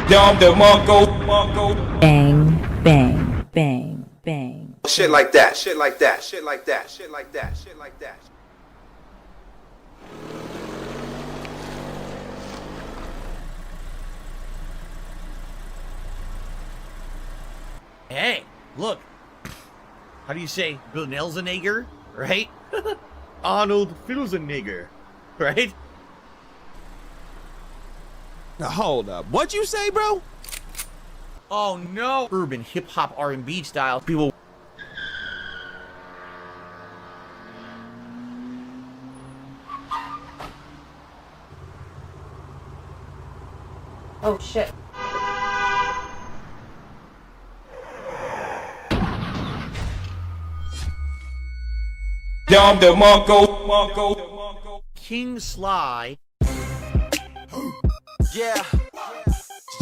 Dom the Mongo. Bang, bang, bang, bang. Shit like that, shit like that, shit like that, shit like that, shit like that. Hey, look. How do you say Brunelzenegger, right? Arnold Schwarzenegger, right? Now, hold up. What'd you say, bro? Oh no! Urban hip hop R&B style. People. Oh shit. Dom the Mongo. King Sly. Yeah,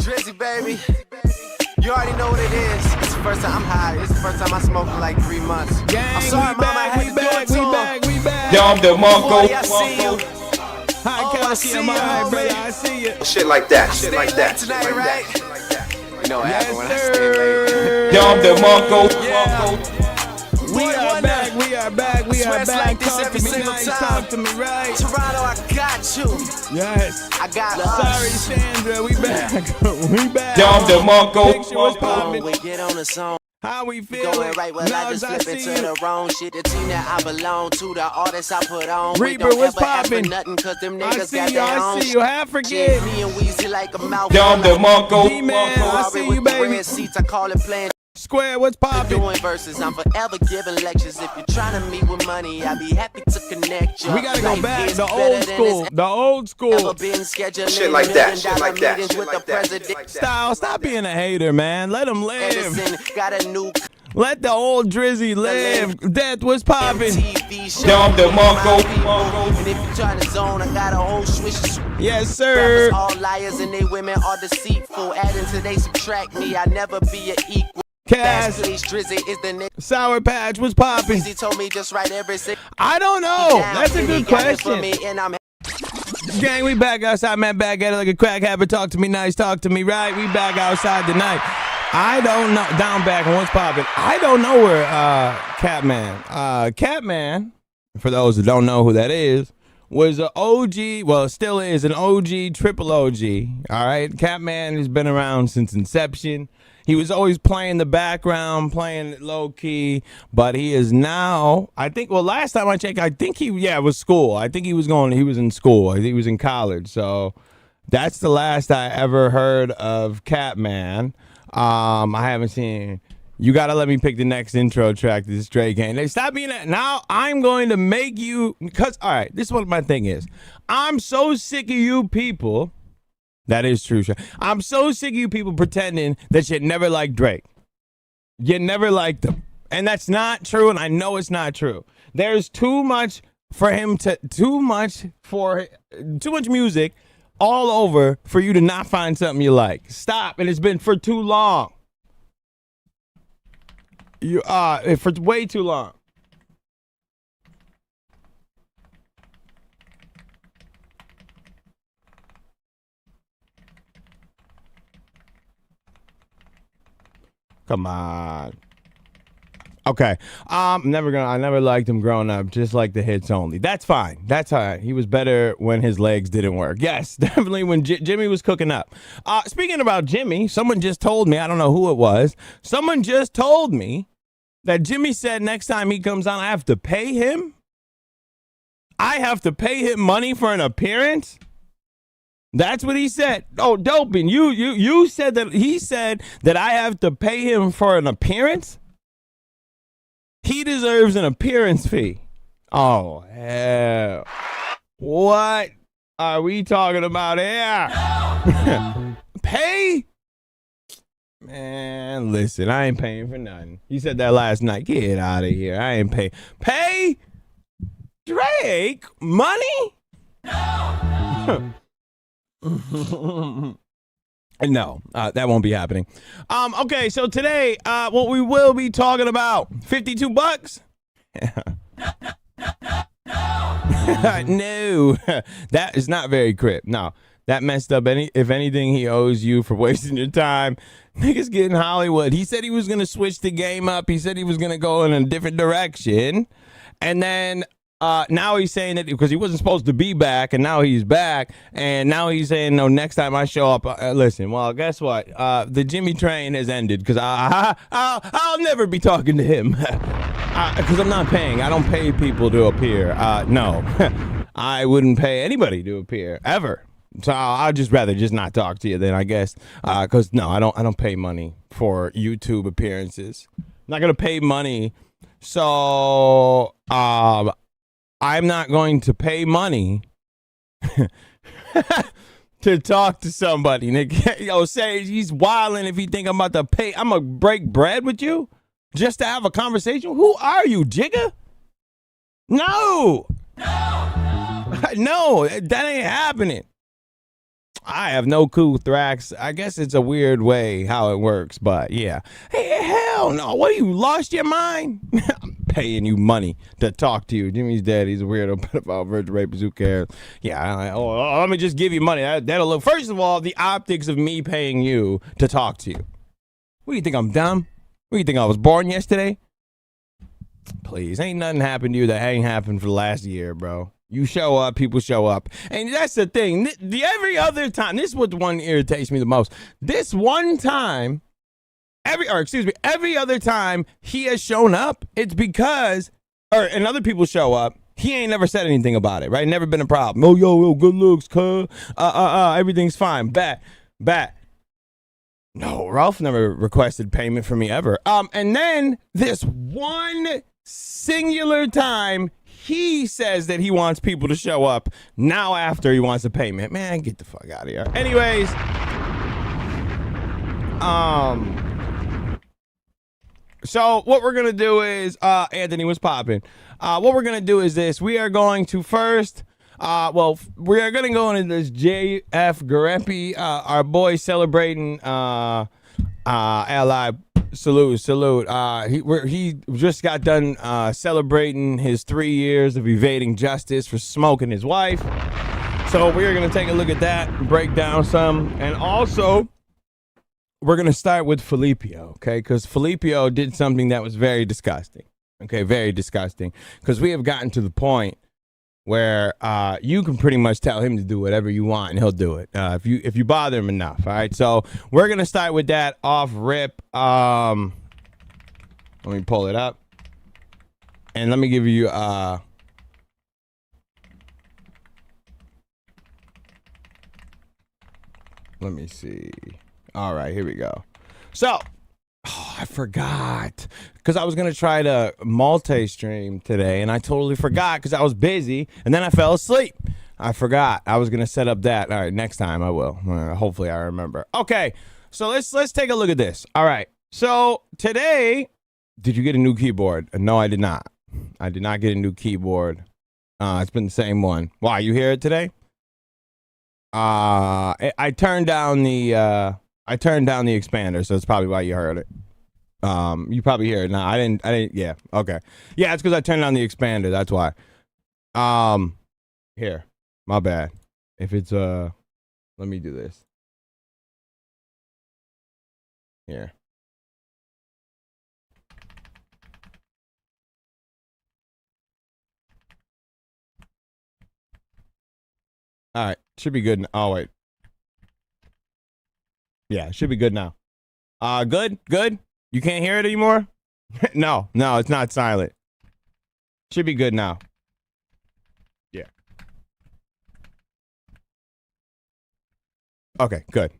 Drizzy baby, you already know what it is. It's the first time I'm high. It's the first time I smoked in like 3 months. Gang, I'm sorry, we mama, I back, had we to back, do it we to back, him. we back. Dom the Boy, I see Mongo. you. Hi, Oh, I Kelsey, see I'm you, alright, brother. homie. I see you. Shit like that, shit Stay like late that. tonight, shit like right? that, shit like that. You know what Yes, happened when I stay late. sir. Dom the Mongo. We Boy, are wonder. back, we are back, we Swear are it's back. like this Talk every to me single nice, time. talk to me right. Toronto, I got you. Yes. I got Sorry, us. Sandra, we back. We back. Dom the Mongo. Picture was When popping. we get on the song. How we Going feeling? right, well, I just I flip see into you. the wrong shit. The team that I belong to, the artists I put on. We Reaper, don't what's ever ask for poppin'? nothing, cause them I niggas got see you, their own I see you. Half shit. forget. Me and Weezy like a mouth. Dom the Mongo. D-Man, I see you, baby. Seats, I call it playing. Square, what's poppin'? Doing verses, I'm forever giving lectures. If you're trying to meet with money, I'd be happy to connect you. We gotta go Life back. is The better old than school. it's The old school. ever been. Scheduling Shit like that, $1 shit million like that, meetings shit with like the that, shit president. like that. Style, stop being a hater, man. Let him live. Edison got a new Let the old Drizzy live. Death was popping. TV show. Dom the Mongo. And if you trying to zone, I got a whole swish. Yes, sir. Rappers all liars and they women are deceitful. Adding to they subtract me, I never be an equal. Cass, Last place, Drizzy is the nigga. Sour Patch was popping. He told me just write every single I don't know. That's a good question. Me and I'm Gang, we back outside, man. Back at it like a crack habit. Talk to me nice, talk to me right. We back outside tonight. I don't know. Down back and what's popping. I don't know where Catman, for those who don't know who that is, was an OG, well, still is an OG, triple OG. All right. Catman has been around since inception. He was always playing the background, playing it low key, but he is now, I think, well, last time I checked, I think it was school. I think he was in school. I think he was in college. So that's the last I ever heard of Catman. I haven't seen, you got to let me pick the next intro track to this Drake game. They stop being that. Now I'm going to make you, because, all right, this is what my thing is. I'm so sick of you people. That is true. I'm so sick of you people pretending that you never liked Drake. You never liked him. And that's not true, and I know it's not true. There's too much music all over for you to not find something you like. Stop, and it's been for too long. For way too long. Come on. Okay. I never liked him growing up, just like the hits only. That's fine. That's all right. He was better when his legs didn't work. Yes, definitely when Jimmy was cooking up. Speaking about Jimmy, someone just told me, I don't know who it was, someone just told me that Jimmy said next time he comes on, I have to pay him? I have to pay him money for an appearance? That's what he said. Oh, Dopin, you said that he said that I have to pay him for an appearance? He deserves an appearance fee. Oh, hell. What are we talking about here? No. Pay? Man, listen, I ain't paying for nothing. You said that last night. Get out of here. I ain't paying. Pay Drake money? No. No, that won't be happening. Okay, so today, what we will be talking about, 52 bucks? No, that is not very crip. No, that messed up. If anything, he owes you for wasting your time. Niggas getting Hollywood. He said he was gonna switch the game up. He said he was gonna go in a different direction, and then now he's saying that because he wasn't supposed to be back, and now he's back, and now he's saying no. Next time I show up, listen. Well, guess what? The Jimmy train has ended because I'll never be talking to him because I'm not paying. I don't pay people to appear. No, I wouldn't pay anybody to appear ever. So I'd just rather just not talk to you then, I guess, because no, I don't pay money for YouTube appearances. I'm not gonna pay money, so I'm not going to pay money to talk to somebody. Yo, Sage, he's wilding if he think I'm about to pay. I'm gonna break bread with you just to have a conversation. Who are you, Jigga? No, no, that ain't happening. I have no clue, Thrax. I guess it's a weird way how it works, but yeah. Hey, hell no. What, you lost your mind? I'm paying you money to talk to you. Jimmy's dead. He's a weirdo, pedophile, virgin rapist. Who cares? Yeah, let me just give you money. That'll look. First of all, the optics of me paying you to talk to you. What do you think, I'm dumb? What do you think, I was born yesterday? Please, ain't nothing happened to you that ain't happened for the last year, bro. You show up, people show up. And that's the thing. Every other time, this is what the one irritates me the most. This one time, every other time he has shown up, it's because, and other people show up, he ain't never said anything about it, right? Never been a problem. Oh, yo, good looks, cuz. Everything's fine. Bet. No, Ralph never requested payment from me ever. And then this one singular time, he says that he wants people to show up now after he wants a payment. Man, get the fuck out of here. Anyways, so what we're going to do is, Anthony, what's popping? What we're going to do is this. We are going to first, we are going to go into this JF Gariepy, our boy celebrating, ally. Salute. He just got done celebrating his 3 years of evading justice for smoking his wife. So we're going to take a look at that, break down some, and also we're going to start with Filipio, okay? Because Filipio did something that was very disgusting, okay? Very disgusting. Because we have gotten to the point where you can pretty much tell him to do whatever you want and he'll do it if you bother him enough. All right, so we're gonna start with that off rip. Let me pull it up and let me give you let me see. All right, here we go. So I forgot because I was going to try to multi-stream today and I totally forgot because I was busy and then I fell asleep. I forgot. I was going to set up that. All right, next time I will. Hopefully I remember. Okay, so let's take a look at this. All right, so today, did you get a new keyboard? No, I did not. I did not get a new keyboard. It's been the same one. Why, you hear it today? I turned down the expander, so that's probably why you heard it. You probably hear it now. I didn't. Yeah. Okay. Yeah, it's because I turned on the expander. That's why. Here. My bad. If it's let me do this. Here. All right. Should be good. Oh wait. Yeah, should be good now. Good. You can't hear it anymore? No, it's not silent. Should be good now. Yeah. Okay, good.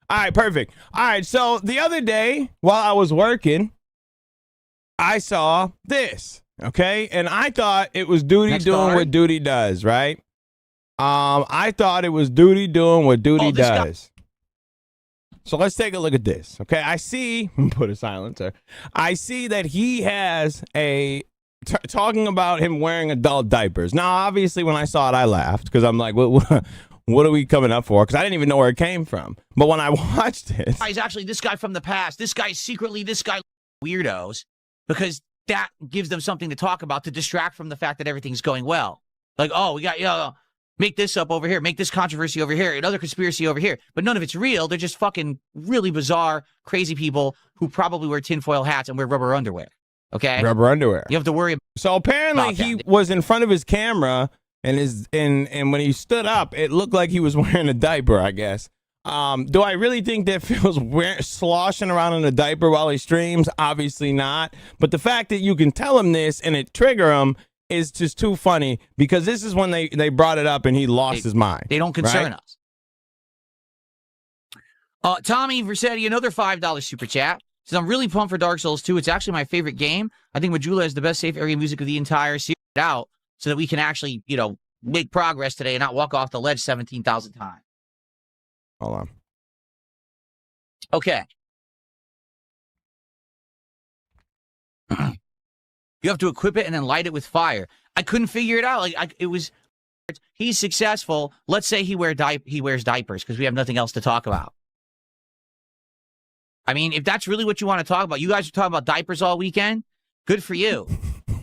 All right, perfect. All right, so the other day while I was working, I saw this, okay? And I thought it was Duty doing what Duty does, right? I thought it was Duty doing what Duty does. So let's take a look at this, okay? I see, put a silencer. I see that he has talking about him wearing adult diapers. Now, obviously, when I saw it, I laughed because I'm like, what are we coming up for? Because I didn't even know where it came from. But when I watched it, he's actually this guy from the past. This guy secretly, weirdos, because that gives them something to talk about to distract from the fact that everything's going well. Like, oh, we got, make this up over here, make this controversy over here, another conspiracy over here. But none of it's real. They're just fucking really bizarre, crazy people who probably wear tinfoil hats and wear rubber underwear. Okay? Rubber underwear. You have to worry about So apparently he was in front of his camera and when he stood up, it looked like he was wearing a diaper, I guess. Do I really think that Phil's sloshing around in a diaper while he streams? Obviously not. But the fact that you can tell him this and it trigger him is just too funny, because this is when they brought it up and he lost his mind. They don't concern right? us. Tommy Versetti, another $5 super chat. Says, I'm really pumped for Dark Souls 2. It's actually my favorite game. I think Majula is the best safe area music of the entire series out, so that we can actually, you know, make progress today and not walk off the ledge 17,000 times. Hold on. Okay. You have to equip it and then light it with fire. I couldn't figure it out. It was, he's successful. Let's say he wears diapers because we have nothing else to talk about. I mean, if that's really what you want to talk about, you guys are talking about diapers all weekend. Good for you.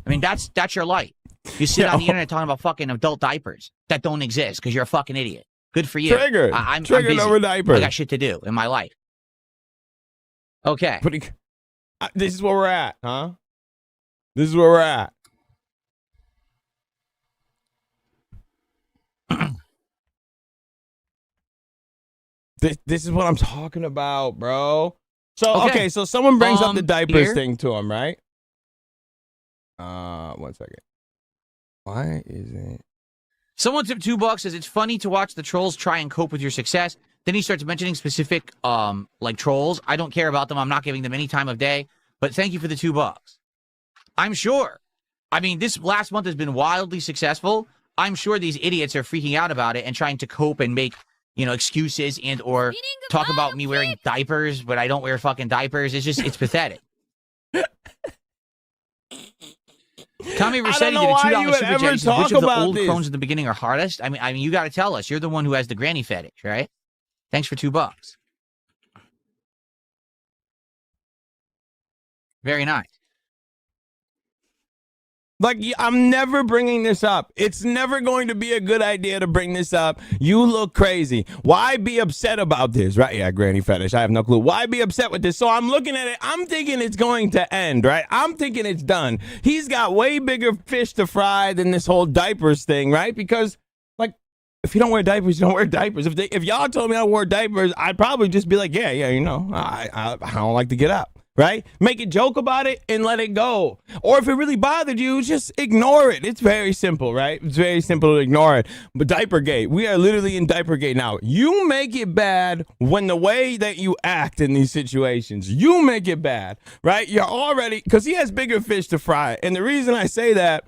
I mean, that's your life. You sit on the internet talking about fucking adult diapers that don't exist because you're a fucking idiot. Good for you. Triggered. I'm Triggered busy. over diapers. I got shit to do in my life. Okay. This is where we're at, huh? This is where we're at. This is what I'm talking about, bro. So okay, so someone brings up the diapers thing to him, right? 1 second. Why is it? Someone tipped $2, says it's funny to watch the trolls try and cope with your success. Then he starts mentioning specific like trolls. I don't care about them. I'm not giving them any time of day. But thank you for the $2. I'm sure. I mean, this last month has been wildly successful. I'm sure these idiots are freaking out about it and trying to cope and make, you know, excuses and or talk about me wearing diapers, but I don't wear fucking diapers. It's pathetic. Tommy Versetti did a $2 super chat. He says, which of the old crones in the beginning are hardest? I mean, you got to tell us. You're the one who has the granny fetish, right? Thanks for $2. Very nice. Like, I'm never bringing this up. It's never going to be a good idea to bring this up. You look crazy. Why be upset about this, right? Yeah, granny fetish. I have no clue. Why be upset with this? So I'm looking at it. I'm thinking it's going to end, right? I'm thinking it's done. He's got way bigger fish to fry than this whole diapers thing, right? Because, like, if you don't wear diapers, you don't wear diapers. If y'all told me I wore diapers, I'd probably just be like, yeah, you know, I don't like to get up. Right? Make a joke about it and let it go. Or if it really bothered you, just ignore it. It's very simple, right? It's very simple to ignore it. But Diapergate, we are literally in Diapergate now. You make it bad when the way that you act in these situations, you make it bad, right? You're already, because he has bigger fish to fry. And the reason I say that,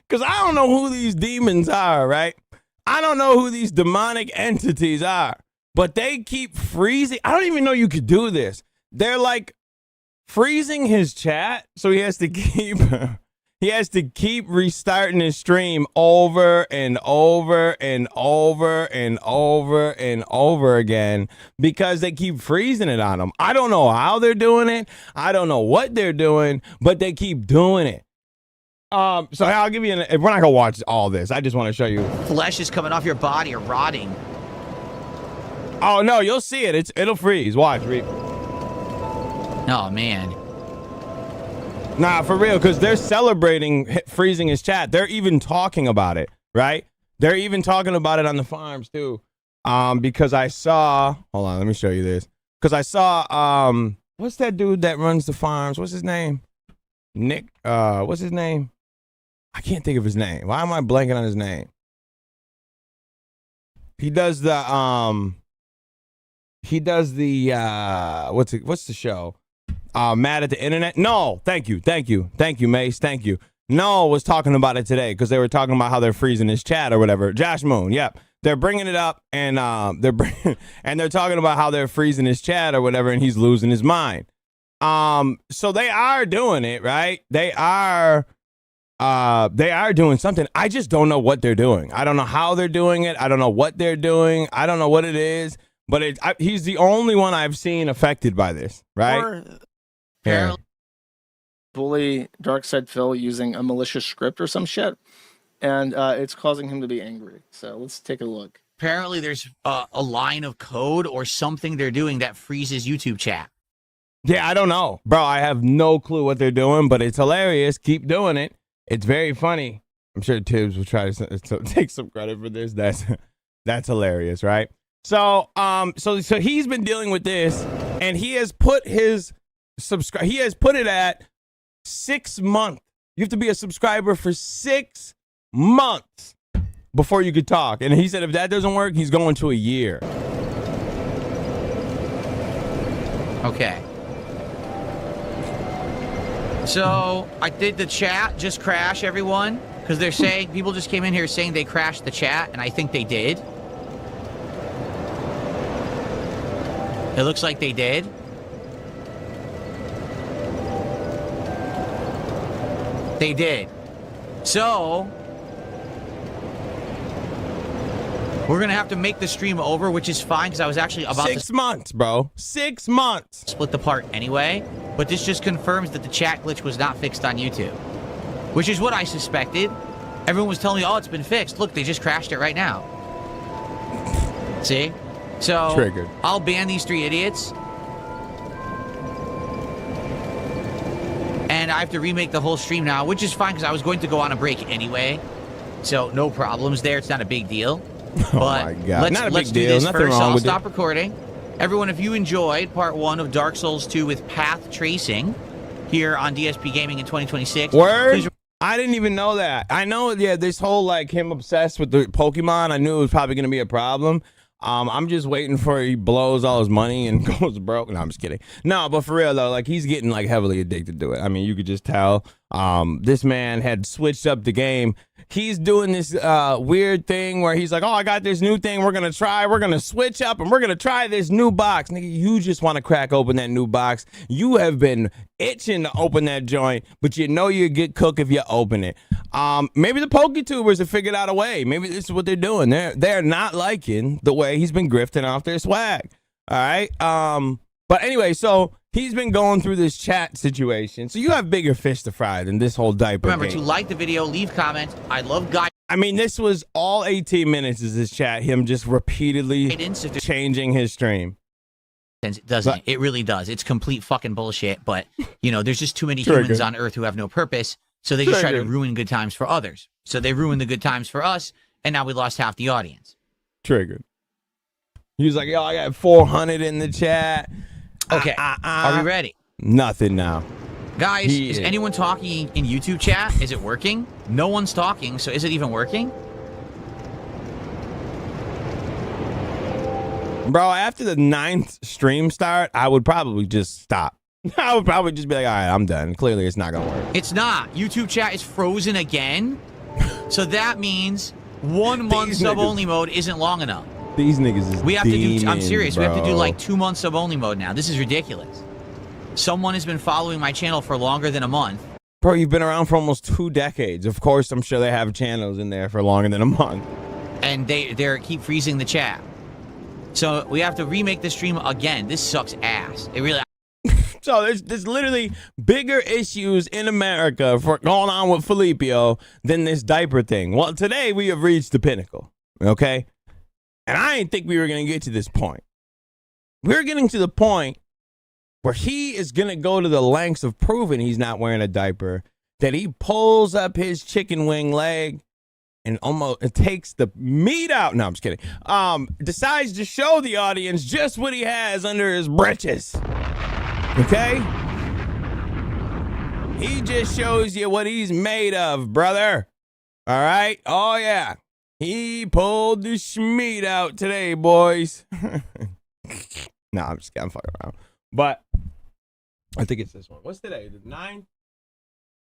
because I don't know who these demons are, right? I don't know who these demonic entities are. But they keep freezing. I don't even know you could do this. They're like freezing his chat, so he has to keep restarting his stream over and over and over and over and over again because they keep freezing it on him. I don't know how they're doing it. I don't know what they're doing, but they keep doing it. So I'll give you we're not gonna watch all this. I just want to show you. Flesh is coming off your body or rotting. Oh no, you'll see it. It'll freeze. Watch, Reap. Oh man. Nah, for real, because they're celebrating freezing his chat. They're even talking about it, right? They're even talking about it on the farms too. Because I saw. Hold on, let me show you this. Because I saw. What's that dude that runs the farms? What's his name? Nick. What's his name? I can't think of his name. Why am I blanking on his name? He does the what's the show? Mad at the Internet? No, thank you, Mace, thank you. No, was talking about it today because they were talking about how they're freezing his chat or whatever. Josh Moon, yep, they're bringing it up and they're talking about how they're freezing his chat or whatever, and he's losing his mind. So they are doing it, right? They are doing something. I just don't know what they're doing. I don't know how they're doing it. I don't know what they're doing. I don't know what it is. But he's the only one I've seen affected by this, right? Or bully Dark Side Phil using a malicious script or some shit. and it's causing him to be angry. So let's take a look. Apparently, there's a line of code or something they're doing that freezes YouTube chat. Yeah, I don't know. Bro, I have no clue what they're doing, but it's hilarious. Keep doing it. It's very funny. I'm sure Tibbs will try to take some credit for this. That's hilarious, right? So so he's been dealing with this, and he has put his he has put it at 6 months. You have to be a subscriber for 6 months before you could talk. And he said if that doesn't work, he's going to a year. Okay. So I did the chat just crash, everyone, because they're saying people just came in here saying they crashed the chat, and I think they did. It looks like they did. They did. So we're gonna have to make the stream over, which is fine because I was actually about 6 months, bro. 6 months. Split the part anyway. But this just confirms that the chat glitch was not fixed on YouTube, which is what I suspected. Everyone was telling me, oh, it's been fixed. Look, they just crashed it right now. See? So Triggered. I'll ban these 3 idiots. And I have to remake the whole stream now, which is fine because I was going to go on a break anyway. So no problems there. It's not a big deal. Oh my God. Not a let's big do deal. this Nothing first. wrong I'll with stop it. recording. Everyone, if you enjoyed part 1 of Dark Souls 2 with path tracing here on DSP Gaming in 2026. Word? Please I didn't even know that. I know, yeah, this whole like him obsessed with the Pokemon, I knew it was probably gonna be a problem. I'm just waiting for he blows all his money and goes broke. No, I'm just kidding. No, but for real though, like he's getting like heavily addicted to it. I mean, you could just tell. This man had switched up the game. He's doing this weird thing where he's like, oh, I got this new thing we're gonna try. We're gonna switch up and we're gonna try this new box. Nigga, you just want to crack open that new box. You have been itching to open that joint, but you know you get cooked if you open it. Maybe the PokeTubers have figured out a way. Maybe this is what they're doing. They're not liking the way he's been grifting off their swag. All right. But anyway, so he's been going through this chat situation. So you have bigger fish to fry than this whole diaper remember game. to like the video, leave comments. I love guidance. I mean, this was all 18 minutes is this chat, him just repeatedly changing his stream. It doesn't. But- It really does. It's complete fucking bullshit. But, you know, there's just too many Triggered. humans on Earth who have no purpose. So they just try to Triggered. ruin good times for others. So they ruined the good times for us. And now we lost half the audience. Triggered. He was like, yo, I got 400 in the chat. Okay. Are we ready? Nothing now. Guys, He is is. anyone talking in YouTube chat? Is it working? No one's talking. So is it even working? Bro, after the 9th stream start, I would probably just stop. I would probably just be like, all right, I'm done. Clearly, it's not going to work. It's not. YouTube chat is frozen again. So that means 1 month These sub-only mode isn't long enough. These niggas is We have to do, I'm demons, serious, we have to do bro. like 2 months sub-only mode now. This is ridiculous. Someone has been following my channel for longer than a month. Bro, you've been around for almost 2 decades. Of course, I'm sure they have channels in there for longer than a month. And they're keep freezing the chat. So we have to remake the stream again. This sucks ass. It really... So there's literally bigger issues in America for going on with Filipio than this diaper thing. Well, today we have reached the pinnacle, okay? And I didn't think we were going to get to this point. We're getting to the point where he is going to go to the lengths of proving he's not wearing a diaper, that he pulls up his chicken wing leg and almost it takes the meat out. No, I'm just kidding. Decides to show the audience just what he has under his britches. Okay? He just shows you what he's made of, brother. All right? Oh, yeah. He pulled the schmeat out today, boys. No, I'm just kidding. I'm fucking around. But I think it's this one. What's today? The 9th?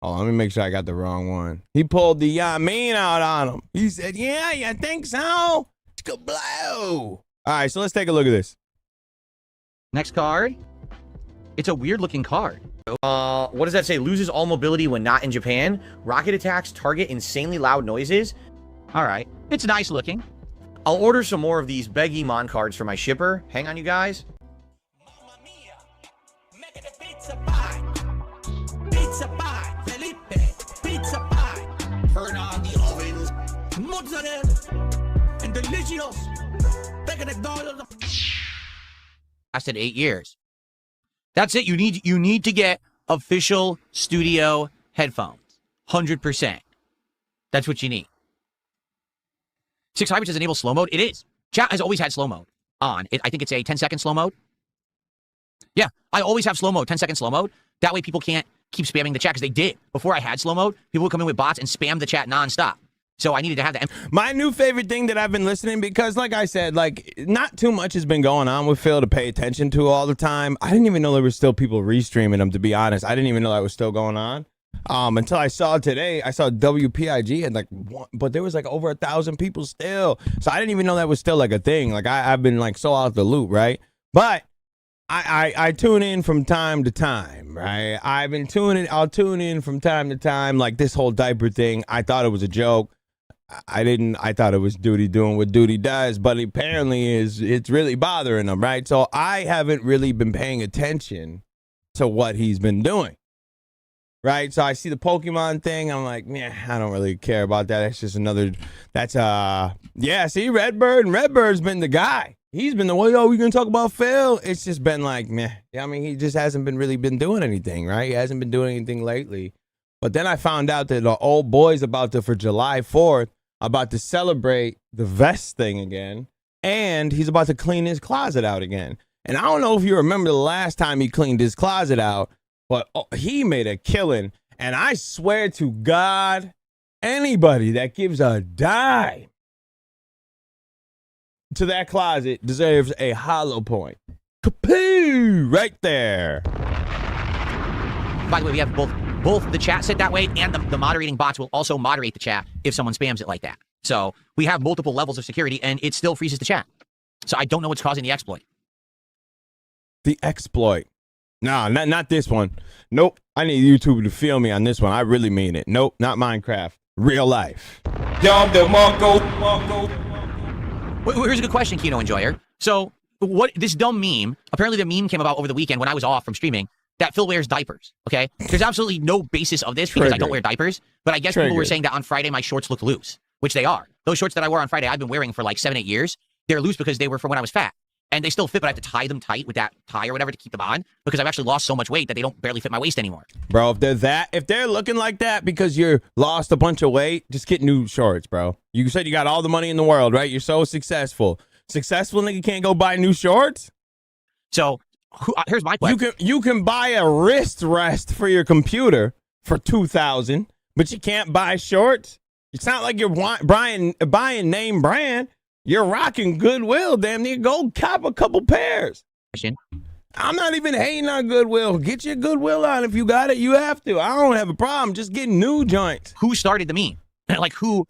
Oh, let me make sure I got the wrong one. He pulled the Yamin out on him. He said, yeah, you think so? Blow. All right, so let's take a look at this. Next card. It's a weird looking card. What does that say? Loses all mobility when not in Japan. Rocket attacks target insanely loud noises. All right. It's nice looking. I'll order some more of these Beggy Mon cards for my shipper. Hang on, you guys. Pizza pie, Felipe, pizza pie. Turn on the oven, Lasted 8 years. That's it. You need to get official studio headphones. 100%. That's what you need. 6 Hybrids does enable slow mode. It is. Chat has always had slow mode on. I think it's a 10-second slow mode. Yeah, I always have slow mode, 10-second slow mode. That way people can't keep spamming the chat, because they did. Before I had slow mode, people would come in with bots and spam the chat nonstop. So I needed to have that. My new favorite thing that I've been listening, because like I said, like not too much has been going on with Phil to pay attention to all the time. I didn't even know there were still people restreaming them, to be honest. I didn't even know that was still going on. Until I saw today, I saw WPIG had like one, but there was like over 1,000 people still. So I didn't even know that was still like a thing. Like I've been like so out the loop, right? But I tune in from time to time, right? I'll tune in from time to time. Like this whole diaper thing, I thought it was a joke. I thought it was Duty doing what Duty does, but apparently it's really bothering him, right? So I haven't really been paying attention to what he's been doing. Right, so I see the Pokemon thing. I'm like, yeah, I don't really care about that. That's just another. Yeah. See, Redbird's been the guy. He's been the one. Oh, we gonna talk about Phil? It's just been like, meh. Yeah, I mean, he just hasn't been really been doing anything, right? He hasn't been doing anything lately. But then I found out that the old boy's for July 4th, about to celebrate the vest thing again, and he's about to clean his closet out again. And I don't know if you remember the last time he cleaned his closet out. But he made a killing, and I swear to God, anybody that gives a dime to that closet deserves a hollow point. Kapoo! Right there. By the way, we have both the chat set that way, and the moderating bots will also moderate the chat if someone spams it like that. So we have multiple levels of security, and it still freezes the chat. So I don't know what's causing the exploit. The exploit. No, not this one. Nope. I need YouTube to feel me on this one. I really mean it. Nope, not Minecraft. Real life. Here's a good question, Kino Enjoyer. So, what this dumb meme, apparently the meme came about over the weekend when I was off from streaming, that Phil wears diapers, okay? There's absolutely no basis of this because I don't wear diapers, but I guess people were saying that on Friday my shorts look loose, which they are. Those shorts that I wore on Friday, I've been wearing for like 7-8 years. They're loose because they were from when I was fat. And they still fit, but I have to tie them tight with that tie or whatever to keep them on because I've actually lost so much weight that they don't barely fit my waist anymore. Bro, if they're looking like that because you lost a bunch of weight, just get new shorts, bro. You said you got all the money in the world, right? You're so successful. Successful nigga can't go buy new shorts? So, here's my question. You can buy a wrist rest for your computer for $2,000, but you can't buy shorts? It's not like you're buying name brand. You're rocking Goodwill, damn near. Go cop a couple pairs. I'm not even hating on Goodwill. Get your Goodwill on if you got it. You have to. I don't have a problem. Just get new joints. Who started the meme? Like, who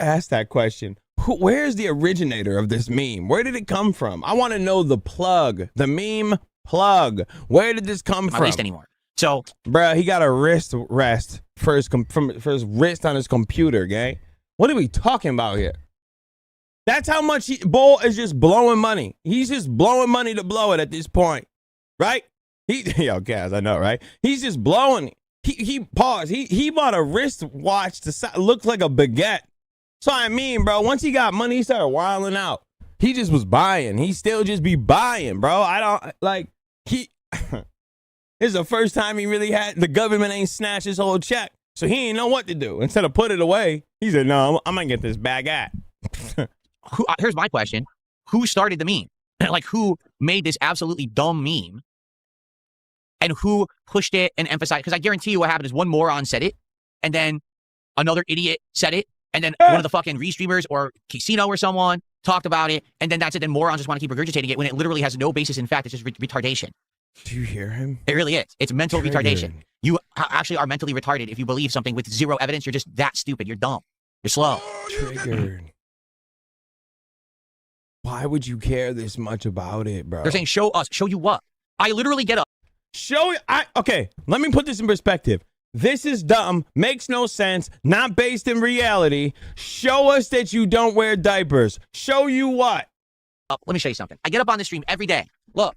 asked that question? Where's the originator of this meme? Where did it come from? I want to know the plug, the meme plug. Where did this come from? My waist anymore. So, bruh, he got a wrist rest for his wrist on his computer, gang. What are we talking about here? That's how much Bull is just blowing money. He's just blowing money to blow it at this point, right? Yo, Kaz, I know, right? He's just blowing it. He paused. He bought a wristwatch to look like a baguette. So I mean, bro, once he got money, he started wilding out. He just was buying. He still just be buying, bro. I don't like this is the first time he really had the government ain't snatched his whole check, so he ain't know what to do. Instead of put it away, he said, "No, I'm gonna get this baguette." Here's my question. Who started the meme? Like, who made this absolutely dumb meme? And who pushed it and emphasized? Because I guarantee you what happened is one moron said it, and then another idiot said it, and then one of the fucking restreamers or Casino or someone talked about it, and then that's it. Then morons just want to keep regurgitating it when it literally has no basis in fact. It's just retardation. Do you hear him? It really is. It's mental retardation. You actually are mentally retarded if you believe something with zero evidence. You're just that stupid. You're dumb. You're slow. Triggered. Why would you care this much about it, bro? They're saying, show us. Show you what? I literally get up. Okay, let me put this in perspective. This is dumb, makes no sense, not based in reality. Show us that you don't wear diapers. Show you what? Let me show you something. I get up on this stream every day. Look.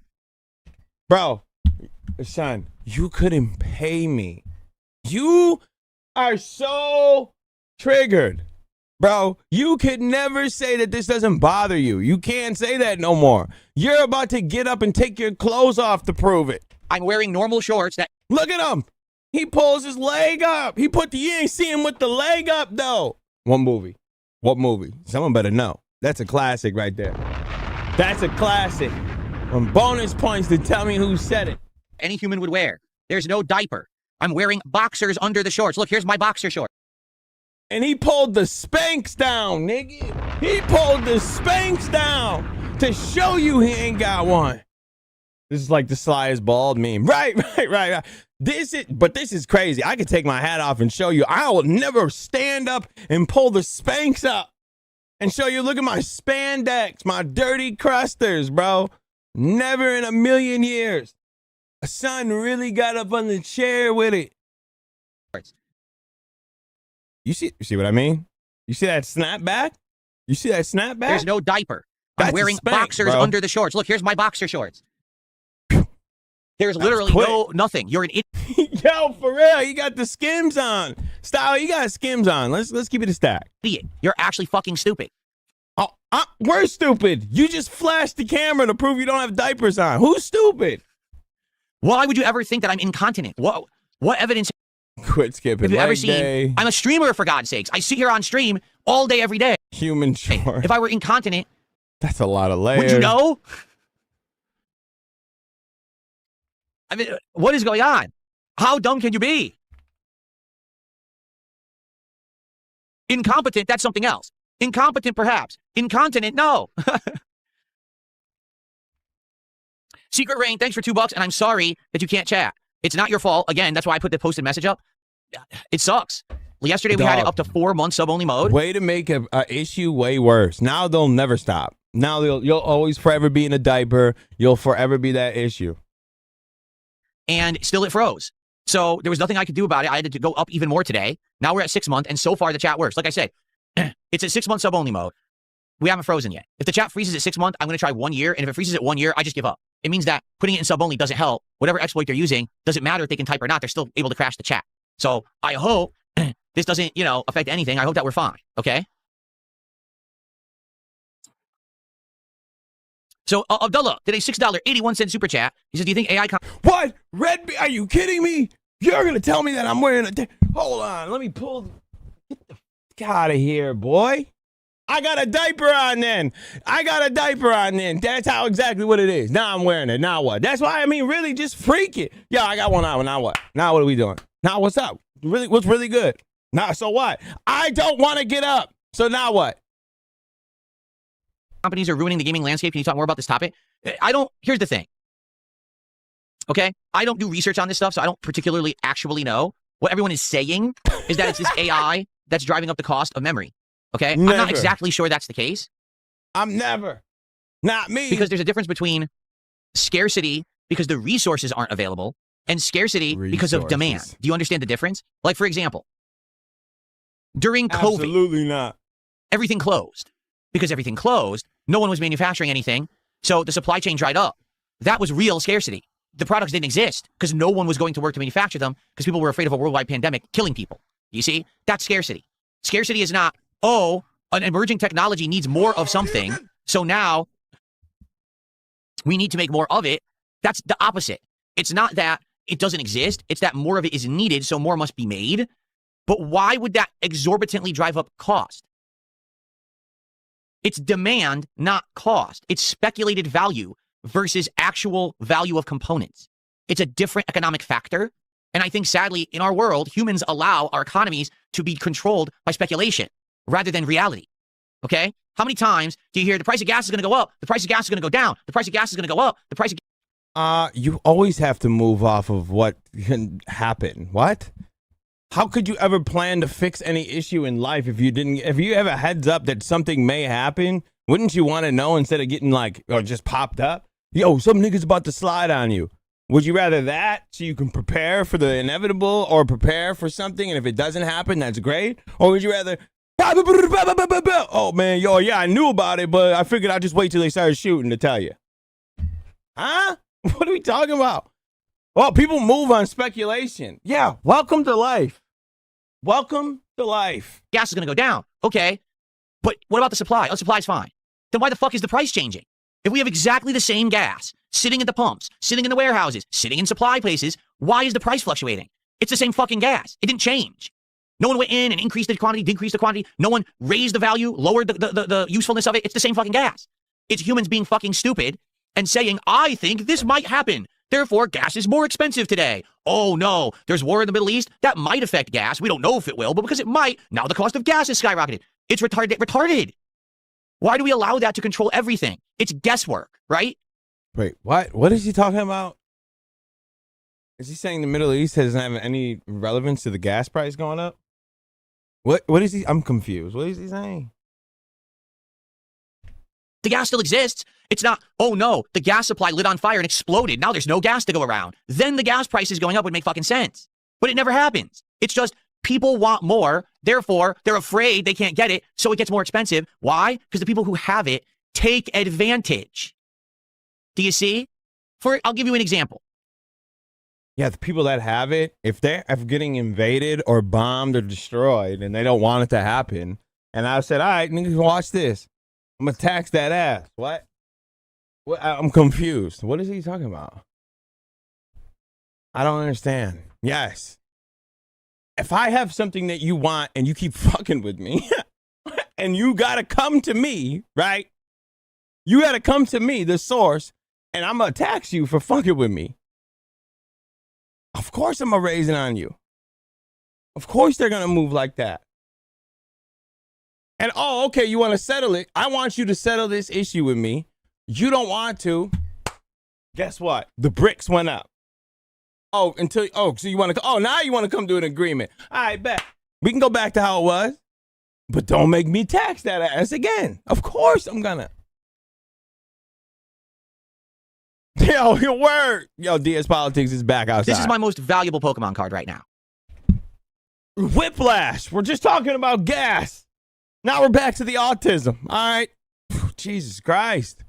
Bro, son, you couldn't pay me. You are so triggered. Bro, you could never say that this doesn't bother you. You can't say that no more. You're about to get up and take your clothes off to prove it. I'm wearing normal shorts that Look at him. He pulls his leg up. You ain't see him with the leg up, though. What movie? What movie? Someone better know. That's a classic right there. That's a classic. Bonus points to tell me who said it. any human would wear. There's no diaper. I'm wearing boxers under the shorts. Look, here's my boxer short. And he pulled the Spanx down, nigga. He pulled the Spanx down to show you he ain't got one. This is like the slyest bald meme. Right. This is crazy. I could take my hat off and show you. I will never stand up and pull the Spanx up and show you. Look at my spandex, my dirty crusters, bro. Never in a million years. A son really got up on the chair with it. You see what I mean? You see that snapback? You see that snapback? There's no diaper. I'm That's wearing Spanx, boxers bro. under the shorts. Look, here's my boxer shorts. There's literally nothing. You're an Yo, for real, you got the Skims on. Style, you got Skims on. Let's keep it a stack. idiot. You're actually fucking stupid. Oh, we're stupid. You just flashed the camera to prove you don't have diapers on. Who's stupid? Why would you ever think that I'm incontinent? What evidence Quit skipping have you ever leg seen? day. I'm a streamer, for God's sakes. I sit here on stream all day, every day. Human short. If I were incontinent, That's a lot of layers. would you know? I mean, what is going on? How dumb can you be? Incompetent, that's something else. Incompetent, perhaps. Incontinent, no. Secret Rain, thanks for $2, and I'm sorry that you can't chat. It's not your fault. Again, that's why I put the posted message up. It sucks. Yesterday we had it up to 4 months sub-only mode. Way to make a issue way worse. Now they'll never stop. Now you'll always forever be in a diaper. You'll forever be that issue. And still it froze. So there was nothing I could do about it. I had to go up even more today. Now we're at 6 months, and so far the chat works. Like I said, it's at 6 months sub-only mode. We haven't frozen yet. If the chat freezes at 6 months, I'm going to try 1 year, and if it freezes at 1 year, I just give up. It means that putting it in sub-only doesn't help. Whatever exploit they're using, doesn't matter if they can type or not, they're still able to crash the chat. So I hope this doesn't, affect anything. I hope that we're fine, okay? So Abdullah did a $6.81 super chat. He says, do you think AI... What? Are you kidding me? You're going to tell me that I'm wearing a... Hold on. Let me pull... Get the fuck out of here, boy. I got a diaper on then. That's how exactly what it is. Now I'm wearing it. Now what? That's why, really, just freak it. Yo, I got one on. Now what? Now what are we doing? Now what's up? What's really good? Now, so what? I don't want to get up. So now what? Companies are ruining the gaming landscape. Can you talk more about this topic? Here's the thing. Okay? I don't do research on this stuff, so I don't particularly actually know. What everyone is saying is that it's this AI that's driving up the cost of memory. Okay? Never. I'm not exactly sure that's the case. I'm never. Not me. Because there's a difference between scarcity because the resources aren't available and scarcity because of demand. Do you understand the difference? Like, for example, during COVID, Absolutely not. everything closed. Because everything closed, no one was manufacturing anything, so the supply chain dried up. That was real scarcity. The products didn't exist because no one was going to work to manufacture them because people were afraid of a worldwide pandemic killing people. You see? That's scarcity. Scarcity is not, an emerging technology needs more of something, so now we need to make more of it. That's the opposite. It's not that it doesn't exist. It's that more of it is needed, so more must be made. But why would that exorbitantly drive up cost? It's demand, not cost. It's speculated value versus actual value of components. It's a different economic factor. And I think, sadly, in our world, humans allow our economies to be controlled by speculation rather than reality. Okay? How many times do you hear the price of gas is going to go up, the price of gas is going to go down, the price of gas is going to go up, the price of... You always have to move off of what can happen. What? How could you ever plan to fix any issue in life if you have a heads up that something may happen? Wouldn't you want to know instead of getting just popped up? Yo, some nigga's about to slide on you. Would you rather that so you can prepare for the inevitable or prepare for something, and if it doesn't happen, that's great? Or would you rather, oh man, yeah, I knew about it, but I figured I'd just wait till they started shooting to tell you. Huh? What are we talking about? Well, people move on speculation. Yeah, welcome to life. Welcome The life. Gas is going to go down. Okay. But what about the supply? Oh, supply's fine. Then why the fuck is the price changing? If we have exactly the same gas sitting at the pumps, sitting in the warehouses, sitting in supply places, why is the price fluctuating? It's the same fucking gas. It didn't change. No one went in and increased the quantity, decreased the quantity. No one raised the value, lowered the usefulness of it. It's the same fucking gas. It's humans being fucking stupid and saying, I think this might happen. Therefore, gas is more expensive today. Oh no, there's war in the Middle East. That might affect gas. We don't know if it will, but because it might, now the cost of gas is skyrocketed. It's retarded. Why do we allow that to control everything? It's guesswork, right? Wait, what? What is he talking about? Is he saying the Middle East doesn't have any relevance to the gas price going up? What is he? I'm confused. What is he saying? The gas still exists. It's not, oh no, the gas supply lit on fire and exploded. Now there's no gas to go around. Then the gas prices going up would make fucking sense. But it never happens. It's just people want more. Therefore, they're afraid they can't get it. So it gets more expensive. Why? Because the people who have it take advantage. Do you see? I'll give you an example. Yeah, the people that have it, if they're getting invaded or bombed or destroyed and they don't want it to happen, and I said, all right, niggas, watch this. I'm going to tax that ass. What? I'm confused. What is he talking about? I don't understand. Yes. If I have something that you want and you keep fucking with me, and you got to come to me, right? You got to come to me, the source, and I'm going to tax you for fucking with me. Of course I'm going to raise it on you. Of course they're going to move like that. And, oh, okay, you want to settle it. I want you to settle this issue with me. You don't want to. Guess what? The bricks went up. So you want to, now you want to come to an agreement. All right, bet. We can go back to how it was. But don't make me tax that ass again. Of course I'm going to. Yo, your word. Yo, DS Politics is back outside. This is my most valuable Pokemon card right now. Whiplash. We're just talking about gas. Now we're back to the autism. All right. Jesus Christ.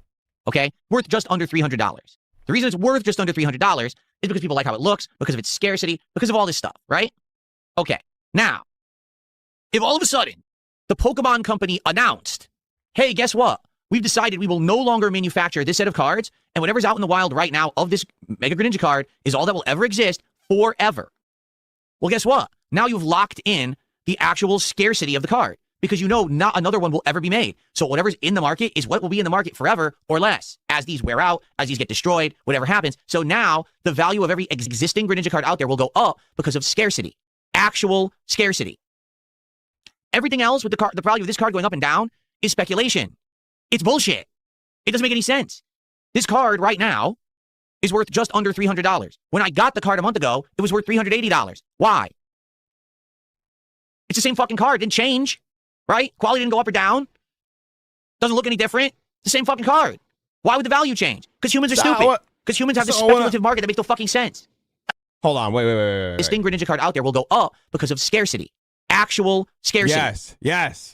Okay? Worth just under $300. The reason it's worth just under $300 is because people like how it looks, because of its scarcity, because of all this stuff, right? Okay. Now, if all of a sudden the Pokemon company announced, hey, guess what? We've decided we will no longer manufacture this set of cards, and whatever's out in the wild right now of this Mega Greninja card is all that will ever exist forever. Well, guess what? Now you've locked in the actual scarcity of the card, because you know not another one will ever be made. So whatever's in the market is what will be in the market forever or less, as these wear out, as these get destroyed, whatever happens. So now the value of every existing Greninja card out there will go up because of scarcity, actual scarcity. Everything else with the value of this card going up and down is speculation. It's bullshit. It doesn't make any sense. This card right now is worth just under $300. When I got the card a month ago, it was worth $380. Why? It's the same fucking card. It didn't change, right? Quality didn't go up or down. Doesn't look any different. It's the same fucking card. Why would the value change? Because humans are stupid. Because humans have this speculative market that makes no fucking sense. Hold on. Wait. This thing Greninja card out there will go up because of scarcity. Actual scarcity. Yes.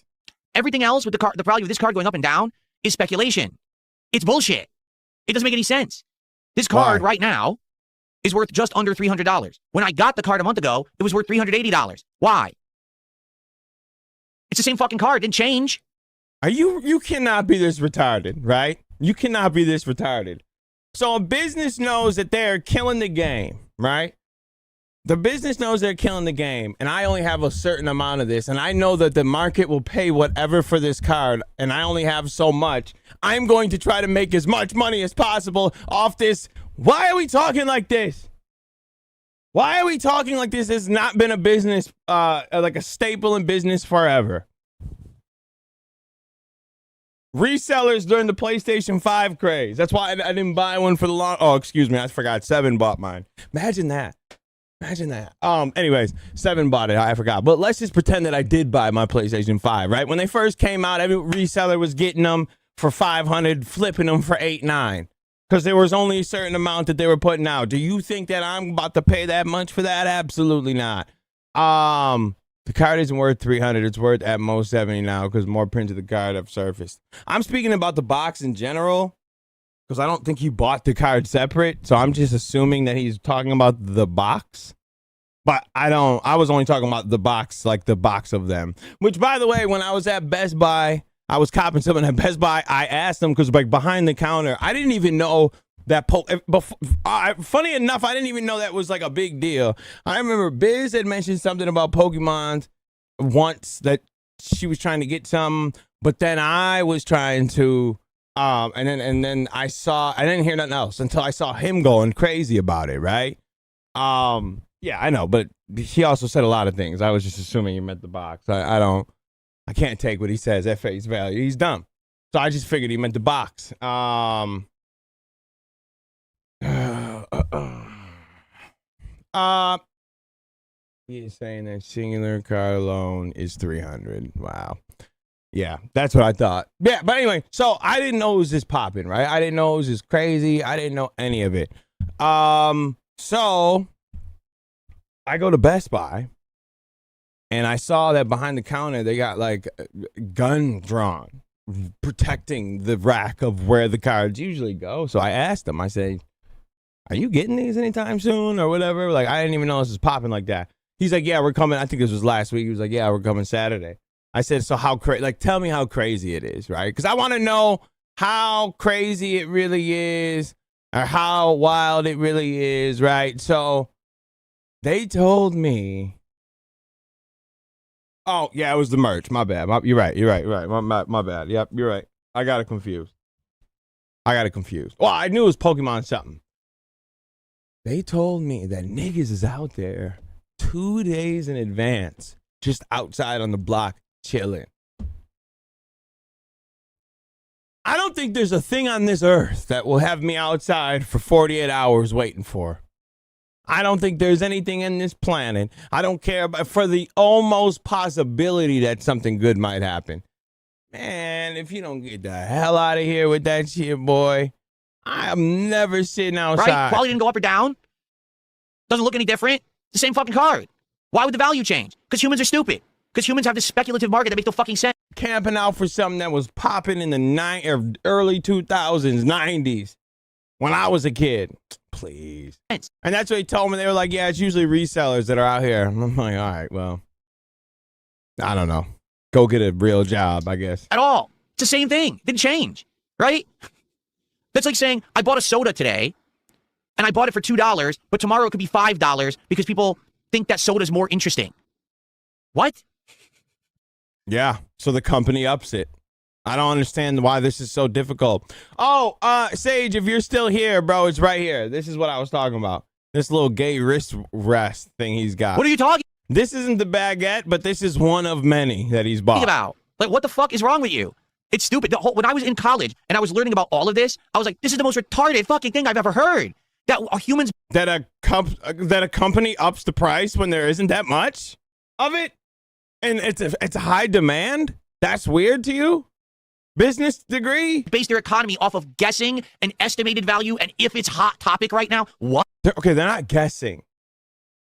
Everything else with the value of this card going up and down is speculation. It's bullshit. It doesn't make any sense. This card right now is worth just under $300. When I got the card a month ago, it was worth $380. Why? It's the same fucking card. It didn't change. You cannot be this retarded, right? You cannot be this retarded. So a business knows that they're killing the game, right? The business knows they're killing the game, and I only have a certain amount of this, and I know that the market will pay whatever for this card, and I only have so much. I'm going to try to make as much money as possible off this. Why are we talking like this? Why are we talking like this? Has not been a business, like a staple in business forever. Resellers during the PlayStation 5 craze. That's why I didn't buy one for the long. Oh, excuse me. I forgot. 7 bought mine. Imagine that. Anyways, 7 bought it. I forgot. But let's just pretend that I did buy my PlayStation 5, right? When they first came out, every reseller was getting them for $500, flipping them for $8-9. Because there was only a certain amount that they were putting out. Do you think that I'm about to pay that much for that? Absolutely not. The card isn't worth $300. It's worth at most $70 now because more prints of the card have surfaced. I'm speaking about the box in general because I don't think he bought the card separate. So I'm just assuming that he's talking about the box. But I was only talking about the box, like the box of them. Which, by the way, when I was at Best Buy, I was copping something at Best Buy. I asked them because, like, behind the counter, I didn't even know that. Funny enough, I didn't even know that was like a big deal. I remember Biz had mentioned something about Pokemon once, that she was trying to get some, but then I was trying to, and then I didn't hear nothing else until I saw him going crazy about it, right? Yeah, I know, but he also said a lot of things. I was just assuming he meant the box. I can't take what he says at face value. He's dumb. So I just figured he meant the box. He's saying that singular card alone is 300. Wow. Yeah, that's what I thought. Yeah, but anyway, so I didn't know it was this popping, right? I didn't know it was this crazy. I didn't know any of it. So I go to Best Buy, and I saw that behind the counter, they got like a gun drawn, protecting the rack of where the cards usually go. So I asked them, I said, are you getting these anytime soon or whatever? Like, I didn't even know this was popping like that. He's like, yeah, we're coming. I think this was last week. He was like, yeah, we're coming Saturday. I said, so how crazy, like, tell me how crazy it is, right? Because I want to know how crazy it really is, or how wild it really is, right? So they told me, oh, yeah, it was the merch. My bad. You're right. My bad. Yep, you're right. I got it confused. Well, I knew it was Pokemon something. They told me that niggas is out there 2 days in advance, just outside on the block, chilling. I don't think there's a thing on this earth that will have me outside for 48 hours waiting for. I don't think there's anything in this planet. I don't care about, for the almost possibility that something good might happen. Man, if you don't get the hell out of here with that shit, boy, I am never sitting outside. Right? Quality didn't go up or down. Doesn't look any different. It's the same fucking card. Why would the value change? Because humans are stupid. Because humans have this speculative market that makes no fucking sense. Camping out for something that was popping in the early 2000s, 90s, when I was a kid. Please. And that's what he told me. They were like, yeah, it's usually resellers that are out here. I'm like, all right, well, I don't know. Go get a real job, I guess. At all. It's the same thing. Didn't change. Right? That's like saying, I bought a soda today, and I bought it for $2, but tomorrow it could be $5 because people think that soda's more interesting. What? Yeah, so the company ups it. I don't understand why this is so difficult. Oh, Sage, if you're still here, bro, it's right here. This is what I was talking about. This little gay wrist rest thing he's got. What are you talking This isn't the baguette, but this is one of many that he's bought. about? Like, what the fuck is wrong with you? It's stupid. When I was in college and I was learning about all of this, I was like, this is the most retarded fucking thing I've ever heard. That are humans... That a company ups the price when there isn't that much of it? And it's a high demand? That's weird to you? Business degree? Base their economy off of guessing an estimated value and if it's hot topic right now. What? They're not guessing.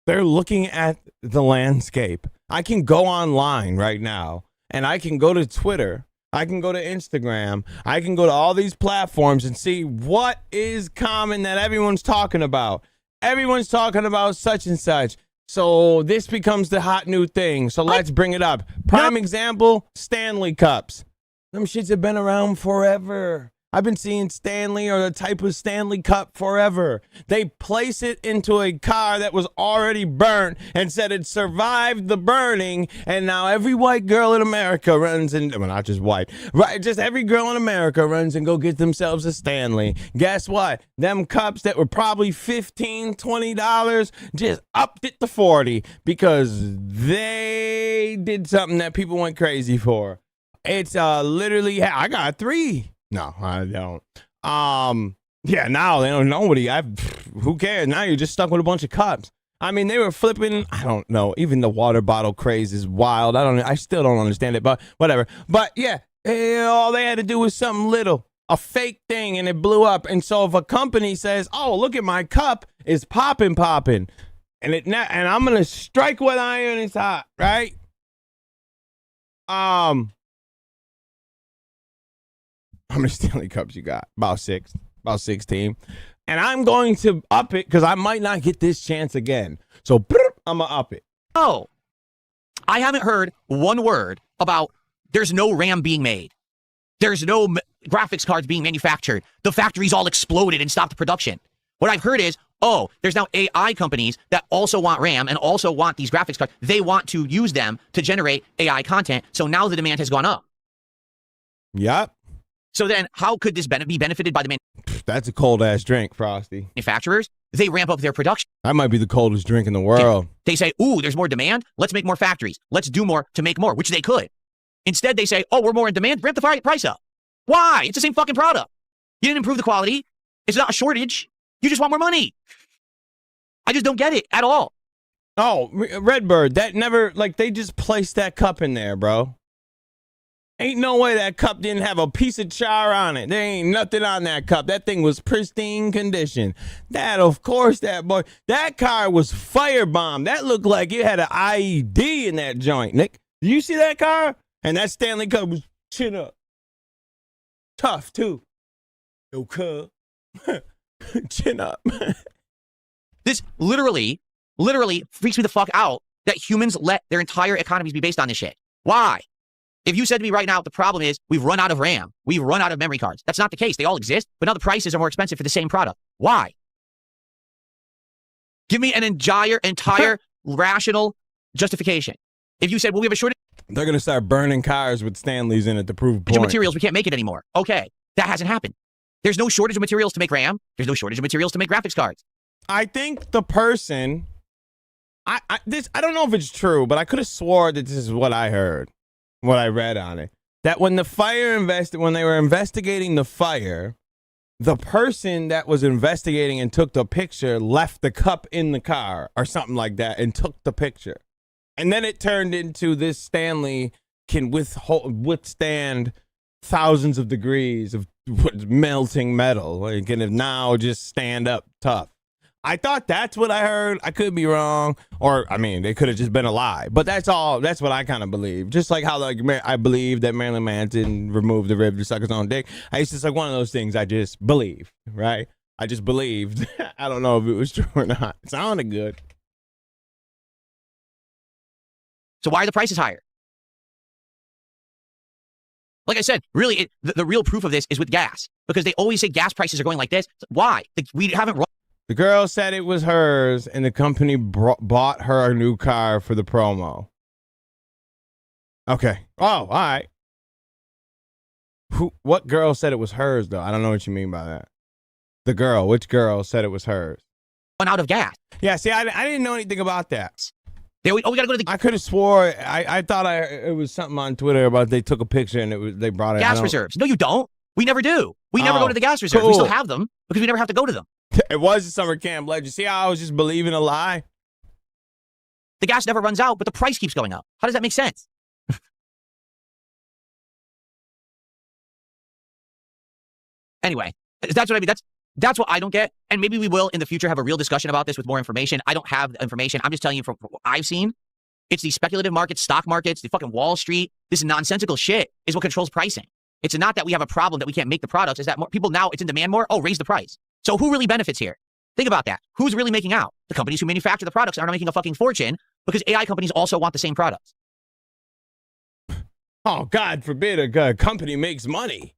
They're looking at the landscape. I can go online right now, and I can go to Twitter. I can go to Instagram. I can go to all these platforms and see what is common that everyone's talking about. Everyone's talking about such and such. So this becomes the hot new thing. So let's bring it up. Prime example, Stanley Cups. Them shits have been around forever. I've been seeing Stanley or the type of Stanley Cup forever. They place it into a car that was already burnt and said it survived the burning. And now every white girl in America runs and, well, not just white, right? Just every girl in America runs and go get themselves a Stanley. Guess what? Them cups that were probably $15, $20 just upped it to 40 because they did something that people went crazy for. It's literally, I got 3. No, I don't. Yeah, now they don't know who cares? Now you're just stuck with a bunch of cups. I mean, they were flipping, I don't know, even the water bottle craze is wild. I still don't understand it, but whatever. But yeah, all they had to do was something little, a fake thing, and it blew up. And so if a company says, oh, look at my cup, it's popping, and I'm going to strike with iron, it's hot, right? How many Stanley Cups you got? About 16. And I'm going to up it because I might not get this chance again. So I'm gonna up it. Oh, I haven't heard one word about there's no RAM being made. There's no graphics cards being manufactured. The factories all exploded and stopped production. What I've heard is, oh, there's now AI companies that also want RAM and also want these graphics cards. They want to use them to generate AI content. So now the demand has gone up. Yep. So then how could this be benefited by the That's a cold ass drink, Frosty. manufacturers? They ramp up their production. That might be the coldest drink in the world. They say, ooh, there's more demand. Let's make more factories. Let's do more to make more, which they could. Instead, they say, oh, we're more in demand. Ramp the price up. Why? It's the same fucking product. You didn't improve the quality. It's not a shortage. You just want more money. I just don't get it at all. Oh, Redbird, that never, like, they just placed that cup in there, bro. Ain't no way that cup didn't have a piece of char on it. There ain't nothing on that cup. That thing was pristine condition. That, of course, that car was firebombed. That looked like it had an IED in that joint, Nick. Did you see that car? And that Stanley Cup was chin up. Tough, too. Yo, cub. Chin up. This literally freaks me the fuck out that humans let their entire economies be based on this shit. Why? If you said to me right now, the problem is we've run out of RAM. We've run out of memory cards. That's not the case. They all exist, but now the prices are more expensive for the same product. Why? Give me an entire rational justification. If you said, well, we have a shortage They're going to start burning cars with Stanleys in it to prove of point. materials, we can't make it anymore. Okay, that hasn't happened. There's no shortage of materials to make RAM. There's no shortage of materials to make graphics cards. I think the person, I don't know if it's true, but I could have swore that this is what I heard, what I read on it. That when when they were investigating the fire, the person that was investigating and took the picture left the cup in the car or something like that and took the picture. And then it turned into this Stanley can withstand thousands of degrees of melting metal. It can now just stand up tough. I thought that's what I heard. I could be wrong. Or, I mean, it could have just been a lie. But that's what I kind of believe. Just like how I believe that Marilyn Manson removed the rib to suck his own dick. It's just like one of those things I just believe, right? I just believed. I don't know if it was true or not. It sounded good. So why are the prices higher? Like I said, really, the real proof of this is with gas. Because they always say gas prices are going like this. Why? We haven't run. The girl said it was hers, and the company bought her a new car for the promo. Okay. Oh, all right. What girl said it was hers, though? I don't know what you mean by that. The girl. Which girl said it was hers? Run out of gas. Yeah, see, I didn't know anything about that. We got to go to the I could have swore I thought it was something on Twitter about they took a picture and they brought it. gas reserves. No, you don't. We never do. We never go to the gas reserves. Cool. We still have them because we never have to go to them. It was a summer camp legend. See how I was just believing a lie? The gas never runs out, but the price keeps going up. How does that make sense? Anyway, that's what I mean. That's what I don't get. And maybe we will in the future have a real discussion about this with more information. I don't have the information. I'm just telling you from what I've seen. It's the speculative markets, stock markets, the fucking Wall Street. This nonsensical shit is what controls pricing. It's not that we have a problem that we can't make the products. It's that more people now, it's in demand more. Oh, raise the price. So who really benefits here? Think about that. Who's really making out? The companies who manufacture the products aren't making a fucking fortune because AI companies also want the same products. Oh, God forbid a company makes money.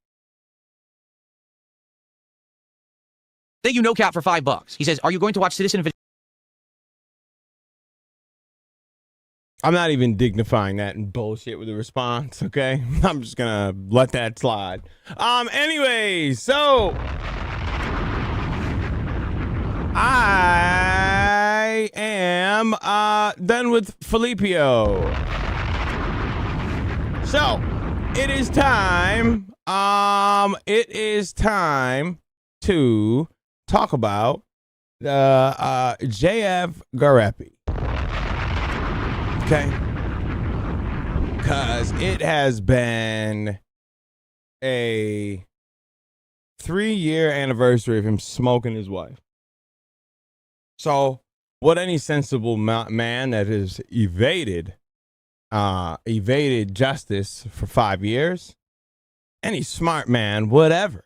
Thank you, NoCap, for $5. He says, are you going to watch Citizen of... I'm not even dignifying that and bullshit with a response, okay? I'm just gonna let that slide. Anyway, so I am done with Filipio. So it is time. It is time to talk about JF Gariepy. Okay, because it has been a 3-year anniversary of him smoking his wife. So, what any sensible man that has evaded justice for 5 years, any smart man, whatever,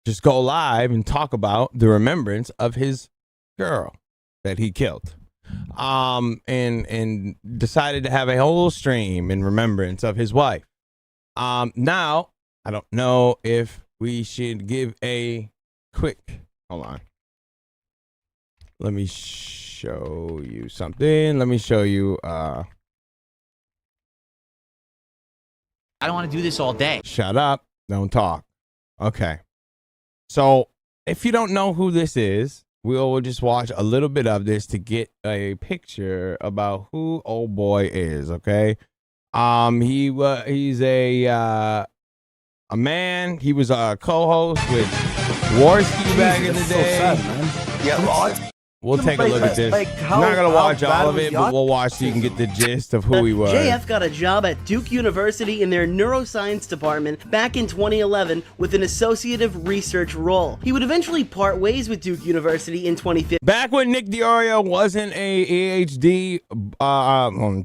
just go live and talk about the remembrance of his girl that he killed. and decided to have a whole stream in remembrance of his wife. Now I don't know if we should give a quick, hold on. Let me show you something. Let me show you, I don't want to do this all day. shut up. Don't talk. Okay. So if you don't know who this is, we'll just watch a little bit of this to get a picture about who old boy is. Okay. He's a man. He was a co-host with Warski back in the day. Yeah, We'll take a look at this. I'm not gonna watch all of it, but we'll watch so you can get the gist of who he was. JF got a job at Duke University in their neuroscience department back in 2011 with an associative research role. He would eventually part ways with Duke University in 2015. Back when Nick Diorio wasn't a AHD,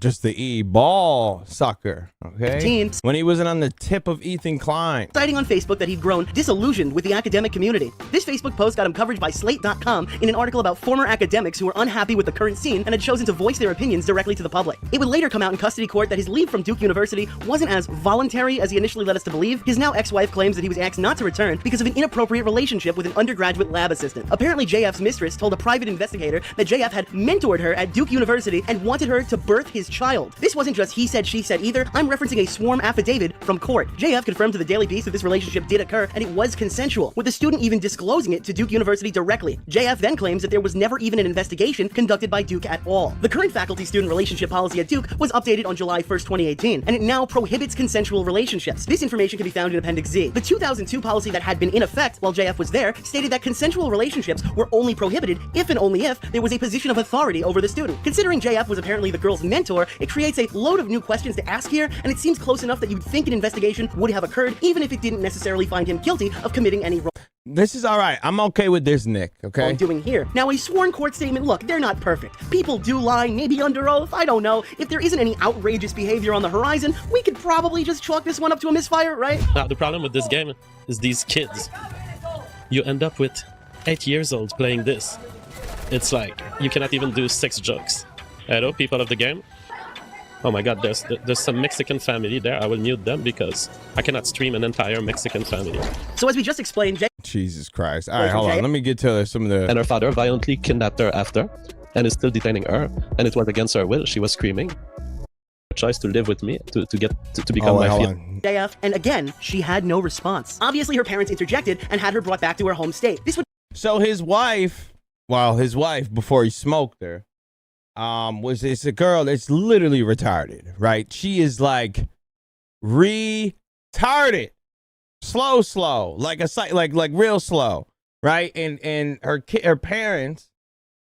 just the E ball sucker, okay? When he wasn't on the tip of Ethan Klein. Citing on Facebook that he'd grown disillusioned with the academic community. This Facebook post got him coverage by Slate.com in an article about former academics who were unhappy with the current scene and had chosen to voice their opinions directly to the public. It would later come out in custody court that his leave from Duke University wasn't as voluntary as he initially led us to believe. His now ex-wife claims that he was asked not to return because of an inappropriate relationship with an undergraduate lab assistant. Apparently, JF's mistress told a private investigator that JF had mentored her at Duke University and wanted her to birth his child. This wasn't just he said, she said either. I'm referencing a sworn affidavit from court. JF confirmed to the Daily Beast that this relationship did occur and it was consensual, with the student even disclosing it to Duke University directly. JF then claims that there was never even an investigation conducted by Duke at all. The current faculty-student relationship policy at Duke was updated on July 1st, 2018, and it now prohibits consensual relationships. This information can be found in Appendix Z. The 2002 policy that had been in effect while JF was there stated that consensual relationships were only prohibited if and only if there was a position of authority over the student. Considering JF was apparently the girl's mentor, it creates a load of new questions to ask here, and it seems close enough that you'd think an investigation would have occurred, even if it didn't necessarily find him guilty of committing any wrong. This is all right. I'm okay with this, Nick, okay? Doing here. Now, a sworn court statement, look, they're not perfect. People do lie, maybe under oath, I don't know. If there isn't any outrageous behavior on the horizon, we could probably just chalk this one up to a misfire, right? Now, the problem with this game is these kids. You end up with 8 years old playing this. It's like, you cannot even do 6 jokes. Hello, people of the game? Oh my god, there's some Mexican family there. I will mute them because I cannot stream an entire Mexican family. So as we just explained, Jesus Christ. All right, hold on. Let me get to some of the... And her father violently kidnapped her after and is still detaining her. And it was against her will. She was screaming. Her choice to live with me, to become my fiance. JF, and again, she had no response. Obviously, her parents interjected and had her brought back to her home state. This would... So his wife, before he smoked her, it's a girl that's literally retarded, right? She is like retarded, slow, like real slow, right? And her parents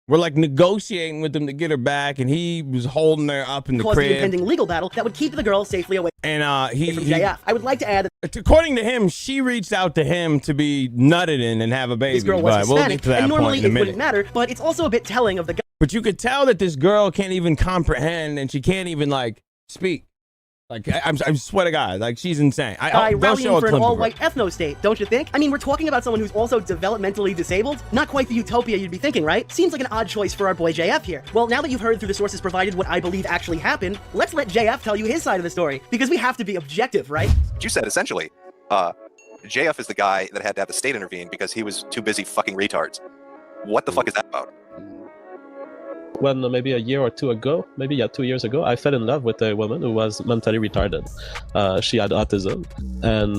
were like negotiating with him to get her back, and he was holding her up in the crib. Caused the impending legal battle that would keep the girl safely away. And from JF. I would like to add that, according to him, she reached out to him to be nutted in and have a baby. This girl was Hispanic, we'll get to that and normally point in a it wouldn't minute. matter, but it's also a bit telling of the guy. But you could tell that this girl can't even comprehend, and she can't even like speak. Like I swear to God, like she's insane. Rallying for an all-white ethno-state, don't you think? I mean, we're talking about someone who's also developmentally disabled. Not quite the utopia you'd be thinking, right? Seems like an odd choice for our boy JF here. Well, now that you've heard through the sources provided what I believe actually happened, let's let JF tell you his side of the story, because we have to be objective, right? You said essentially, JF is the guy that had to have the state intervene because he was too busy fucking retards. What the fuck is that about? When maybe a year or two ago, 2 years ago, I fell in love with a woman who was mentally retarded. She had autism, and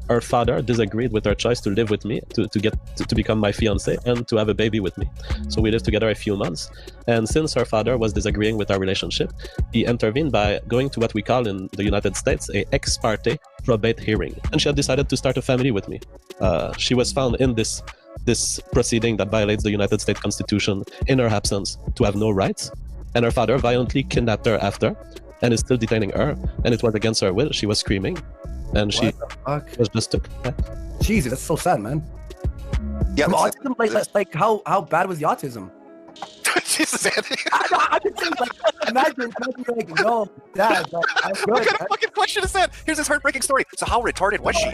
her father disagreed with her choice to live with me, to become my fiance, and to have a baby with me. So we lived together a few months, and since her father was disagreeing with our relationship, he intervened by going to what we call in the United States a ex parte probate hearing, and she had decided to start a family with me. She was found in this proceeding that violates the United States Constitution in her absence to have no rights, and her father violently kidnapped her after and is still detaining her, and it was against her will. She was screaming, and she was just took. Jesus, that's so sad, man. Yeah, autism, like how bad was the autism? Jesus, Andy. I'm just saying, like, imagine like, no, Dad, like, I'm good. What kind of fucking question is that? Here's this heartbreaking story. So how retarded was she?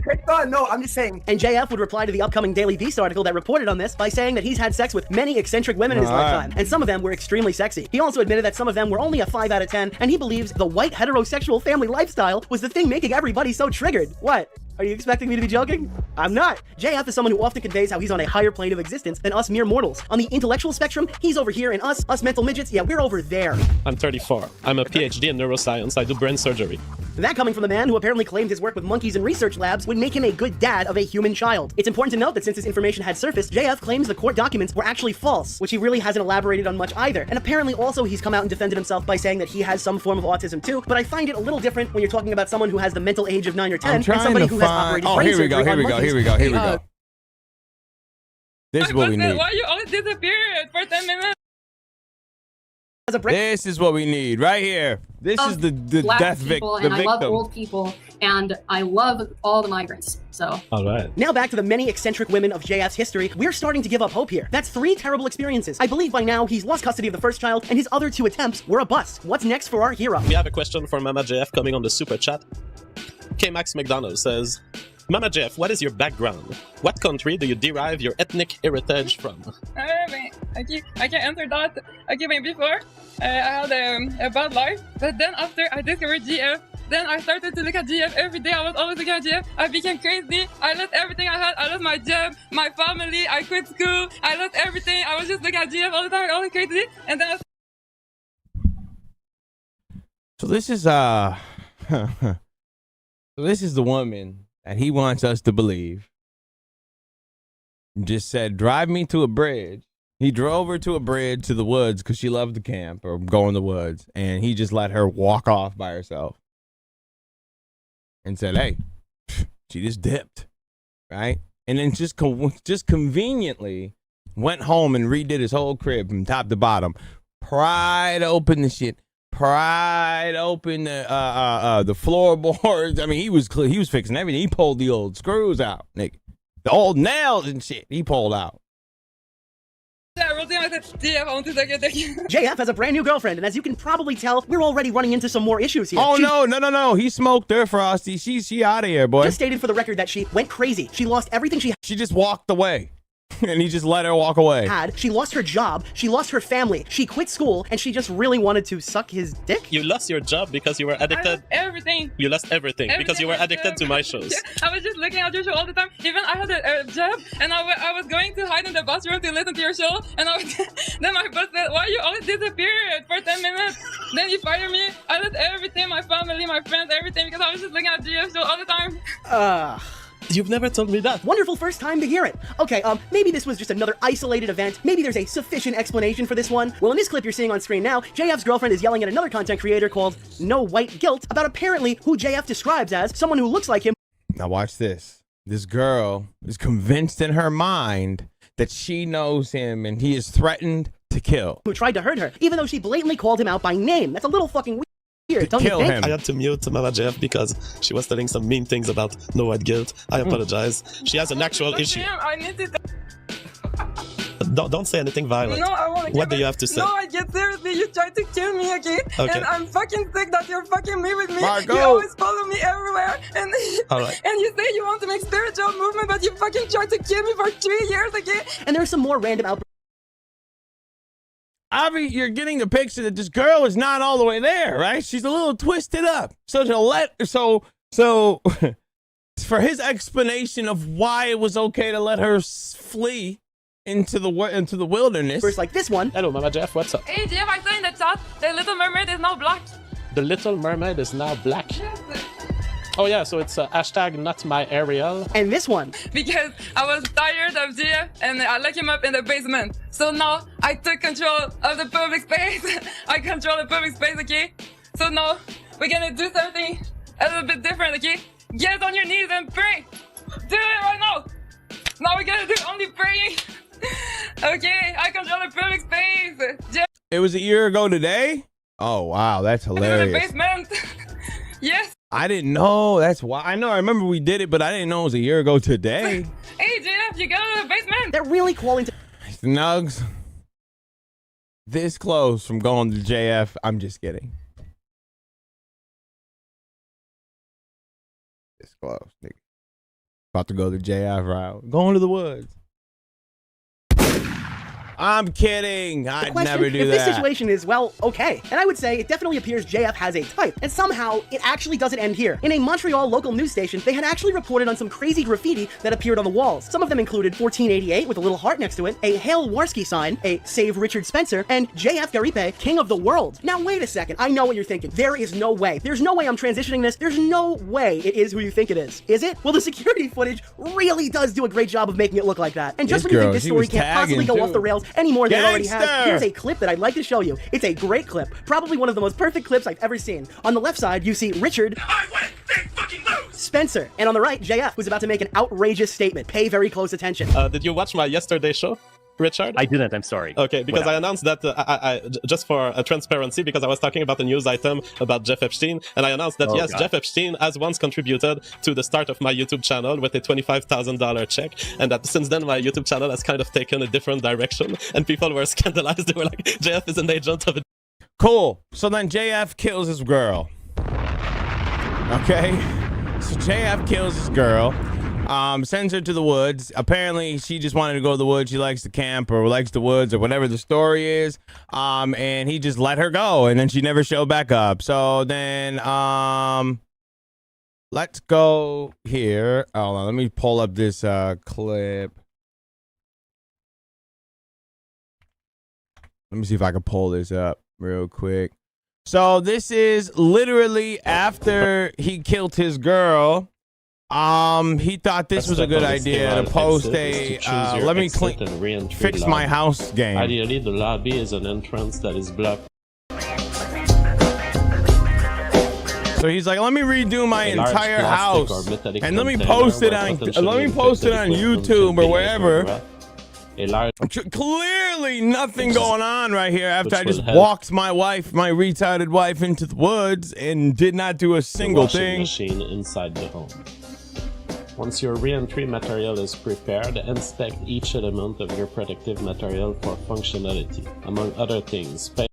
No, I'm just saying. And JF would reply to the upcoming Daily Beast article that reported on this by saying that he's had sex with many eccentric women in his lifetime, and some of them were extremely sexy. He also admitted that some of them were only a 5 out of 10, and he believes the white heterosexual family lifestyle was the thing making everybody so triggered. What? Are you expecting me to be joking? I'm not. JF is someone who often conveys how he's on a higher plane of existence than us mere mortals. On the intellectual spectrum, he's over here, and us mental midgets, yeah, we're over there. I'm 34. I'm a PhD in neuroscience. I do brain surgery. That coming from the man who apparently claimed his work with monkeys in research labs would make him a good dad of a human child. It's important to note that since this information had surfaced, JF claims the court documents were actually false, which he really hasn't elaborated on much either. And apparently also he's come out and defended himself by saying that he has some form of autism too, but I find it a little different when you're talking about someone who has the mental age of 9 or 10 and somebody who has operated brain surgery on monkeys. This is what we need. Why you always disappear for 10 minutes? This is what we need right here. This is the death victim. And I love old people, and I love all the migrants. So. All right. Now back to the many eccentric women of JF's history. We're starting to give up hope here. That's 3 terrible experiences. I believe by now he's lost custody of the first child, and his other 2 attempts were a bust. What's next for our hero? We have a question for Mama JF coming on the super chat. K-Max McDonald says, Mama Jeff, what is your background? What country do you derive your ethnic heritage from? I can answer that. Okay, before I had a bad life, but then after I discovered GF, then I started to look at GF every day. I was always looking at GF. I became crazy. I lost everything I had. I lost my job, my family. I quit school. I lost everything. I was just looking at GF all the time. I was crazy. And then So this is this is the woman that he wants us to believe. Just said, drive me to a bridge. He drove her to a bridge to the woods because she loved to camp or go in the woods. And he just let her walk off by herself. And said, hey, she just dipped. Right? And then just conveniently went home and redid his whole crib from top to bottom. Pried open the shit. Pried open the floorboards. I mean, he was fixing everything. He pulled the old screws out, nigga. The old nails and shit he pulled out. JF has a brand new girlfriend, and as you can probably tell, we're already running into some more issues here. Oh, no. He smoked her, Frosty. She out of here, boy. Just stated for the record that she went crazy. She lost everything she had. She just walked away. And he just let her walk away. She lost her job, she lost her family, she quit school, and she just really wanted to suck his dick? You lost your job because you were addicted? I lost everything. You lost everything because you were addicted to my shows. I was just looking at your show all the time. Even I had a job, and I was going to hide in the bathroom to listen to your show, and then my boss said, why you always disappear for 10 minutes? Then you fire me. I lost everything, my family, my friends, everything, because I was just looking at your show all the time. You've never told me that. Wonderful first time to hear it. Okay, maybe this was just another isolated event. Maybe there's a sufficient explanation for this one. Well, in this clip you're seeing on screen now, JF's girlfriend is yelling at another content creator called No White Guilt about apparently who JF describes as someone who looks like him. Now watch this. This girl is convinced in her mind that she knows him and he is threatened to kill. Who tried to hurt her, even though she blatantly called him out by name. That's a little fucking weird. Don't you think? I had to mute Mama Jeff because she was telling some mean things about No White Guilt. I apologize. She has an actual issue. I need to... Don't say anything violent. No, I won't. What do you have to say? No, I get seriously. You tried to kill me, okay? And I'm fucking sick that you're fucking me with me. Marco. You always follow me everywhere. And all right. And you say you want to make spiritual movement, but you fucking tried to kill me for 3 years, okay? And there's some more random outbursts. Avi, you're getting the picture that this girl is not all the way there, right? She's a little twisted up. So for his explanation of why it was okay to let her flee into the wilderness. First, like this one. Hello, Mama Jeff. What's up? Hey, Jeff, I saw in the chat the Little Mermaid is now black. The Little Mermaid is now black. Yes. Oh yeah, so it's hashtag not my Ariel. And this one. Because I was tired of Jeff and I locked him up in the basement. So now I took control of the public space. I control the public space, okay? So now we're gonna do something a little bit different, okay? Get on your knees and pray. Do it right now. Now we're gonna do only praying. Okay, I control the public space. Jeff. It was a year ago today? Oh wow, that's hilarious. In the basement. Yes. I didn't know. That's why. I remember we did it, but I didn't know it was a year ago today. Hey, Jeff, you go to the basement. They're really calling to Nugs. this close from going to JF. I'm just kidding. This close, nigga. About to go the JF route. Going to the woods. I'm kidding. I'd never do if that. This situation is, well, okay. And I would say it definitely appears JF has a type. And somehow, it actually doesn't end here. In a Montreal local news station, they had actually reported on some crazy graffiti that appeared on the walls. Some of them included 1488 with a little heart next to it, a Hail Warski sign, a Save Richard Spencer, and JF Gariepy, King of the World. Now, wait a second. I know what you're thinking. There is no way. There's no way I'm transitioning this. There's no way it is who you think it is. Is it? Well, the security footage really does do a great job of making it look like that. And just when you think this story can't possibly go off the rails any more than it already has, here's a clip that I'd like to show you. It's a great clip, probably one of the most perfect clips I've ever seen. On the left side, you see Richard Spencer, and on the right, JF, who's about to make an outrageous statement. Pay very close attention. Did you watch my yesterday show, Richard? I didn't, I'm sorry. Okay, because I announced that, just for transparency, because I was talking about a news item about Jeff Epstein, and I announced that, yes, God. Jeff Epstein has once contributed to the start of my YouTube channel with a $25,000 check, and that since then my YouTube channel has kind of taken a different direction, and people were scandalized. They were like, JF is an agent of a... Cool. So then JF kills his girl. Okay? So JF kills his girl. Sends her to the woods. Apparently, she just wanted to go to the woods. She likes to camp or likes the woods or whatever the story is. And he just let her go, and then she never showed back up. So then, let's go here. Hold on, let me pull up this clip. Let me see if I can pull this up real quick. So this is literally after he killed his girl. He thought this was a good idea to post a let me fix lobby. my house game. Ideally, the lobby is an entrance that is blocked. So he's like, let me redo my entire house and let me post it on YouTube or wherever. Clearly nothing going on right here after I just walked my wife, my retarded wife, into the woods and did not do a single thing. Machine inside the home. Once your re-entry material is prepared, inspect each element of your protective material for functionality. Among other things, pay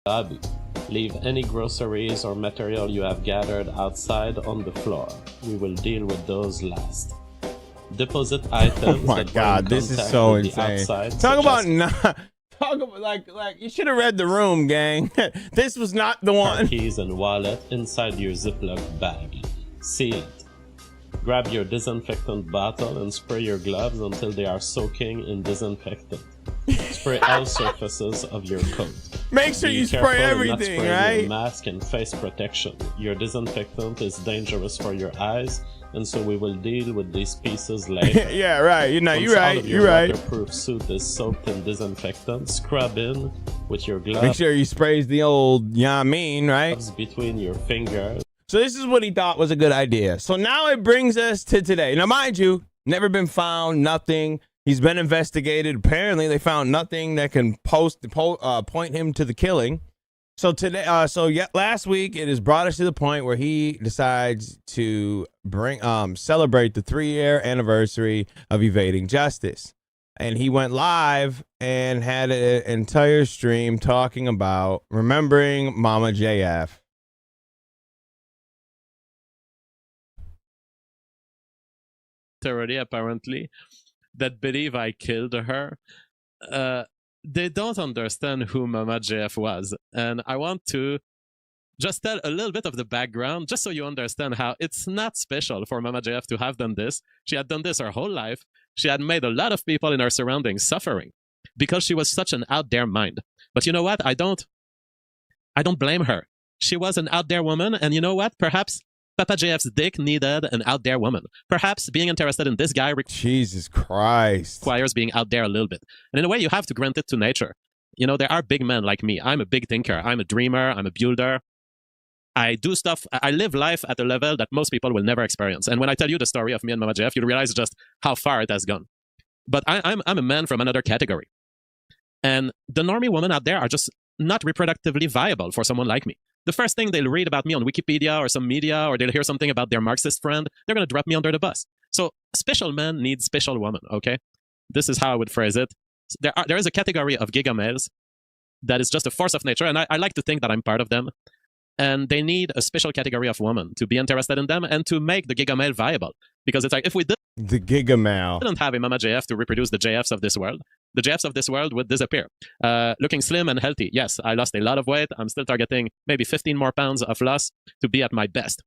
lobby. Leave any groceries or material you have gathered outside on the floor. We will deal with those last. Deposit items. Oh my God, this is so insane. Talk about like you should have read the room, gang. This was not the one. Keys and wallet inside your Ziploc bag. Seal it. Grab your disinfectant bottle and spray your gloves until they are soaking in disinfectant. Spray all surfaces of your coat. Make sure you spray everything, right? Your mask and face protection. Your disinfectant is dangerous for your eyes, and so we will deal with these pieces later. Yeah, right. You're right. You're right. Waterproof suit is soaked in disinfectant. Scrub in with your gloves. Make sure you sprays the old Yamin, right? Between your fingers. So this is what he thought was a good idea. So now it brings us to today. Now, mind you, never been found, nothing. He's been investigated. Apparently, they found nothing that can point him to the killing. So today, last week, it has brought us to the point where he decides to celebrate the 3-year anniversary of evading justice. And he went live and had an entire stream talking about remembering Mama JF. Already, apparently, that believe I killed her. They don't understand who Mama JF was. And I want to just tell a little bit of the background, just so you understand how it's not special for Mama JF to have done this. She had done this her whole life. She had made a lot of people in her surroundings suffering because she was such an out there mind. But you know what? I don't blame her. She was an out there woman, and you know what? Perhaps Papa JF's dick needed an out there woman. Perhaps being interested in this guy Jesus Christ requires being out there a little bit. And in a way, you have to grant it to nature. You know, there are big men like me. I'm a big thinker. I'm a dreamer. I'm a builder. I do stuff. I live life at a level that most people will never experience. And when I tell you the story of me and Mama JF, you'll realize just how far it has gone. But I'm a man from another category. And the normie women out there are just not reproductively viable for someone like me. The first thing they'll read about me on Wikipedia or some media, or they'll hear something about their Marxist friend, they're going to drop me under the bus. So special men need special women, okay? This is how I would phrase it. There is a category of giga males that is just a force of nature, and I like to think that I'm part of them. And they need a special category of women to be interested in them and to make the Giga Male viable. Because it's like, if we The Giga Male. didn't have a Mama JF to reproduce the JFs of this world, the JFs of this world would disappear. Looking slim and healthy, yes, I lost a lot of weight. I'm still targeting maybe 15 more pounds of loss to be at my best.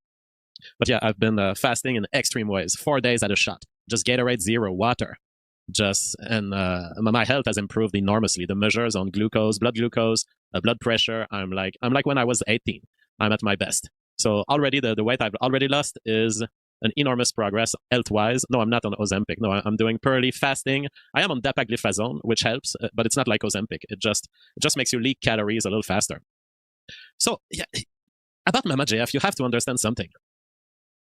But yeah, I've been fasting in extreme ways, 4 days at a shot. Just Gatorade, zero water. And my health has improved enormously. The measures on glucose, blood pressure, I'm like when I was 18. I'm at my best. So already the weight I've already lost is an enormous progress health-wise. No, I'm not on Ozempic. No, I'm doing purely fasting. I am on dapagliflozin, which helps, but it's not like Ozempic. It just makes you leak calories a little faster. So yeah, about Mama JF, you have to understand something.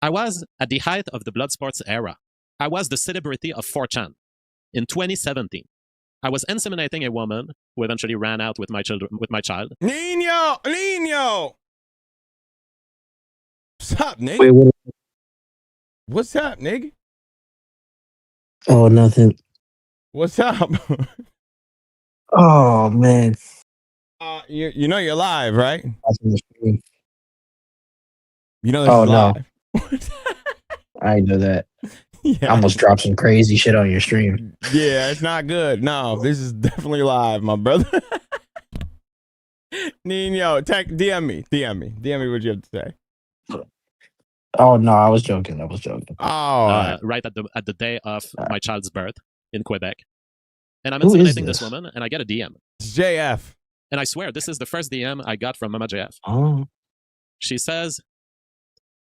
I was at the height of the blood sports era. I was the celebrity of 4chan in 2017. I was inseminating a woman who eventually ran out with my child. Nino! What's up, nigga? Wait. What's up, nigga? Oh, nothing. What's up? Oh, man. You know you're live, right? You know this is live. I know that. Yeah. I almost dropped some crazy shit on your stream. Yeah, it's not good. No, this is definitely live, my brother. Nino, DM me what you have to say. Oh no, I was joking. Oh, right at the day of my child's birth in Quebec, and I'm Who is inseminating this this? woman, and I get a DM. It's JF, and I swear this is the first DM I got from Mama JF. Oh. She says,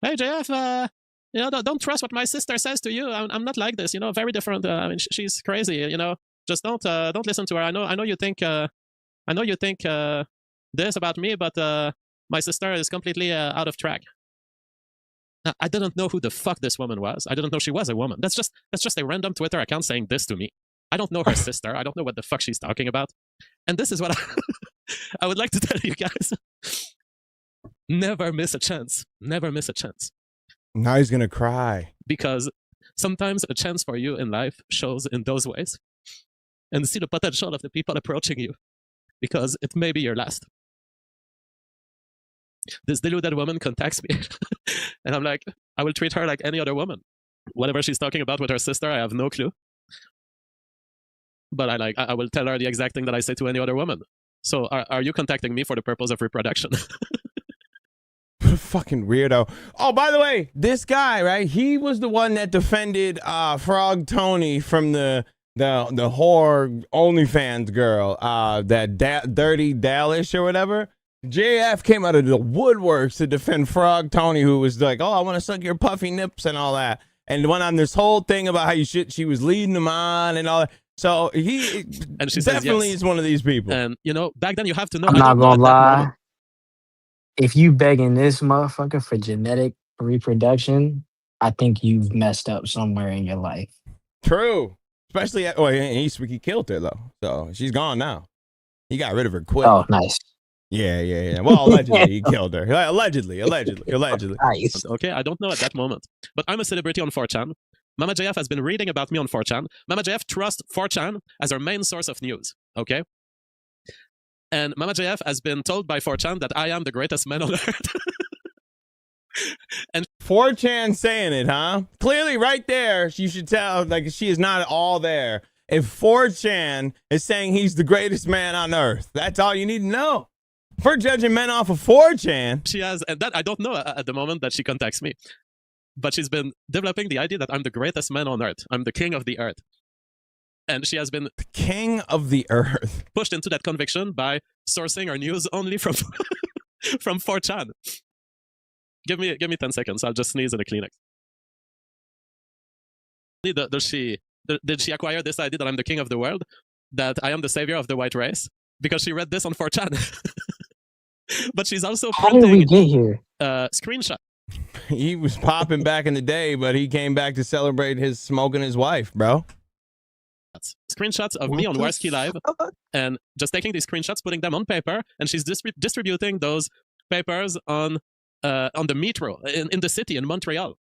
"Hey JF, don't trust what my sister says to you. I'm not like this. Very different. I mean, she's crazy. Just don't listen to her. I know you think this about me, but my sister is completely out of track." Now, I didn't know who the fuck this woman was. I didn't know she was a woman. That's just a random Twitter account saying this to me. I don't know her sister. I don't know what the fuck she's talking about. And this is what I would like to tell you guys. Never miss a chance. Never miss a chance. Now he's gonna cry. Because sometimes a chance for you in life shows in those ways. And see the potential of the people approaching you. Because it may be your last. This deluded woman contacts me. And I'm like, I will treat her like any other woman. Whatever she's talking about with her sister, I have no clue. But I will tell her the exact thing that I say to any other woman. So are you contacting me for the purpose of reproduction? What a fucking weirdo. Oh, by the way, this guy, right? He was the one that defended Frog Tony from the whore OnlyFans girl, that Dirty Dallish or whatever. JF came out of the woodworks to defend Frog Tony, who was like, "Oh, I want to suck your puffy nips and all that," and went on this whole thing about how she was leading him on and all that. So he and she definitely says yes. is one of these people. And back then you have to know. I'm not gonna lie. If you begging this motherfucker for genetic reproduction, I think you've messed up somewhere in your life. True. Especially he killed her though. So she's gone now. He got rid of her quick. Oh, nice. Yeah. Well, allegedly he killed her. Allegedly. Nice. Okay, I don't know at that moment. But I'm a celebrity on 4chan. Mama JF has been reading about me on 4chan. Mama JF trusts 4chan as her main source of news. Okay? And Mama JF has been told by 4chan that I am the greatest man on earth. And 4chan saying it, huh? Clearly right there, you should tell, she is not all there. If 4chan is saying he's the greatest man on earth, that's all you need to know. For judging men off of 4chan. She has, and that I don't know at the moment that she contacts me. But she's been developing the idea that I'm the greatest man on earth. I'm the king of the earth. And she has been the king of the earth. Pushed into that conviction by sourcing her news only from 4chan. Give me 10 seconds. I'll just sneeze in a Kleenex. Did she acquire this idea that I'm the king of the world? That I am the savior of the white race? Because she read this on 4chan. But she's also How did we get here? Screenshot. He was popping back in the day, but he came back to celebrate his smoking his wife, bro. Screenshots of me on Warski Live, and just taking these screenshots, putting them on paper, and she's distributing those papers on the metro in the city in Montreal,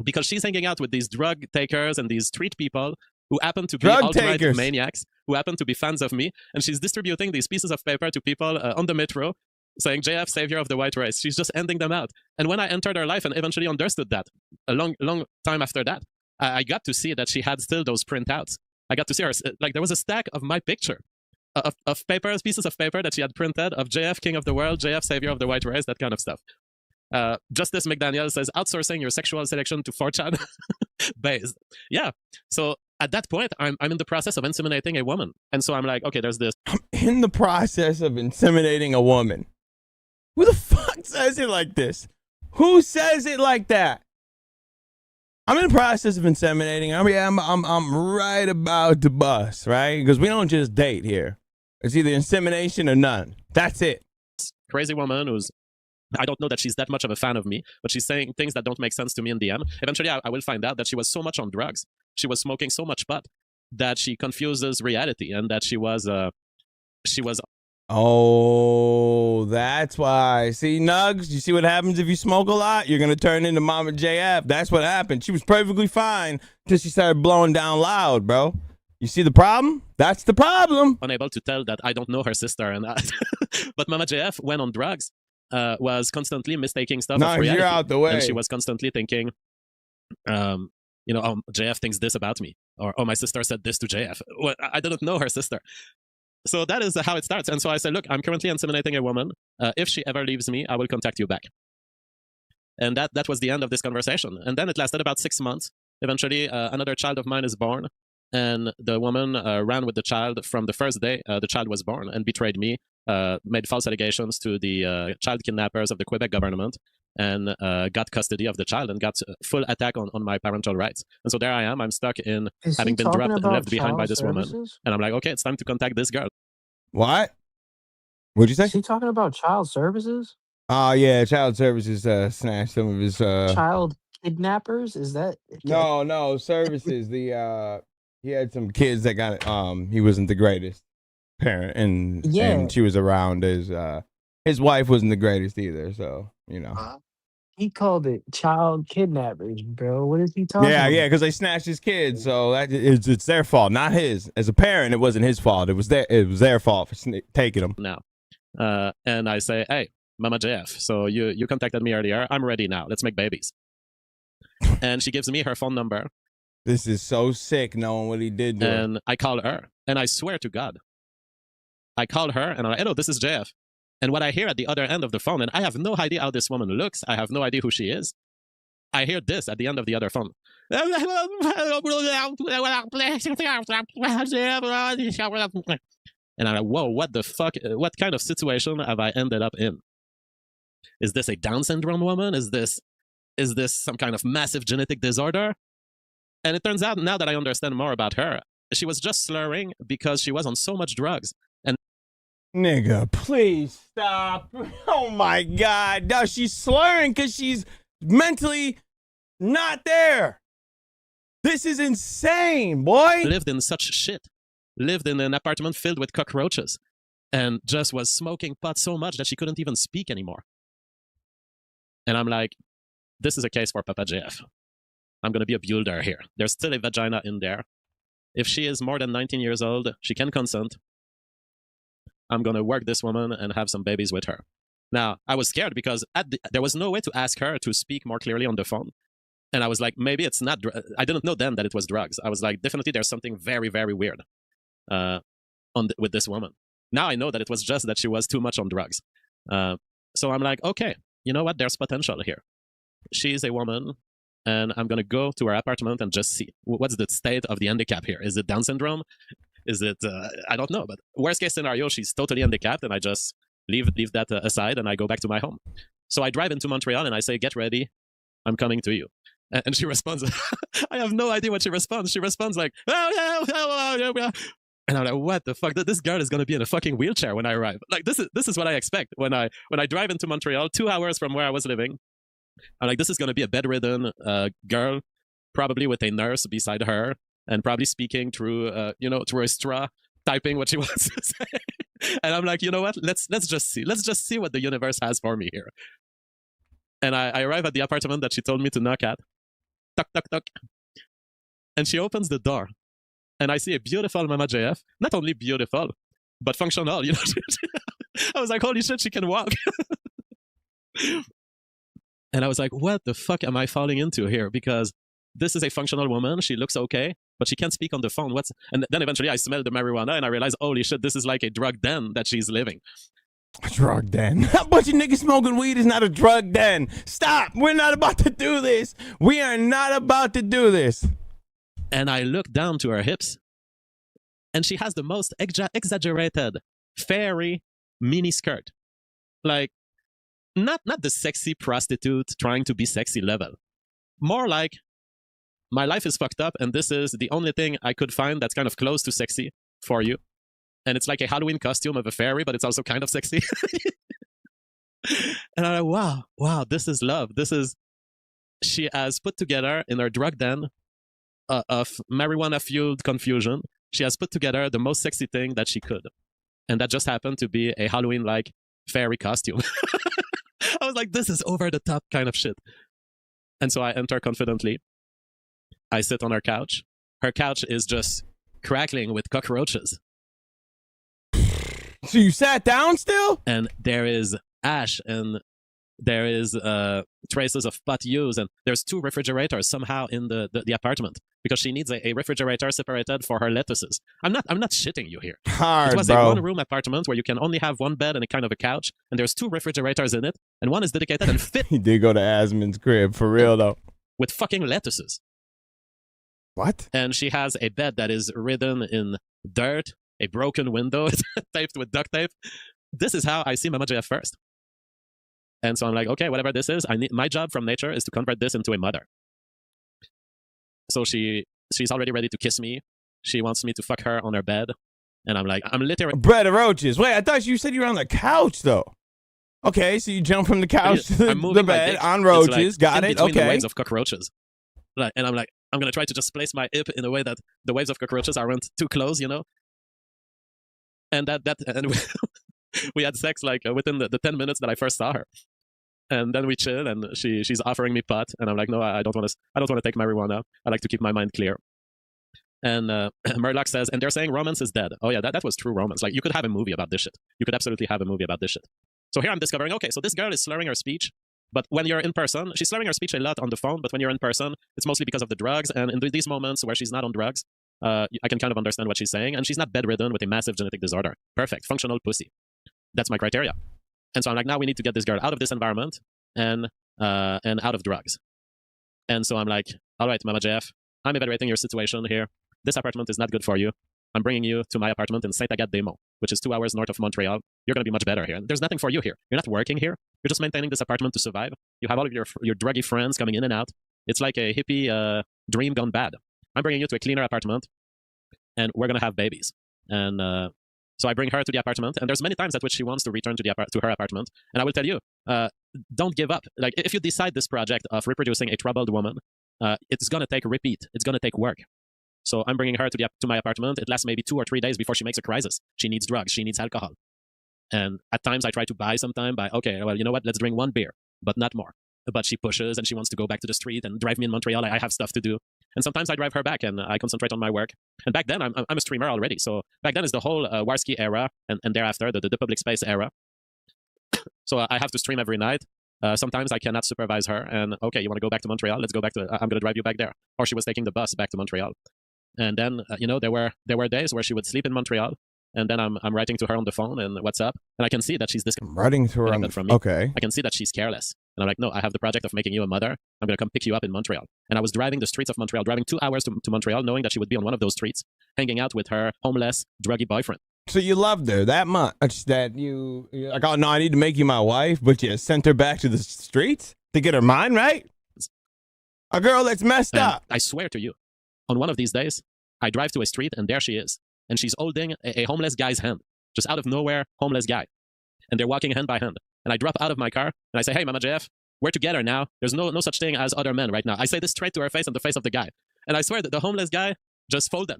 because she's hanging out with these drug takers and these street people who happen to be alt-right maniacs. who happen to be fans of me, and she's distributing these pieces of paper to people on the metro, saying JF, savior of the white race. She's just handing them out. And when I entered her life and eventually understood that, a long time after that, I got to see that she had still those printouts. I got to see her, like there was a stack of my picture of papers, pieces of paper that she had printed of JF, king of the world, JF, savior of the white race, that kind of stuff. Justice McDaniel says, outsourcing your sexual selection to 4chan based. Yeah. So at that point, I'm in the process of inseminating a woman. And so I'm like, okay, there's this. I'm in the process of inseminating a woman. Who the fuck says it like this? Who says it like that? I'm in the process of inseminating. I'm right about to bust, right? Because we don't just date here. It's either insemination or none. That's it. Crazy woman who's, I don't know that she's that much of a fan of me, but she's saying things that don't make sense to me in DM. Eventually, I will find out that she was so much on drugs, she was smoking so much pot, that she confuses reality, and that she was. Oh, that's why. See, Nugs, you see what happens if you smoke a lot? You're going to turn into Mama JF. That's what happened. She was perfectly fine until she started blowing down loud, bro. You see the problem? That's the problem. Unable to tell that I don't know her sister, and but Mama JF went on drugs. Was constantly mistaking stuff. No, you're out the way. And she was constantly thinking, JF thinks this about me, or my sister said this to JF. Well, I didn't know her sister. So that is how it starts. And so I said, look, I'm currently inseminating a woman. If she ever leaves me, I will contact you back. And that was the end of this conversation. And then it lasted about 6 months. Eventually, another child of mine is born. And the woman ran with the child from the first day the child was born and betrayed me, made false allegations to the child kidnappers of the Quebec government, and got custody of the child and got full attack on my parental rights. And so there I am. I'm stuck in having been dropped and left behind by this woman. And I'm like, okay, it's time to contact this girl. What? What'd you say? Is he talking about child services? Oh, yeah. Child services snatched some of his... Child kidnappers? Is that... No. Services. He had some kids that got... He wasn't the greatest parent. And she was around. His wife wasn't the greatest either. So, you know. He called it child kidnappers, bro. What is he talking about? Yeah, because they snatched his kids, so it's their fault, not his. As a parent, it wasn't his fault. It was their fault for taking them. Now, and I say, hey, Mama JF, so you contacted me earlier. I'm ready now. Let's make babies. And she gives me her phone number. This is so sick, knowing what he did to her. And I call her, and I swear to God, I call her, and I'm like, hello, this is JF. And what I hear at the other end of the phone, and I have no idea how this woman looks, I have no idea who she is, I hear this at the end of the other phone. And I'm like, whoa, what the fuck? What kind of situation have I ended up in? Is this a Down syndrome woman? Is this some kind of massive genetic disorder? And it turns out, now that I understand more about her, she was just slurring because she was on so much drugs. And nigga, please stop. Oh my God. No, she's slurring because she's mentally not there. This is insane, boy. Lived in such shit. Lived in an apartment filled with cockroaches. And just was smoking pot so much that she couldn't even speak anymore. And I'm like, this is a case for Papa JF. I'm going to be a builder here. There's still a vagina in there. If she is more than 19 years old, she can consent. I'm going to work this woman and have some babies with her. Now, I was scared because there was no way to ask her to speak more clearly on the phone. And I was like, maybe it's not... I didn't know then that it was drugs. I was like, definitely there's something very, very weird with this woman. Now I know that it was just that she was too much on drugs. So I'm like, okay, you know what? There's potential here. She's a woman, and I'm going to go to her apartment and just see. What's the state of the handicap here? Is it Down syndrome? Is it, I don't know, but worst case scenario, she's totally handicapped, and I just leave that aside, and I go back to my home. So I drive into Montreal, and I say, get ready, I'm coming to you. And she responds, I have no idea what she responds. She responds like, oh, and I'm like, what the fuck? This girl is going to be in a fucking wheelchair when I arrive. Like, this is what I expect when I drive into Montreal, 2 hours from where I was living. I'm like, this is going to be a bedridden girl, probably with a nurse beside her, and probably speaking through a straw, typing what she wants to say. And I'm like, you know what? Let's just see. Let's just see what the universe has for me here. And I arrive at the apartment that she told me to knock at. Tuck, tuck, tuck. And she opens the door. and I see a beautiful Mama JF, not only beautiful, but functional, you know. I was like, holy shit, she can walk. And I was like, what the fuck am I falling into here? Because this is a functional woman. She looks okay, but she can't speak on the phone. And then eventually I smelled the marijuana and I realized, holy shit, this is like a drug den that she's living. A drug den? A bunch of niggas smoking weed is not a drug den. Stop. We're not about to do this. We are not about to do this. And I look down to her hips, and she has the most exaggerated fairy mini skirt. Like, not the sexy prostitute trying to be sexy level. More like, my life is fucked up, and this is the only thing I could find that's kind of close to sexy for you. And it's like a Halloween costume of a fairy, but it's also kind of sexy. And I'm like, wow, this is love. She has put together in her drug den of marijuana-fueled confusion, she has put together the most sexy thing that she could. And that just happened to be a Halloween-like fairy costume. I was like, this is over-the-top kind of shit. And so I enter confidently. I sit on her couch. Her couch is just crackling with cockroaches. So you sat down still? And there is ash, and there is traces of pot use, and there's 2 refrigerators somehow in the apartment because she needs a refrigerator separated for her lettuces. I'm not shitting you here. Hard, it was bro. a 1-room apartment where you can only have 1 bed and a kind of a couch, and there's 2 refrigerators in it, and one is dedicated and fit. He did go to Asmon's crib, for real though. With fucking lettuces. What? And she has a bed that is ridden in dirt, a broken window taped with duct tape. This is how I see Mama JF first. And so I'm like, okay, whatever this is, my job from nature is to convert this into a mother. So she's already ready to kiss me. She wants me to fuck her on her bed. And I'm like, I'm literally... Bread of roaches. Wait, I thought you said you were on the couch, though. Okay, so you jump from the couch to the bed on roaches. Got it, between the okay. waves of cockroaches. And I'm like, I'm going to try to just place my hip in a way that the waves of cockroaches aren't too close, you know? And we had sex like within the 10 minutes that I first saw her. And then we chill, and she's offering me pot, and I'm like, no, I don't want to take marijuana. I like to keep my mind clear. And Murdoch says, and they're saying romance is dead. Oh yeah, that was true romance. Like, you could have a movie about this shit. You could absolutely have a movie about this shit. So here I'm discovering, okay, so this girl is slurring her speech, but when you're in person, she's slurring her speech a lot on the phone, but when you're in person, it's mostly because of the drugs. And in these moments where she's not on drugs, I can kind of understand what she's saying, and she's not bedridden with a massive genetic disorder. Perfect, functional pussy. That's my criteria. And so I'm like, now we need to get this girl out of this environment and out of drugs. And so I'm like, all right, Mama JF, I'm evaluating your situation here. This apartment is not good for you. I'm bringing you to my apartment in Saint-Agathe-des-Monts, which is 2 hours north of Montreal. You're going to be much better here. There's nothing for you here. You're not working here. You're just maintaining this apartment to survive. You have all of your druggy friends coming in and out. It's like a hippie dream gone bad. I'm bringing you to a cleaner apartment, and we're going to have babies. And so I bring her to the apartment, and there's many times at which she wants to return to her apartment. And I will tell you, don't give up. Like, if you decide this project of reproducing a troubled woman, it's going to take repeat. It's going to take work. So I'm bringing her to my apartment. It lasts maybe 2 or 3 days before she makes a crisis. She needs drugs. She needs alcohol. And at times I try to buy okay, well, you know what? Let's drink 1 beer, but not more. But she pushes, and she wants to go back to the street and drive me in Montreal. I have stuff to do. And sometimes I drive her back, and I concentrate on my work. And back then, I'm a streamer already. So back then is the whole Warski era, and thereafter, the public space era. So I have to stream every night. Sometimes I cannot supervise her. And, okay, you want to go back to Montreal? Let's go back I'm going to drive you back there. Or she was taking the bus back to Montreal. And then, there were days where she would sleep in Montreal. And then I'm writing to her on the phone and what's up. And I can see that she's writing to her on from me. Okay. I can see that she's careless. And I'm like, no, I have the project of making you a mother. I'm going to come pick you up in Montreal. And I was driving the streets of Montreal, driving 2 hours to Montreal, knowing that she would be on one of those streets, hanging out with her homeless, druggy boyfriend. So you loved her that much that you're like, oh no, I need to make you my wife, but you sent her back to the streets to get her mind right? A girl that's messed up. I swear to you, on one of these days, I drive to a street and there she is. And she's holding a homeless guy's hand. Just out of nowhere, homeless guy. And they're walking hand by hand. And I drop out of my car and I say, hey, Mama JF, we're together now. There's no such thing as other men right now. I say this straight to her face and the face of the guy. And I swear that the homeless guy just folded.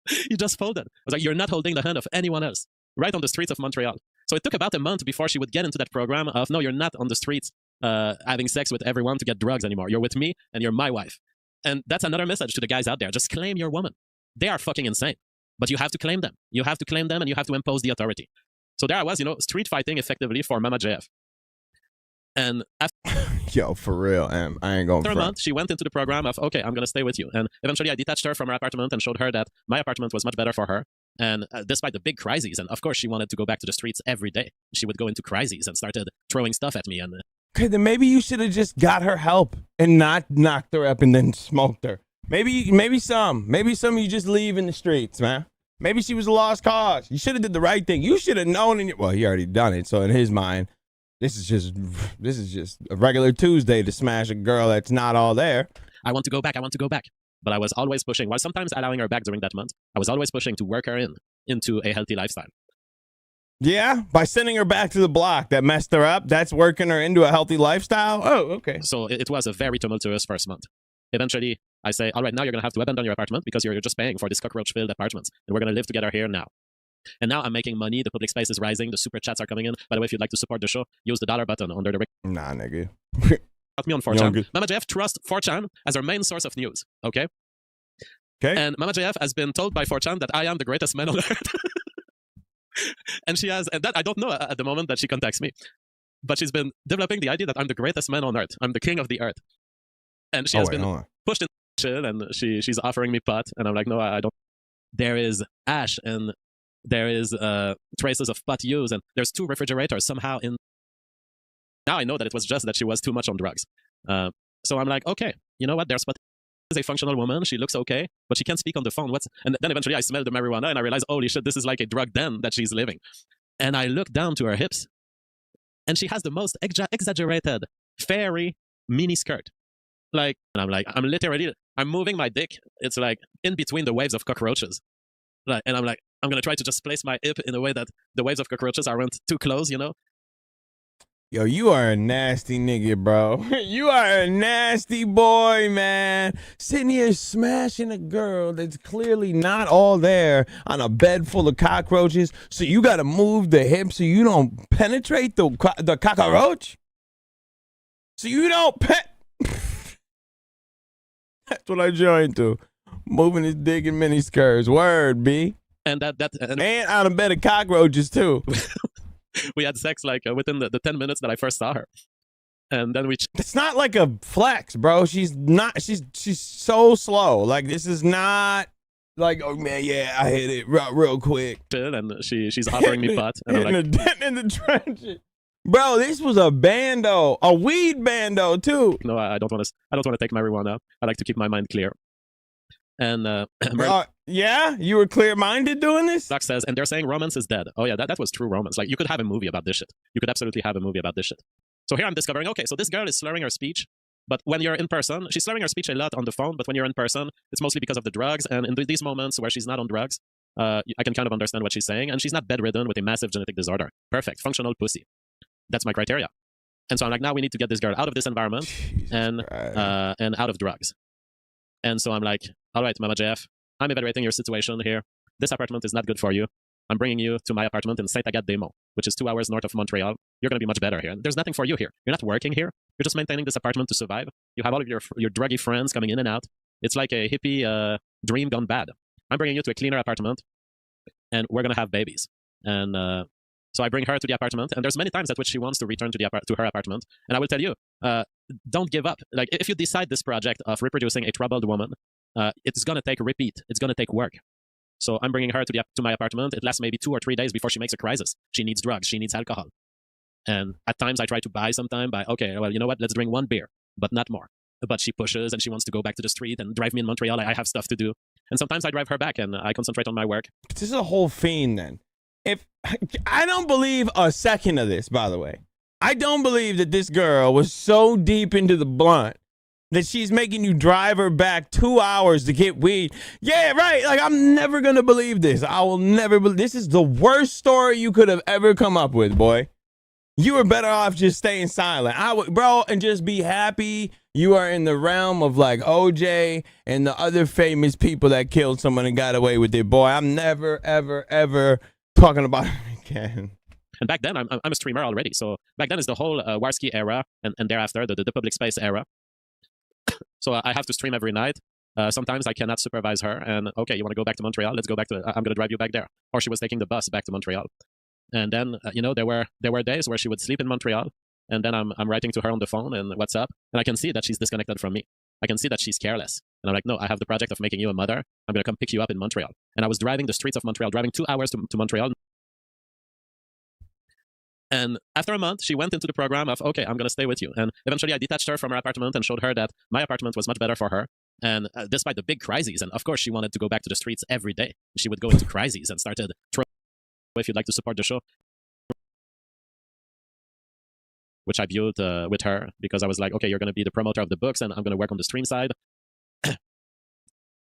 He just folded. I was like, you're not holding the hand of anyone else. Right on the streets of Montreal. So it took about a month before she would get into that program of, no, you're not on the streets having sex with everyone to get drugs anymore. You're with me and you're my wife. And that's another message to the guys out there. Just claim your woman. They are fucking insane. But you have to claim them. You have to claim them and you have to impose the authority. So there I was, street fighting effectively for Mama JF. And after Yo, for real, I ain't going a month, she went into the program of, okay, I'm going to stay with you. And eventually I detached her from her apartment and showed her that my apartment was much better for her. And despite the big crises, and of course she wanted to go back to the streets every day. She would go into crises and started throwing stuff at me. And okay, then maybe you should have just got her help and not knocked her up and then smoked her. Maybe some you just leave in the streets, man. Maybe she was a lost cause. You should have did the right thing. You should have known. Well, he already done it. So in his mind, this is just a regular Tuesday to smash a girl that's not all there. I want to go back. But I was always pushing, while sometimes allowing her back during that month, I was always pushing to work her into a healthy lifestyle. Yeah, by sending her back to the block that messed her up, that's working her into a healthy lifestyle? Oh, okay. So it was a very tumultuous first month. Eventually, I say, all right, now you're going to have to abandon your apartment because you're just paying for this cockroach-filled apartment, and we're going to live together here now. And now I'm making money, the public space is rising, the super chats are coming in. By the way, if you'd like to support the show, use the $1 button under the... Nah, nigga. Got me on 4chan. Mama JF trusts 4chan as her main source of news, okay? Okay. And Mama JF has been told by 4chan that I am the greatest man on earth. And she has, and that I don't know at the moment that she contacts me, but she's been developing the idea that I'm the greatest man on earth. I'm the king of the earth. And she has been pushed in chill, and she's offering me pot, and I'm like, no, I don't. There is ash, and there is traces of pot use, and there's 2 refrigerators somehow in. Now I know that it was just that she was too much on drugs. So I'm like, okay, you know what? There's pot. Is a functional woman. She looks okay, but she can't speak on the phone. And then eventually I smell the marijuana and I realize, holy shit, this is like a drug den that she's living. And I look down to her hips, and she has the most exaggerated fairy mini skirt. Like, and I'm like, I'm moving my dick. It's like in between the waves of cockroaches. Like, and I'm like, I'm gonna try to just place my hip in a way that the waves of cockroaches aren't too close, Yo, you are a nasty nigga, bro. You are a nasty boy, man. Sitting here smashing a girl that's clearly not all there on a bed full of cockroaches. So you got to move the hip so you don't penetrate the cockroach. So you don't That's what I joined to. Moving his dick in mini skirts. Word, B. And and on a bed of cockroaches too. We had sex like within the 10 minutes that I first saw her. And then it's not like a flex, bro. She's so slow. Like, this is not like, oh man, yeah, I hit it real quick. And she's offering me pot. And I'm like, in the trenches. Bro, this was a bando, a weed bando too. No, I don't want to take marijuana. I like to keep my mind clear. And yeah, you were clear-minded doing this? Doc says, and they're saying romance is dead. Oh yeah, that was true romance. Like, you could have a movie about this shit. You could absolutely have a movie about this shit. So here I'm discovering, okay, so this girl is slurring her speech, but when you're in person, she's slurring her speech a lot on the phone, but when you're in person, it's mostly because of the drugs. And in these moments where she's not on drugs, I can kind of understand what she's saying. And she's not bedridden with a massive genetic disorder. Perfect. Functional pussy. That's my criteria. And so I'm like, now we need to get this girl out of this environment and out of drugs. And so I'm like, all right, Mama JF, I'm evaluating your situation here. This apartment is not good for you. I'm bringing you to my apartment in Saint-Agathe-des-Monts, which is 2 hours north of Montreal. You're going to be much better here. There's nothing for you here. You're not working here. You're just maintaining this apartment to survive. You have all of your druggy friends coming in and out. It's like a hippie dream gone bad. I'm bringing you to a cleaner apartment, and we're going to have babies. And so I bring her to the apartment, and there's many times at which she wants to return to her apartment. And I will tell you, don't give up. Like, if you decide this project of reproducing a troubled woman, it's going to take repeat. It's going to take work. So I'm bringing her to my apartment. It lasts maybe 2 or 3 days before she makes a crisis. She needs drugs. She needs alcohol. And at times I try to buy okay, well, you know what? Let's drink 1 beer, but not more. But she pushes and she wants to go back to the street and drive me in Montreal. I have stuff to do. And sometimes I drive her back and I concentrate on my work. This is a whole fiend then. If I don't believe a second of this, by the way. I don't believe that this girl was so deep into the blunt that she's making you drive her back 2 hours to get weed. Yeah, right. Like, I'm never going to believe this. I will never believe. This is the worst story you could have ever come up with, boy. You were better off just staying silent. Bro, and just be happy you are in the realm of like OJ and the other famous people that killed someone and got away with it, boy. I'm never, ever, ever talking about it again. And back then, I'm a streamer already. So back then is the whole Warski era and thereafter the public space era. So I have to stream every night. Sometimes I cannot supervise her. And okay, you want to go back to Montreal? Let's go back to. I'm going to drive you back there. Or she was taking the bus back to Montreal. And then there were days where she would sleep in Montreal. And then I'm writing to her on the phone and WhatsApp, and I can see that she's disconnected from me. I can see that she's careless. And I'm like, no, I have the project of making you a mother. I'm going to come pick you up in Montreal. And I was driving the streets of Montreal, driving 2 hours to Montreal. And after a month, she went into the program of, okay, I'm going to stay with you. And eventually I detached her from her apartment and showed her that my apartment was much better for her. And despite the big crises, and of course she wanted to go back to the streets every day. She would go into crises and started, if you'd like to support the show, which I built with her because I was like, okay, you're going to be the promoter of the books and I'm going to work on the stream side.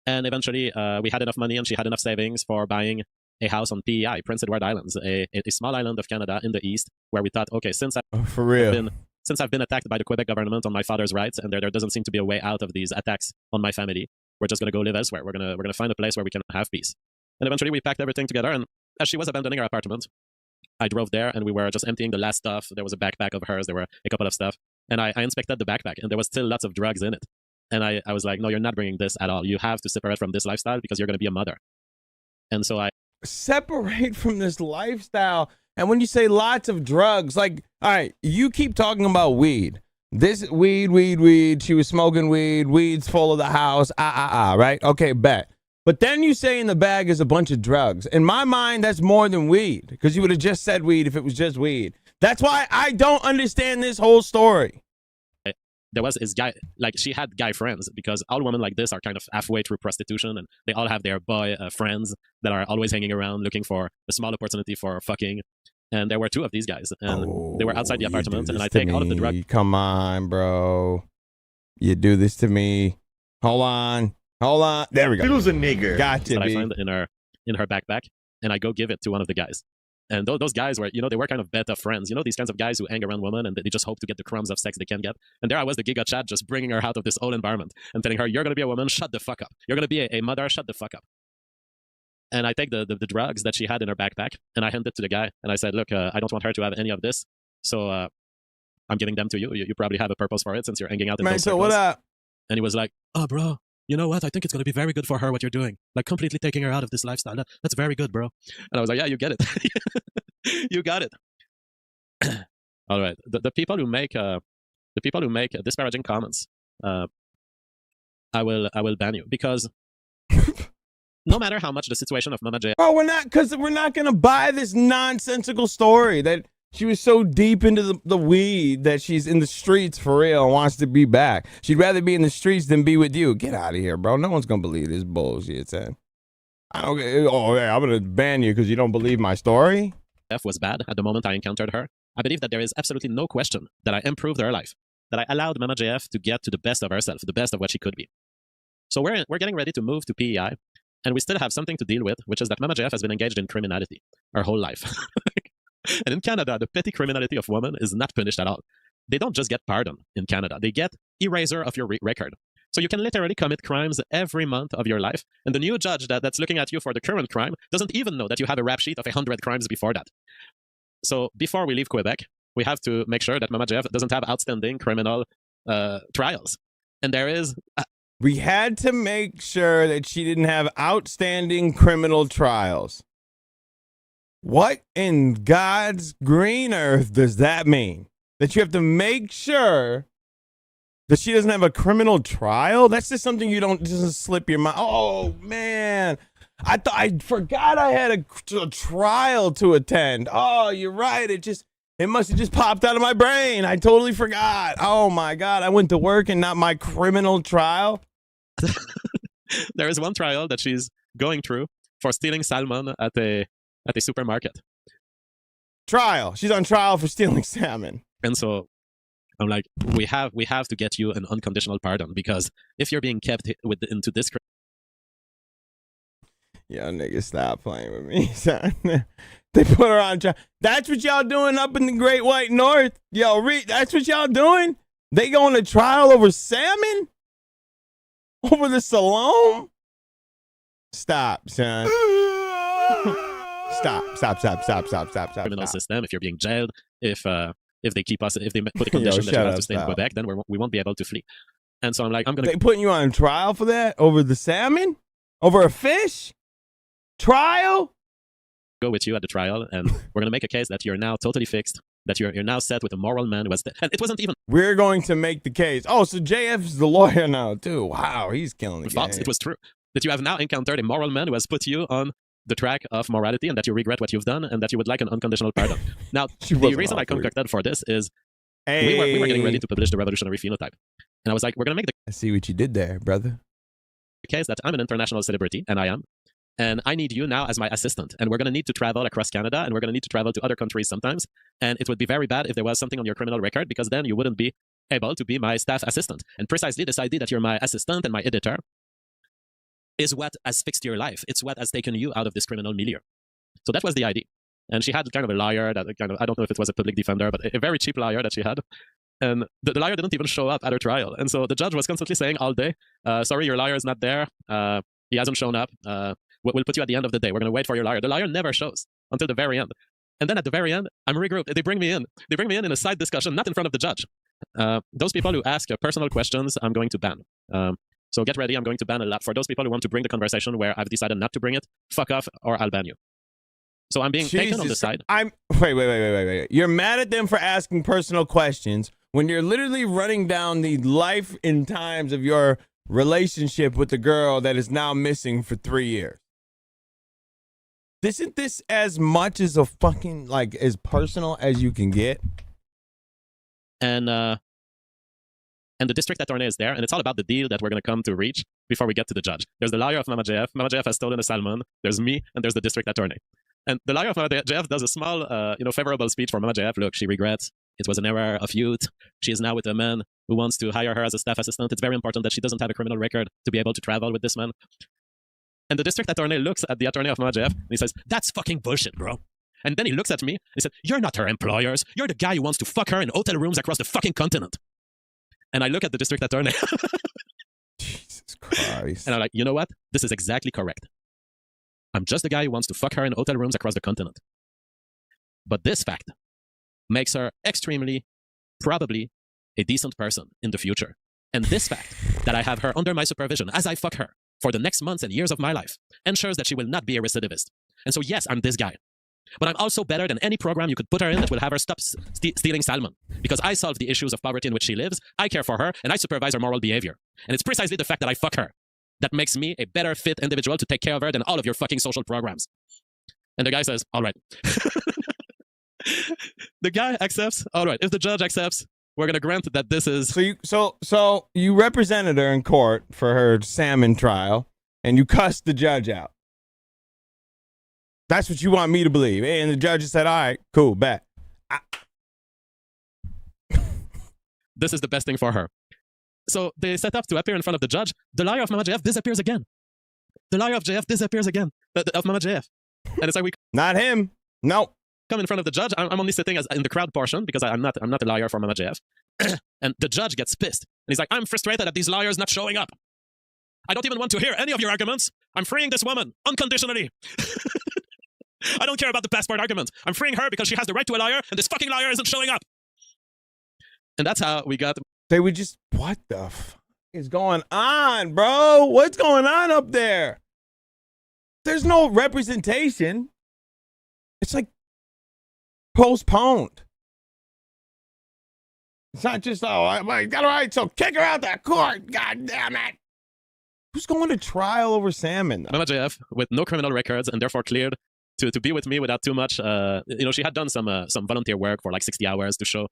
And eventually we had enough money and she had enough savings for buying a house on PEI, Prince Edward Islands, a small island of Canada in the east, where we thought, okay, since I've been attacked by the Quebec government on my father's rights and there doesn't seem to be a way out of these attacks on my family, we're just going to go live elsewhere. We're going to find a place where we can have peace. And eventually we packed everything together, and as she was abandoning her apartment, I drove there and we were just emptying the last stuff. There was a backpack of hers. There were a couple of stuff. And I inspected the backpack and there was still lots of drugs in it. And I was like, no, you're not bringing this at all. You have to separate from this lifestyle because you're going to be a mother. And so I separate from this lifestyle. And when you say lots of drugs, like, all right, you keep talking about weed. This weed. She was smoking weed. Weed's full of the house. Right? Okay, bet. But then you say in the bag is a bunch of drugs. In my mind, that's more than weed, because you would have just said weed if it was just weed. That's why I don't understand this whole story. There was this guy, like she had guy friends, because all women like this are kind of halfway through prostitution and they all have their boy friends that are always hanging around looking for a small opportunity for fucking. And there were two of these guys and they were outside the apartment and I take all of the drugs. Come on, bro. You do this to me. Hold on. There we go. He was a nigger. Gotcha, that I find in her backpack, and I go give it to one of the guys. And those guys were, they were kind of beta friends. These kinds of guys who hang around women and they just hope to get the crumbs of sex they can get. And there I was, the Giga Chat, just bringing her out of this whole environment and telling her, you're going to be a woman, shut the fuck up. You're going to be a mother, shut the fuck up. And I take the drugs that she had in her backpack and I hand it to the guy. And I said, look, I don't want her to have any of this. So I'm giving them to you. You probably have a purpose for it since you're hanging out in those circles. What up? And he was like, oh, bro. You know what? I think it's going to be very good for her, what you're doing. Like, completely taking her out of this lifestyle. That's very good, bro. And I was like, yeah, you get it. You got it. All right. The people who make disparaging comments, I will ban you, because no matter how much the situation of Mama J. Oh, we're not going to buy this nonsensical story that she was so deep into the weed that she's in the streets for real and wants to be back. She'd rather be in the streets than be with you. Get out of here, bro. No one's going to believe this bullshit, son. I'm going to ban you because you don't believe my story? F was bad at the moment I encountered her. I believe that there is absolutely no question that I improved her life, that I allowed Mama JF to get to the best of herself, the best of what she could be. So we're getting ready to move to PEI, and we still have something to deal with, which is that Mama JF has been engaged in criminality her whole life. And in Canada, the petty criminality of women is not punished at all. They don't just get pardoned in Canada. They get eraser of your record. So you can literally commit crimes every month of your life, and the new judge that's looking at you for the current crime doesn't even know that you have a rap sheet of 100 crimes before that. So before we leave Quebec, we have to make sure that Mama Jeff doesn't have outstanding criminal trials. And there is... We had to make sure that she didn't have outstanding criminal trials. What in God's green earth does that mean? That you have to make sure that she doesn't have a criminal trial? That's just something you don't just slip your mind. Oh, man. I forgot I had a trial to attend. Oh, you're right. It must have just popped out of my brain. I totally forgot. Oh, my God. I went to work and not my criminal trial. There is one trial that she's going through for stealing salmon at a supermarket. Trial. She's on trial for stealing salmon. And so I'm like, we have to get you an unconditional pardon, because if you're being kept into this... Yo, niggas, stop playing with me, son. They put her on trial. That's what y'all doing up in the Great White North? Yo, that's what y'all doing? They going to trial over salmon? Over the Salome? Stop, son. Stop. Criminal system. If you're being jailed, if they keep us, if they put a condition that you have to stay in Quebec, then we won't be able to flee. And so I'm like, I'm gonna. They putting you on trial for that over the salmon, over a fish trial. Go with you at the trial, and we're gonna make a case that you're now totally fixed. That you're now set with a moral man who was, and it wasn't even. We're going to make the case. Oh, so JF's the lawyer now too. Wow, he's killing the false. game. It was true that you have now encountered a moral man who has put you on the track of morality, and that you regret what you've done, and that you would like an unconditional pardon. Now, the reason I concocted for this is we were getting ready to publish the revolutionary phenotype, and I was like, we're gonna make the. I see what you did there, brother. Case that I'm an international celebrity, and I am. And I need you now as my assistant. And we're going to need to travel across Canada, and we're going to need to travel to other countries sometimes. And it would be very bad if there was something on your criminal record, because then you wouldn't be able to be my staff assistant. And precisely this idea that you're my assistant and my editor is what has fixed your life. It's what has taken you out of this criminal milieu. So that was the idea. And she had kind of a lawyer that kind of, I don't know if it was a public defender, but a very cheap lawyer that she had. And the lawyer didn't even show up at her trial. And so the judge was constantly saying all day, sorry, your lawyer is not there. He hasn't shown up. We'll put you at the end of the day. We're going to wait for your lawyer. The lawyer never shows until the very end. And then at the very end, I'm regrouped. They bring me in. They bring me in a side discussion, not in front of the judge. Those people who ask personal questions, I'm going to ban. So get ready. I'm going to ban a lot. For those people who want to bring the conversation where I've decided not to bring it, fuck off or I'll ban you. So I'm being taken on the side. Wait. You're mad at them for asking personal questions when you're literally running down the life and times of your relationship with the girl that is now missing for 3 years. Isn't this as much as a fucking, like, as personal as you can get? And the district attorney is there, and it's all about the deal that we're going to come to reach before we get to the judge. There's the lawyer of Mama JF. Mama JF has stolen a salmon. There's me, and there's the district attorney. And the lawyer of Mama JF does a small, favorable speech for Mama JF. Look, she regrets. It was an error of youth. She is now with a man who wants to hire her as a staff assistant. It's very important that she doesn't have a criminal record to be able to travel with this man. And the district attorney looks at the attorney of Mama JF, and he says, that's fucking bullshit, bro. And then he looks at me, and he said, you're not her employers. You're the guy who wants to fuck her in hotel rooms across the fucking continent. And I look at the district attorney. Jesus Christ. And I'm like, you know what? This is exactly correct. I'm just the guy who wants to fuck her in hotel rooms across the continent. But this fact makes her extremely, probably, a decent person in the future. And this fact, that I have her under my supervision as I fuck her for the next months and years of my life, ensures that she will not be a recidivist. And so yes, I'm this guy. But I'm also better than any program you could put her in that will have her stop stealing salmon. Because I solve the issues of poverty in which she lives, I care for her, and I supervise her moral behavior. And it's precisely the fact that I fuck her that makes me a better fit individual to take care of her than all of your fucking social programs. And the guy says, all right. The guy accepts, all right, if the judge accepts, we're going to grant that this is... So you represented her in court for her salmon trial, and you cussed the judge out. That's what you want me to believe. And the judge said, all right, cool, bet. This is the best thing for her. So they set up to appear in front of the judge. The lawyer of Mama JF disappears again. The lawyer of JF disappears again. Of Mama JF. And it's like we... Not him. No. Come in front of the judge. I'm only sitting as in the crowd portion because I'm not a lawyer for Mama JF. And the judge gets pissed. And he's like, I'm frustrated at these lawyers not showing up. I don't even want to hear any of your arguments. I'm freeing this woman unconditionally. I don't care about the passport argument. I'm freeing her because she has the right to a lawyer, and this fucking lawyer isn't showing up. And that's how we got... They would just... What the fuck is going on, bro? What's going on up there? There's no representation. It's like postponed. It's not just, oh, I got it right, so kick her out that court. God damn it. Who's going to trial over salmon? Mama JF, with no criminal records and therefore cleared to be with me without too much, she had done some volunteer work for like 60 hours to show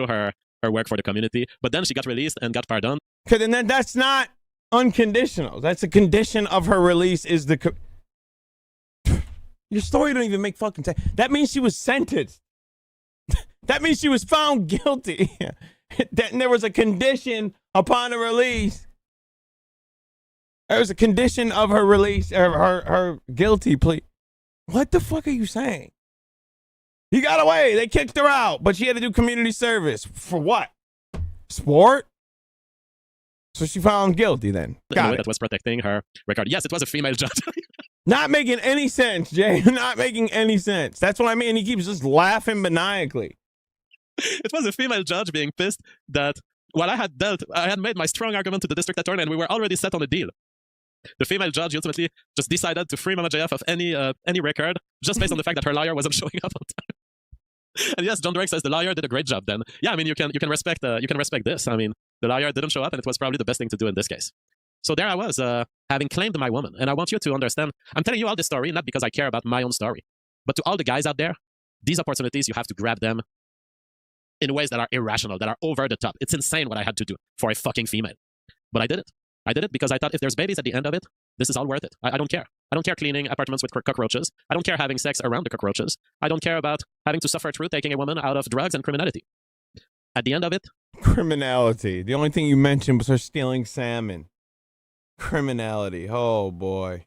her work for the community. But then she got released and got pardoned. Okay, then that's not unconditional. That's a condition of her release is the... Your story don't even make fucking sense. That means she was sentenced. That means she was found guilty. That there was a condition upon her release. There was a condition of her release, her guilty plea. What the fuck are you saying? He got away. They kicked her out, but she had to do community service. For what? Sport? So she found guilty then. Got it. That was protecting her record. Yes, it was a female judge. Not making any sense, Jay. Not making any sense. That's what I mean. He keeps just laughing maniacally. It was a female judge being pissed that while I had made my strong argument to the district attorney, and we were already set on a deal. The female judge ultimately just decided to free Mama JF of any record, just based on the fact that her lawyer wasn't showing up on time. And yes, John Drake says the lawyer did a great job. Then, yeah, I mean, you can respect this. I mean, the lawyer didn't show up, and it was probably the best thing to do in this case. So there I was, having claimed my woman, and I want you to understand. I'm telling you all this story not because I care about my own story, but to all the guys out there, these opportunities, you have to grab them in ways that are irrational, that are over the top. It's insane what I had to do for a fucking female, but I did it. I did it because I thought if there's babies at the end of it, this is all worth it. I don't care. I don't care cleaning apartments with cockroaches. I don't care having sex around the cockroaches. I don't care about having to suffer through taking a woman out of drugs and criminality. At the end of it, criminality. The only thing you mentioned was her stealing salmon. Criminality. Oh boy.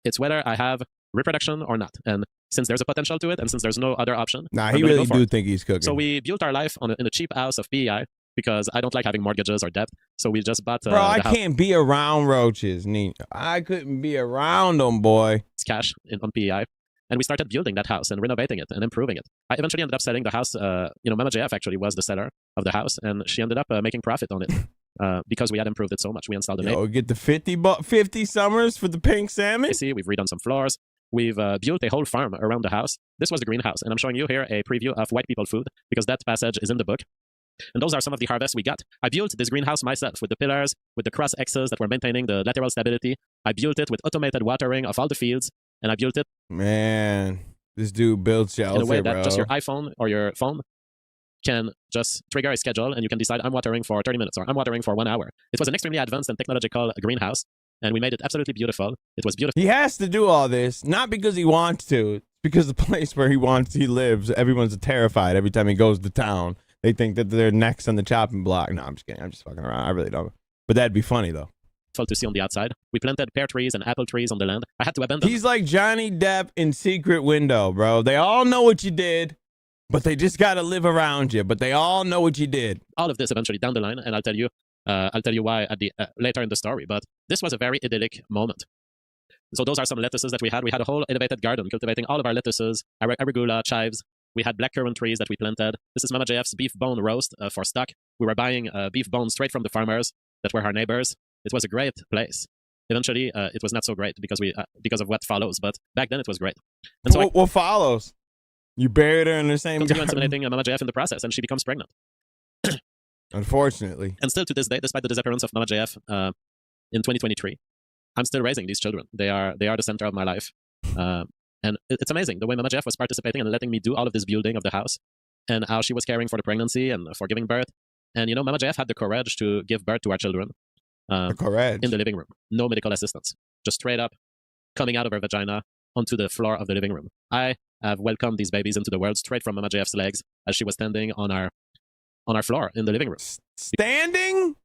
It's whether I have reproduction or not. And since there's a potential to it, and since there's no other option, nah, he really do think he's cooking. So we built our life in a cheap house of PEI because I don't like having mortgages or debt. So we just bought. Bro, I can't be around roaches, Nino. I couldn't be around them, boy. It's cash on PEI. And we started building that house and renovating it and improving it. I eventually ended up selling the house. Mama JF actually was the seller of the house, and she ended up making profit on it because we had improved it so much. We installed the get the 50 summers for the pink salmon. You see, we've redone some floors. We've built a whole farm around the house. This was the greenhouse, and I'm showing you here a preview of White People Food because that passage is in the book. And those are some of the harvests we got. I built this greenhouse myself with the pillars, with the cross X's that were maintaining the lateral stability. I built it with automated watering of all the fields, and I built it. Man, this dude built shelter, in a way that bro. just your iPhone or your phone can just trigger a schedule, and you can decide I'm watering for 30 minutes or I'm watering for 1 hour. It was an extremely advanced and technological greenhouse, and we made it absolutely beautiful. It was beautiful. He has to do all this, not because he wants to, it's because the place where he lives, everyone's terrified every time he goes to town. They think that they're next on the chopping block. No, I'm just kidding. I'm just fucking around. I really don't. But that'd be funny, though. To see on the outside. We planted pear trees and apple trees on the land. I had to abandon. He's like Johnny Depp in Secret Window, bro. They all know what you did, but they just got to live around you. But they all know what you did. All of this eventually down the line, and I'll tell you why at the later in the story. But this was a very idyllic moment. So those are some lettuces that we had. We had a whole elevated garden cultivating all of our lettuces, arugula, chives. We had blackcurrant trees that we planted. This is Mama JF's beef bone roast for stock. We were buying beef bones straight from the farmers that were our neighbors. It was a great place. Eventually, it was not so great because of what follows. But back then, it was great. And so what follows? You buried her in the same garden. Continue inseminating Mama JF in the process, and she becomes pregnant. Unfortunately. And still to this day, despite the disappearance of Mama JF in 2023, I'm still raising these children. They are the center of my life. And it's amazing the way Mama JF was participating and letting me do all of this building of the house, and how she was caring for the pregnancy and for giving birth. And Mama JF had the courage to give birth to our children. The courage. In the living room. No medical assistance. Just straight up coming out of her vagina onto the floor of the living room. I have welcomed these babies into the world straight from Mama JF's legs as she was standing on our floor in the living room. Standing?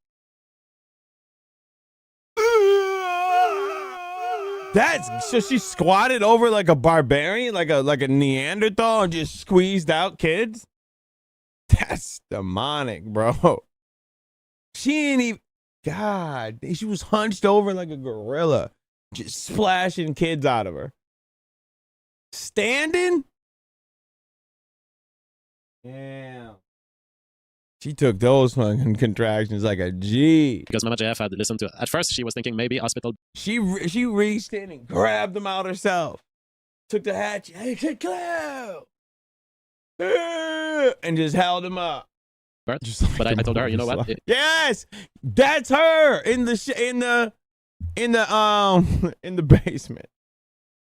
So she squatted over like a barbarian, like a Neanderthal, and just squeezed out kids? That's demonic, bro. She ain't even, God, she was hunched over like a gorilla, just splashing kids out of her. Standing? Yeah. She took those fucking contractions like a G. Because Mama JF had listened to it. At first, she was thinking maybe hospital. She reached in and grabbed them out herself. Took the hatchet. Hey, Cleo! And just held him up. Just like but I told her, you know what? Yes, that's her in the basement,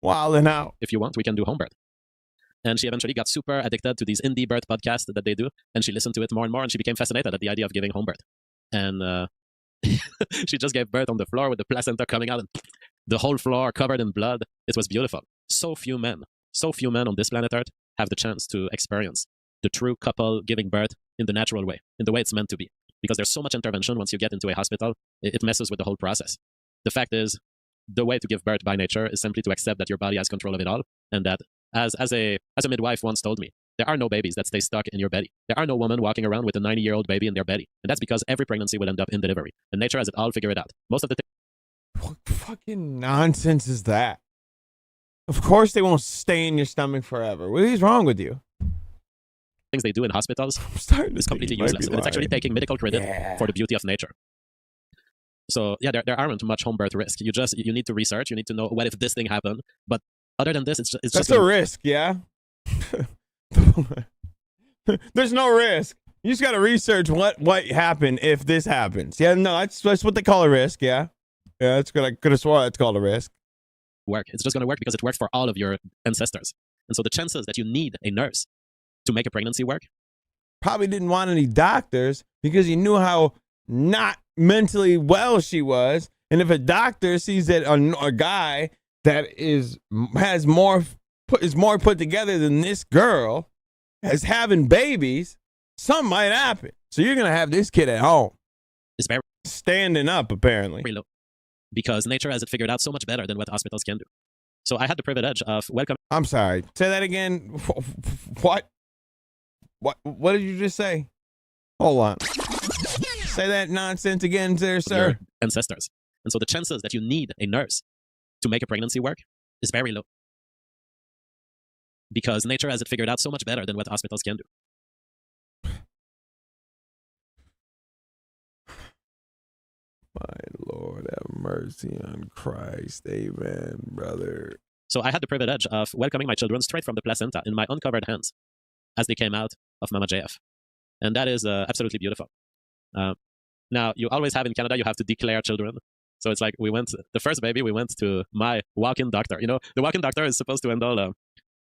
wilding out. If you want, we can do home birth. And she eventually got super addicted to these indie birth podcasts that they do. And she listened to it more and more, and she became fascinated at the idea of giving home birth. And she just gave birth on the floor with the placenta coming out and the whole floor covered in blood. It was beautiful. So few men on this planet Earth have the chance to experience the true couple giving birth in the natural way, in the way it's meant to be. Because there's so much intervention once you get into a hospital, it messes with the whole process. The fact is, the way to give birth by nature is simply to accept that your body has control of it all, and that as a midwife once told me, there are no babies that stay stuck in your belly. There are no women walking around with a 90-year-old baby in their belly. And that's because every pregnancy will end up in delivery. And nature has it all figured out. Most of the What fucking nonsense is that? Of course they won't stay in your stomach forever. What is wrong with you? things they do in hospitals is completely you might useless. be And it's actually lying. taking medical credit Yeah. for the beauty of nature. So yeah, there aren't much home birth risk. You need to research. You need to know what if this thing happened. But other than this, it's That's just a risk, yeah. There's no risk. You just got to research what happened if this happens. Yeah, no, that's what they call a risk. Yeah, yeah, that's good. I could have sworn that's called a risk. work. It's just going to work because it worked for all of your ancestors. And so the chances that you need a nurse to make a pregnancy work. Probably didn't want any doctors because he knew how not mentally well she was. And if a doctor sees that a guy that is more put together than this girl as having babies, something might happen. So you're gonna have this kid at home. It's very standing up, apparently. low. Because nature has it figured out so much better than what hospitals can do. So I had the privilege of welcoming. I'm sorry. Say that again. What? What did you just say? Hold on. Say that nonsense again, sir. Your ancestors. And so the chances that you need a nurse to make a pregnancy work is very low. Because nature has it figured out so much better than what hospitals can do. My Lord, have mercy on Christ. Amen, brother. So I had the privilege of welcoming my children straight from the placenta in my uncovered hands as they came out of Mama JF. And that is absolutely beautiful. Now, you always have in Canada, you have to declare children. So it's like the first baby, we went to my walk-in doctor. You know, the walk-in doctor is supposed to handle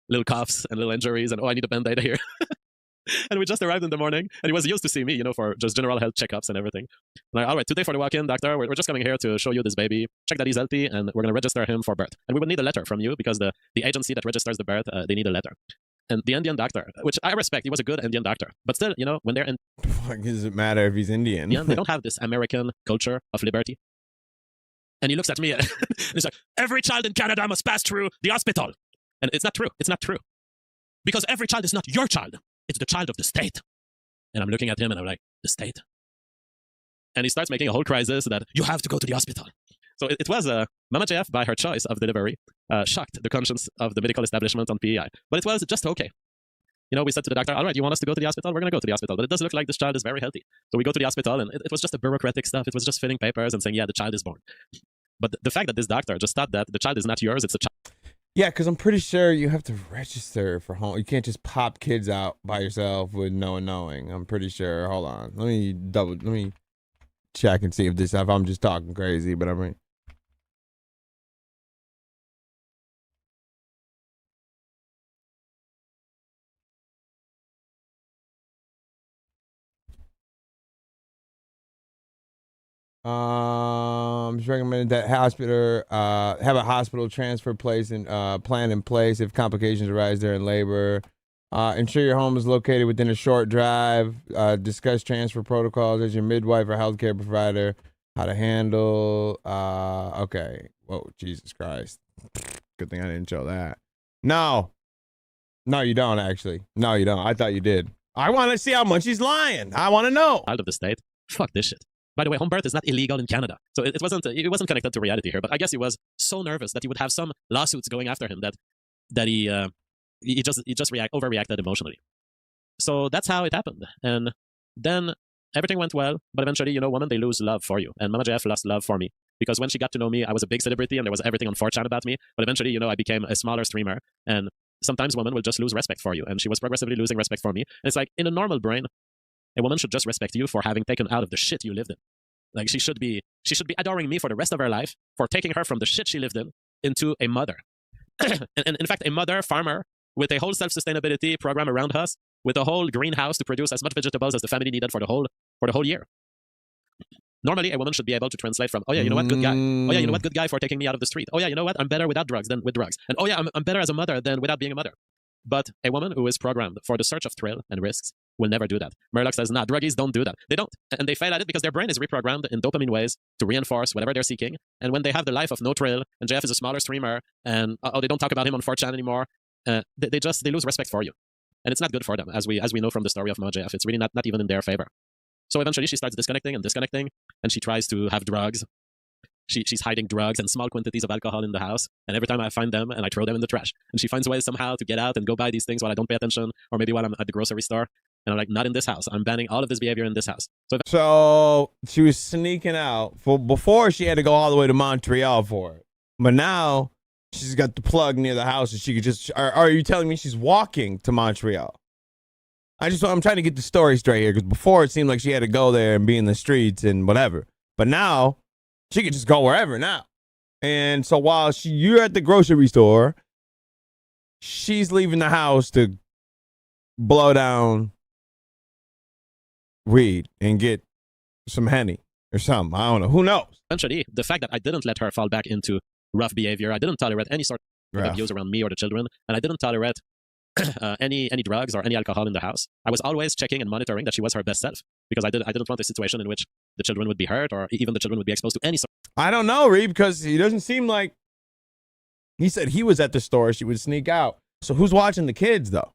little coughs and little injuries and, I need a Band-Aid here. And we just arrived in the morning and he was used to see me, for just general health checkups and everything. Like, all right, today for the walk-in doctor, we're just coming here to show you this baby, check that he's healthy, and we're going to register him for birth. And we would need a letter from you because the agency that registers the birth, they need a letter. And the Indian doctor, which I respect, he was a good Indian doctor. But still, when they're in... What does it matter if he's Indian? Yeah, they don't have this American culture of liberty. And he looks at me and he's like, every child in Canada must pass through the hospital. And it's not true. It's not true. Because every child is not your child. It's the child of the state. And I'm looking at him and I'm like, the state? And he starts making a whole crisis that you have to go to the hospital. So it was Mama JF, by her choice of delivery, shocked the conscience of the medical establishment on PEI. But it was just okay. We said to the doctor, all right, you want us to go to the hospital? We're going to go to the hospital. But it does look like this child is very healthy. So we go to the hospital and it was just a bureaucratic stuff. It was just filling papers and saying, yeah, the child is born. But the fact that this doctor just thought that the child is not yours, it's the child. Yeah, because I'm pretty sure you have to register for home. You can't just pop kids out by yourself with no one knowing. I'm pretty sure. Hold on. Let me check and see if I'm just talking crazy, but I mean. It's recommended that have a hospital transfer plan in place if complications arise during labor. Ensure your home is located within a short drive. Discuss transfer protocols as your midwife or healthcare provider. How to handle. Okay. Whoa, Jesus Christ. Good thing I didn't show that. No, you don't actually. No, you don't. I thought you did. I want to see how much he's lying. I want to know. Out of the state. Fuck this shit. By the way, home birth is not illegal in Canada. So it wasn't connected to reality here, but I guess he was so nervous that he would have some lawsuits going after him that he just overreacted emotionally. So that's how it happened. And then everything went well, but eventually, women, they lose love for you. And Mama JF lost love for me because when she got to know me, I was a big celebrity and there was everything on 4chan about me. But eventually, I became a smaller streamer and sometimes women will just lose respect for you. And she was progressively losing respect for me. And it's like in a normal brain, a woman should just respect you for having taken out of the shit you lived in. Like she should be adoring me for the rest of her life for taking her from the shit she lived in into a mother. and in fact, a mother farmer with a whole self-sustainability program around us, with a whole greenhouse to produce as much vegetables as the family needed for the whole year. Normally, a woman should be able to translate from, oh yeah, you know what, good guy. Oh yeah, you know what, good guy for taking me out of the street. Oh yeah, you know what, I'm better without drugs than with drugs. And oh yeah, I'm better as a mother than without being a mother. But a woman who is programmed for the search of thrill and risks will never do that. Murdoch says, nah, druggies don't do that. They don't. And they fail at it because their brain is reprogrammed in dopamine ways to reinforce whatever they're seeking. And when they have the life of no thrill, and JF is a smaller streamer, and they don't talk about him on 4chan anymore, they lose respect for you. And it's not good for them, as we know from the story of Mama JF. It's really not even in their favor. So eventually she starts disconnecting, and she tries to have drugs. she's hiding drugs and small quantities of alcohol in the house. And every time I find them and I throw them in the trash. And she finds ways somehow to get out and go buy these things while I don't pay attention, or maybe while I'm at the grocery store. And I'm like, not in this house. I'm banning all of this behavior in this house. So she was sneaking out. Before she had to go all the way to Montreal for it. But now she's got the plug near the house and she could just, are you telling me she's walking to Montreal? I'm trying to get the story straight here, because before it seemed like she had to go there and be in the streets and whatever. But now she could just go wherever now. And so while you're at the grocery store, she's leaving the house to blow down weed and get some Henny or something. I don't know. Who knows? Eventually, the fact that I didn't let her fall back into rough behavior, I didn't tolerate any sort of abuse around me or the children, and I didn't tolerate any drugs or any alcohol in the house. I was always checking and monitoring that she was her best self, because I didn't want a situation in which the children would be hurt or even the children would be exposed to any sort. I don't know, Reed, because he doesn't seem like, he said he was at the store, she would sneak out. So who's watching the kids though?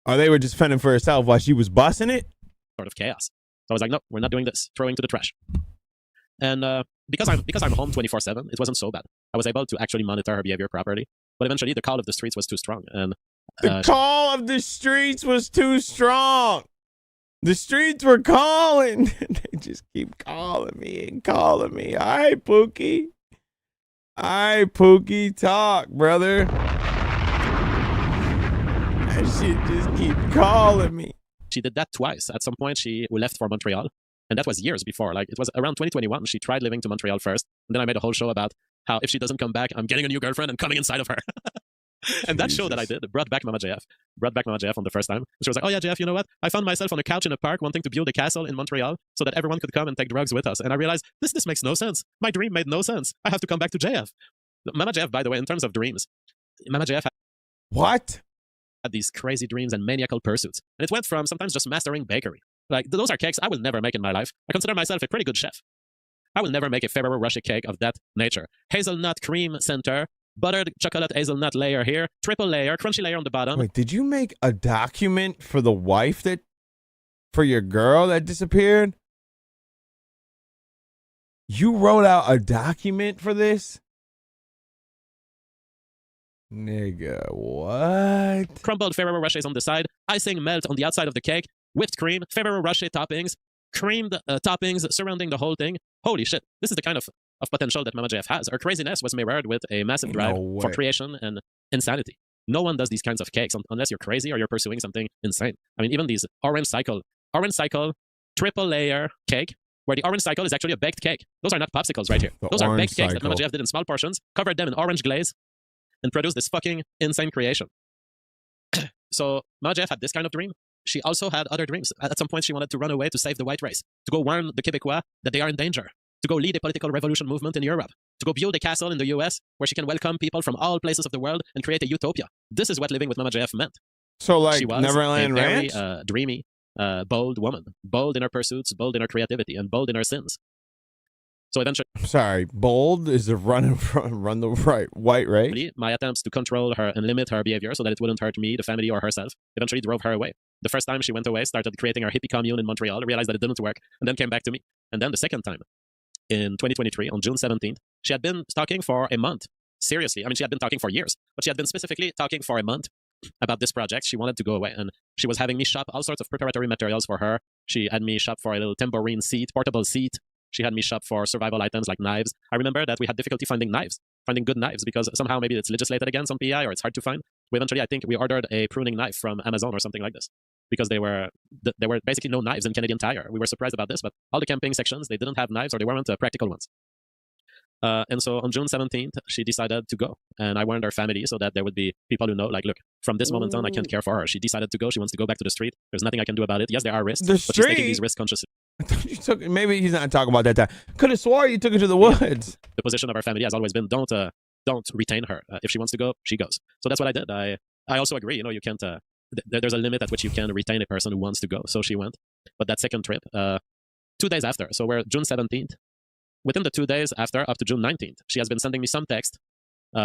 Or they were just fending for herself while she was busting it? Sort of chaos. So I was like, no, we're not doing this. Throwing to the trash. And because I'm home 24/7, it wasn't so bad. I was able to actually monitor her behavior properly. But eventually, the call of the streets was too strong. And the call of the streets was too strong. The streets were calling. They just keep calling me and calling me. All right, Pookie. All right, Pookie, talk, brother. That shit just keep calling me. She did that twice. At some point, we left for Montreal. And that was years before. Like, it was around 2021. She tried living to Montreal first. And then I made a whole show about how if she doesn't come back, I'm getting a new girlfriend and coming inside of her. And that show that I did brought back Mama JF. Brought back Mama JF on the first time. And she was like, oh yeah, JF, you know what? I found myself on a couch in a park wanting to build a castle in Montreal so that everyone could come and take drugs with us. And I realized, this makes no sense. My dream made no sense. I have to come back to JF. Mama JF, by the way, in terms of dreams, Mama JF had these crazy dreams and maniacal pursuits. And it went from sometimes just mastering bakery. Like, those are cakes I will never make in my life. I consider myself a pretty good chef. I will never make a Ferrero Rocher cake of that nature. Hazelnut cream center, buttered chocolate hazelnut layer here, triple layer, crunchy layer on the bottom. Wait, did you make a document for the wife for your girl that disappeared? You wrote out a document for this? Nigga, what? Crumbled Ferrero Rochers on the side, icing melt on the outside of the cake, whipped cream, Ferrero Rocher toppings, creamed toppings surrounding the whole thing. Holy shit, this is the kind of potential that Mama JF has. Her craziness was mirrored with a massive drive for creation and insanity. No one does these kinds of cakes unless you're crazy or you're pursuing something insane. I mean, even these orange cycle triple layer cake, where the orange cycle is actually a baked cake. Those are not popsicles right here. Those are baked cakes that Mama JF did in small portions, covered them in orange glaze, and produced this fucking insane creation. So Mama JF had this kind of dream. She also had other dreams. At some point, she wanted to run away to save the white race, to go warn the Quebecois that they are in danger, to go lead a political revolution movement in Europe, to go build a castle in the US where she can welcome people from all places of the world and create a utopia. This is what living with Mama JF meant. So, like, she was Neverland a very Ranch? dreamy, bold woman, bold in her pursuits, bold in her creativity, and bold in her sins. So eventually, sorry, bold is a run the right white race. My attempts to control her and limit her behavior so that it wouldn't hurt me, the family, or herself eventually drove her away. The first time she went away, started creating her hippie commune in Montreal, realized that it didn't work, and then came back to me. And then the second time, in 2023, on June 17th, she had been talking for a month. Seriously, I mean, she had been talking for years, but she had been specifically talking for a month about this project. She wanted to go away, and she was having me shop all sorts of preparatory materials for her. She had me shop for a little tambourine seat, portable seat. She had me shop for survival items like knives. I remember that we had difficulty finding good knives, because somehow maybe it's legislated against on PEI or it's hard to find. Eventually, I think we ordered a pruning knife from Amazon or something like this, because there were basically no knives in Canadian Tire. We were surprised about this, but all the camping sections, they didn't have knives, or they weren't practical ones. And so on June 17th, she decided to go. And I warned her family so that there would be people who know, like, look, from this moment on, I can't care for her. She decided to go. She wants to go back to the street. There's nothing I can do about it. Yes, there are risks, but she's taking these risks consciously. Maybe he's not talking about that time. Could have swore you took her to the woods. The position of our family has always been, don't retain her. If she wants to go, she goes. So that's what I did. I also agree, you can't, there's a limit at which you can retain a person who wants to go. So she went. But that second trip, 2 days after, so we're June 17th, within the 2 days after, up to June 19th, she has been sending me some text,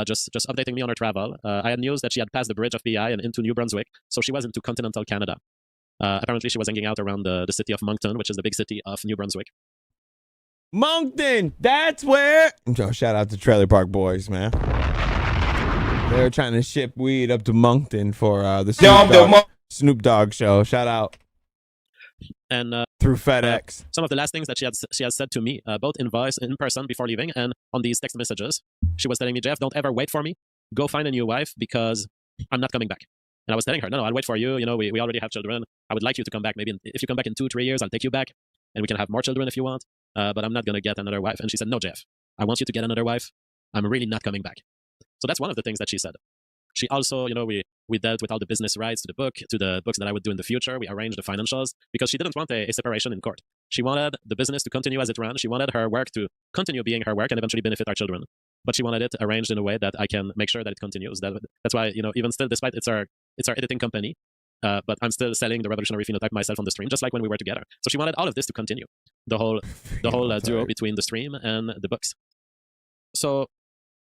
just updating me on her travel. I had news that she had passed the bridge of PEI and into New Brunswick, so she was into continental Canada. Apparently, she was hanging out around the city of Moncton, which is the big city of New Brunswick. Moncton, that's where. Yo, shout out to Trailer Park Boys, man. They were trying to ship weed up to Moncton for the Snoop Dogg show. Shout out. And through FedEx. Some of the last things that she has said to me, both in voice, in person before leaving, and on these text messages, she was telling me, Jeff, don't ever wait for me. Go find a new wife because I'm not coming back. And I was telling her, no, I'll wait for you. You know, we already have children. I would like you to come back. Maybe if you come back in 2-3 years, I'll take you back and we can have more children if you want. But I'm not going to get another wife. And she said, no, Jeff, I want you to get another wife. I'm really not coming back. So that's one of the things that she said. She also, you know, we dealt with all the business rights to the books that I would do in the future. We arranged the financials because she didn't want a separation in court. She wanted the business to continue as it ran. She wanted her work to continue being her work and eventually benefit our children. But she wanted it arranged in a way that I can make sure that it continues. That's why, you know, even still, despite it's our editing company, but I'm still selling the revolutionary phenotype myself on the stream, just like when we were together. So she wanted all of this to continue, the whole duo between the stream and the books. So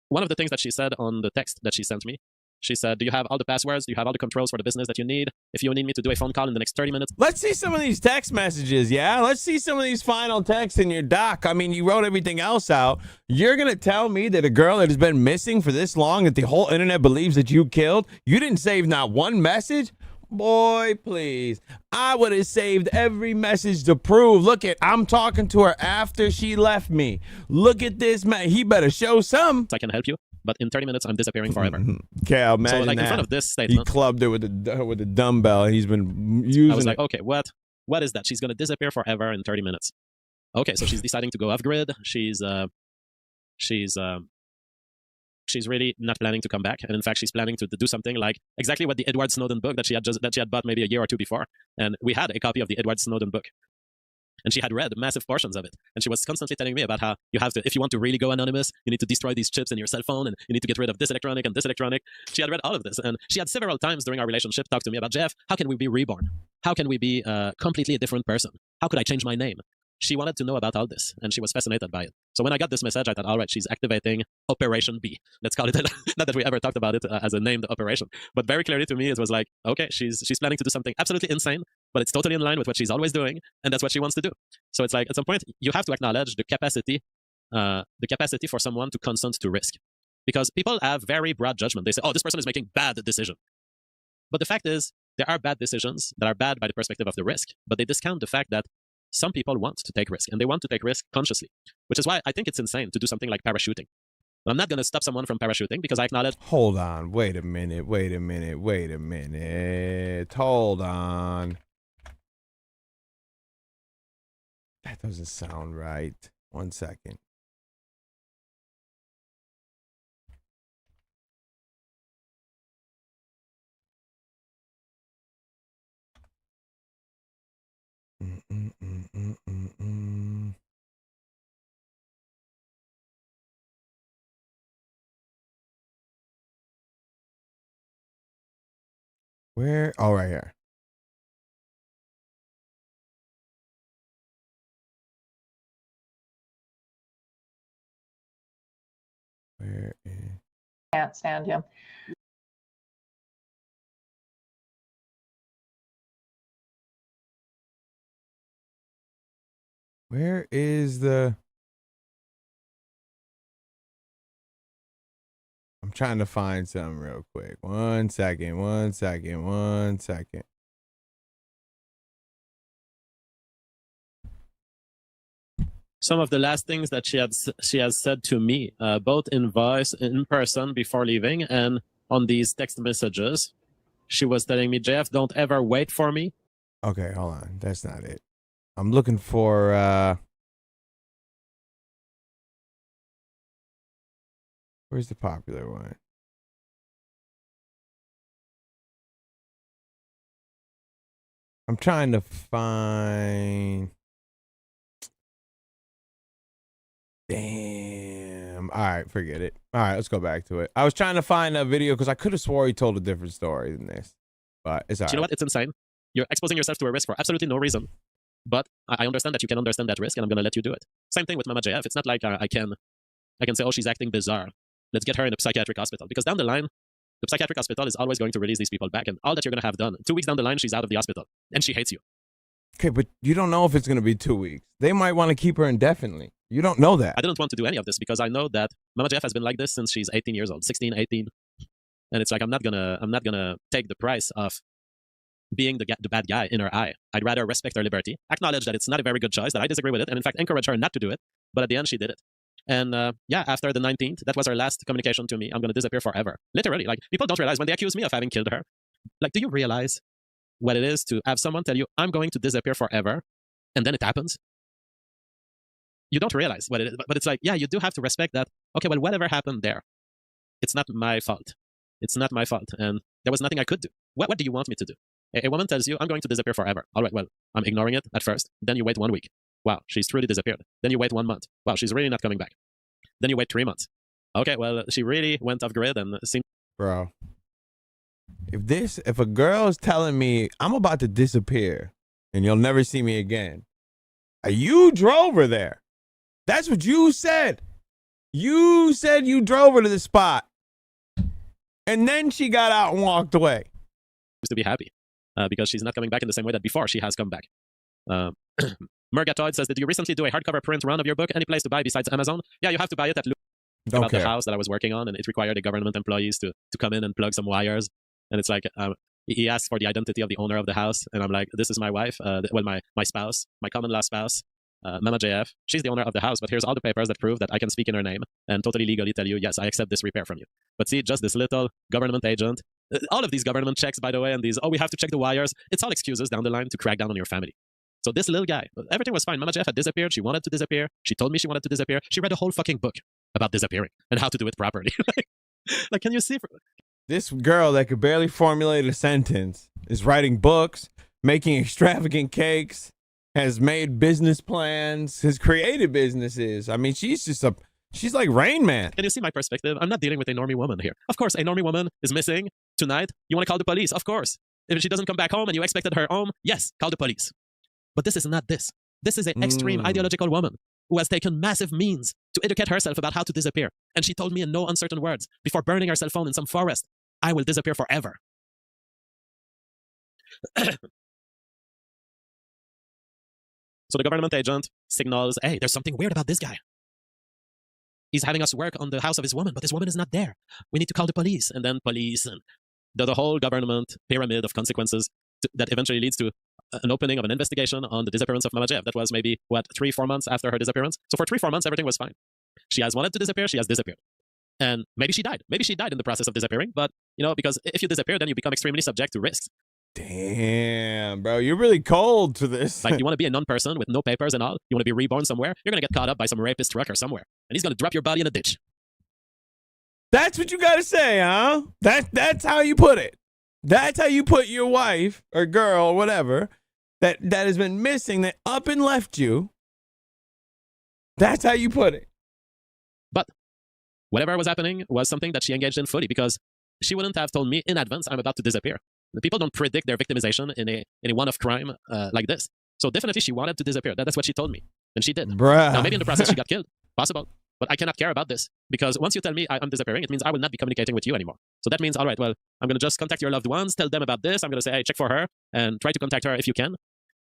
one of the things that she said on the text that she sent me, she said, do you have all the passwords? Do you have all the controls for the business that you need? If you need me to do a phone call in the next 30 minutes. Let's see some of these text messages, yeah? Let's see some of these final texts in your doc. I mean, you wrote everything else out. You're going to tell me that a girl that has been missing for this long, that the whole internet believes that you killed, you didn't save not one message? Boy, please. I would have saved every message to prove. Look at, I'm talking to her after she left me. Look at this, man. He better show some. I can help you. But in 30 minutes, I'm disappearing forever. Okay, imagine so, like, that. in front of this statement, he clubbed it with the dumbbell. He's been using I was like, it. okay, what is that? She's going to disappear forever in 30 minutes. Okay, so she's deciding to go off grid. She's really not planning to come back, and in fact, she's planning to do something like exactly what the Edward Snowden book that she had bought maybe a year or two before, and we had a copy of the Edward Snowden book. And she had read massive portions of it. And she was constantly telling me about how you have to, if you want to really go anonymous, you need to destroy these chips in your cell phone and you need to get rid of this electronic and this electronic. She had read all of this. And she had several times during our relationship talked to me about, Jeff, how can we be reborn? How can we be completely a different person? How could I change my name? She wanted to know about all this, and she was fascinated by it. So when I got this message, I thought, all right, she's activating Operation B. Let's call it that. Not that we ever talked about it as a named operation, but very clearly to me, it was like, okay, she's planning to do something absolutely insane, but it's totally in line with what she's always doing, and that's what she wants to do. So it's like, at some point, you have to acknowledge the capacity for someone to consent to risk. Because people have very broad judgment. They say, oh, this person is making bad decision. But the fact is, there are bad decisions that are bad by the perspective of the risk, but they discount the fact that some people want to take risk, and they want to take risk consciously, which is why I think it's insane to do something like parachuting. But I'm not going to stop someone from parachuting because I acknowledge... Hold on. Wait a minute. Hold on. That doesn't sound right. 1 second. Where? Oh, right here. Where is... Can't stand him. Where is the... I'm trying to find something real quick. 1 second. Some of the last things that she has said to me, both in voice, in person before leaving, and on these text messages, she was telling me, Jeff, don't ever wait for me. Okay, hold on. That's not it. I'm looking for... Where's the popular one? I'm trying to find... Damn. All right, forget it. All right, let's go back to it. I was trying to find a video because I could have swore he told a different story than this. But it's all right. You know what? It's insane. You're exposing yourself to a risk for absolutely no reason. But I understand that you can understand that risk, and I'm going to let you do it. Same thing with Mama JF. It's not like I can say, oh, she's acting bizarre. Let's get her in a psychiatric hospital. Because down the line, the psychiatric hospital is always going to release these people back. And all that you're going to have done, 2 weeks down the line, she's out of the hospital. And she hates you. Okay, but you don't know if it's going to be 2 weeks. They might want to keep her indefinitely. You don't know that. I didn't want to do any of this because I know that Mama Jeff has been like this since she's 18 years old, 16, 18. And it's like, I'm not gonna take the price of being the bad guy in her eye. I'd rather respect her liberty, acknowledge that it's not a very good choice, that I disagree with it, and in fact encourage her not to do it. But at the end, she did it. And yeah, after the 19th, that was her last communication to me. I'm going to disappear forever. Literally, like, people don't realize when they accuse me of having killed her. Like, do you realize what it is to have someone tell you, I'm going to disappear forever, and then it happens? You don't realize what it is. But it's like, yeah, you do have to respect that. Okay, well, whatever happened there, it's not my fault. It's not my fault. And there was nothing I could do. What do you want me to do? A woman tells you, I'm going to disappear forever. All right, well, I'm ignoring it at first. Then you wait 1 week. Wow, she's truly disappeared. Then you wait 1 month. Wow, she's really not coming back. Then you wait 3 months. Okay, well, she really went off grid and seemed... Bro, if a girl is telling me I'm about to disappear and you'll never see me again, you drove her there. That's what you said. You said you drove her to the spot. And then she got out and walked away. to be happy because she's not coming back in the same way that before she has come back. Murgatoid says, did you recently do a hardcover print run of your book? Any place to buy besides Amazon? Yeah, you have to buy it at about the house that I was working on, and it required the government employees to come in and plug some wires. And it's like, he asked for the identity of the owner of the house, and I'm like, this is my wife, my spouse, my common law spouse, Mama JF. She's the owner of the house, but here's all the papers that prove that I can speak in her name and totally legally tell you, yes, I accept this repair from you. But see, just this little government agent, all of these government checks, by the way, and these, we have to check the wires, it's all excuses down the line to crack down on your family. So this little guy, everything was fine. Mama Jeff had disappeared. She wanted to disappear. She told me she wanted to disappear. She read a whole fucking book about disappearing and how to do it properly. Like, can you see? This girl that could barely formulate a sentence is writing books, making extravagant cakes, has made business plans, has created businesses. I mean, she's like Rain Man. Can you see my perspective? I'm not dealing with a normie woman here. Of course, a normie woman is missing tonight. You want to call the police? Of course. If she doesn't come back home and you expected her home, yes, call the police. But this is not this. This is an extreme ideological woman who has taken massive means to educate herself about how to disappear. And she told me in no uncertain words, before burning her cell phone in some forest, I will disappear forever. So the government agent signals, hey, there's something weird about this guy. He's having us work on the house of his woman, but his woman is not there. We need to call the police. And then police and the whole government pyramid of consequences that eventually leads to an opening of an investigation on the disappearance of Mama Jeff. That was maybe, 3-4 months after her disappearance. So for 3-4 months, everything was fine. She has wanted to disappear. She has disappeared. And maybe she died. Maybe she died in the process of disappearing. But, because if you disappear, then you become extremely subject to risks. Damn, bro, you're really cold to this. Like, you want to be a non-person with no papers and all? You want to be reborn somewhere? You're going to get caught up by some rapist trucker somewhere. And he's going to drop your body in a ditch. That's what you got to say, huh? That's how you put it. That's how you put your wife or girl or whatever that has been missing, that up and left you. That's how you put it. But whatever was happening was something that she engaged in fully, because she wouldn't have told me in advance I'm about to disappear. The people don't predict their victimization in a one-off crime like this. So definitely she wanted to disappear. That's what she told me. And she did. Bruh. Now maybe in the process she got killed. Possible. But I cannot care about this, because once you tell me I'm disappearing, it means I will not be communicating with you anymore. So that means, all right, well, I'm going to just contact your loved ones, tell them about this. I'm going to say, hey, check for her and try to contact her if you can.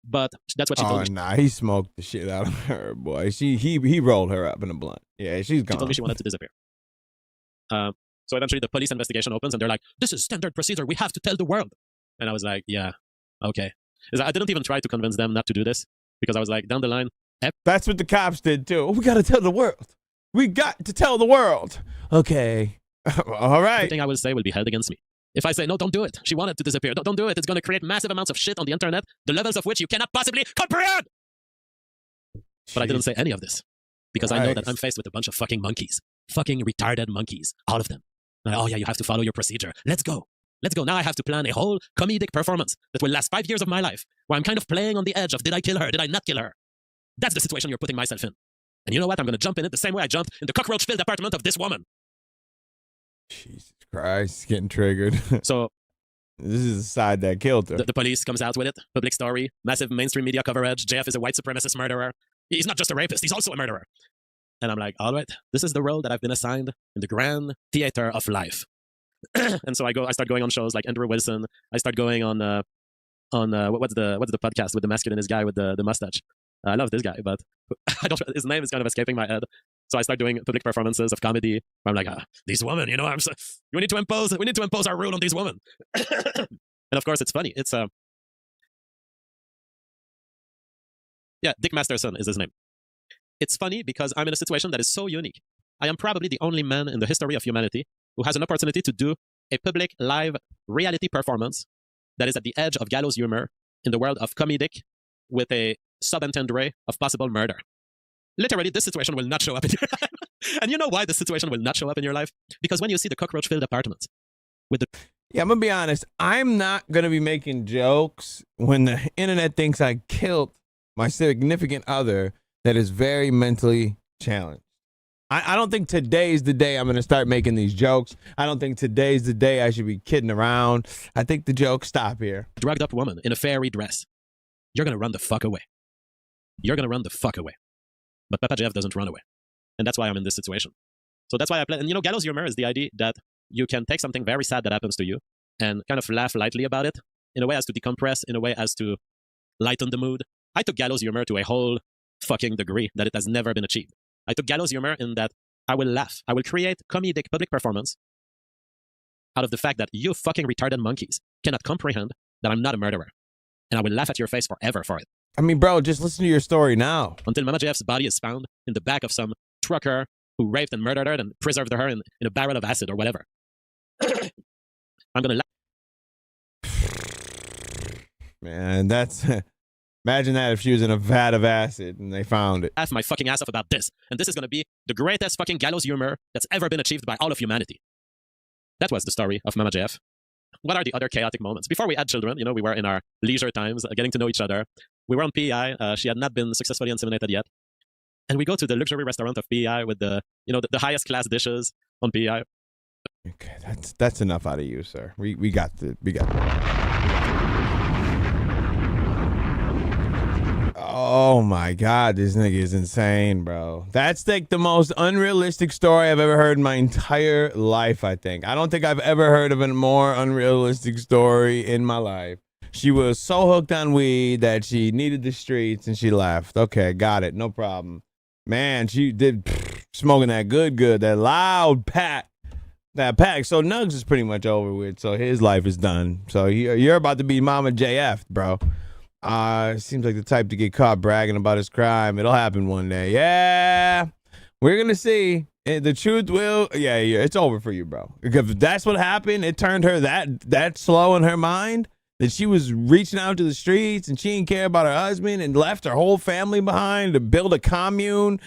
But that's what she told me. Nah, he smoked the shit out of her, boy. He rolled her up in a blunt. Yeah, she's gone. She told me she wanted to disappear. So eventually the police investigation opens and they're like, this is standard procedure. We have to tell the world. And I was like, yeah, okay. I didn't even try to convince them not to do this, because I was like, down the line. That's what the cops did too. We got to tell the world. We got to tell the world. Okay. All right. Everything I will say will be held against me. If I say, no, don't do it. She wanted to disappear. Don't do it. It's going to create massive amounts of shit on the internet, the levels of which you cannot possibly comprehend. But I didn't say any of this, because I know that I'm faced with a bunch of fucking monkeys. Fucking retarded monkeys. All of them. And oh yeah, you have to follow your procedure. Let's go. Let's go. Now I have to plan a whole comedic performance that will last 5 years of my life, where I'm kind of playing on the edge of, did I kill her? Did I not kill her? That's the situation you're putting myself in. And you know what? I'm going to jump in it the same way I jumped in the cockroach-filled apartment of this woman. Jesus Christ, getting triggered. So this is the side that killed her. The police comes out with it. Public story. Massive mainstream media coverage. JF is a white supremacist murderer. He's not just a rapist. He's also a murderer. And I'm like, all right, this is the role that I've been assigned in the grand theater of life. And so I start going on shows like Andrew Wilson. I start going on what's the podcast with the masculinist guy with the mustache? I love this guy, but I don't. His name is kind of escaping my head. So I start doing public performances of comedy where I'm like, these women, you know, we need to impose our rule on these women. And of course, it's funny. It's yeah, Dick Masterson is his name. It's funny because I'm in a situation that is so unique. I am probably the only man in the history of humanity who has an opportunity to do a public live reality performance that is at the edge of gallows humor in the world of comedic with a subentendre of possible murder. Literally, this situation will not show up in your life. And you know why this situation will not show up in your life? Because when you see the cockroach-filled apartments with the... Yeah, I'm going to be honest. I'm not going to be making jokes when the internet thinks I killed my significant other that is very mentally challenged. I don't think today's the day I'm going to start making these jokes. I don't think today's the day I should be kidding around. I think the jokes stop here. Drugged up woman in a fairy dress. You're going to run the fuck away. You're going to run the fuck away. But Papa Jeff doesn't run away. And that's why I'm in this situation. So that's why I play. And you know, gallows humor is the idea that you can take something very sad that happens to you and kind of laugh lightly about it in a way as to decompress, in a way as to lighten the mood. I took gallows humor to a whole fucking degree that it has never been achieved. I took gallows humor in that I will laugh. I will create comedic public performance out of the fact that you fucking retarded monkeys cannot comprehend that I'm not a murderer. And I will laugh at your face forever for it. I mean, bro, just listen to your story now. Until Mama Jeff's body is found in the back of some trucker who raped and murdered her and preserved her in a barrel of acid or whatever. I'm going to laugh. Man, that's... Imagine that if she was in a vat of acid and they found it. Laugh my fucking ass off about this. And this is going to be the greatest fucking gallows humor that's ever been achieved by all of humanity. That was the story of Mama Jeff. What are the other chaotic moments? Before we had children, you know, we were in our leisure times, getting to know each other. We were on PEI. She had not been successfully inseminated yet. And we go to the luxury restaurant of PEI with the, you know, the highest class dishes on PEI. Okay, that's enough out of you, sir. We got the... Oh my God, this nigga is insane, bro. That's like the most unrealistic story I've ever heard in my entire life, I think. I don't think I've ever heard of a more unrealistic story in my life. She was so hooked on weed that she needed the streets and she left. Okay, got it. No problem. Man, she did smoking that good, that loud pack. That pack. So Nugs is pretty much over with. So his life is done. So you're about to be Mama JF, bro. Seems like the type to get caught bragging about his crime. It'll happen one day. Yeah, we're gonna see. The truth will. Yeah, it's over for you, bro. Because if that's what happened, it turned her that slow in her mind that she was reaching out to the streets and she didn't care about her husband and left her whole family behind to build a commune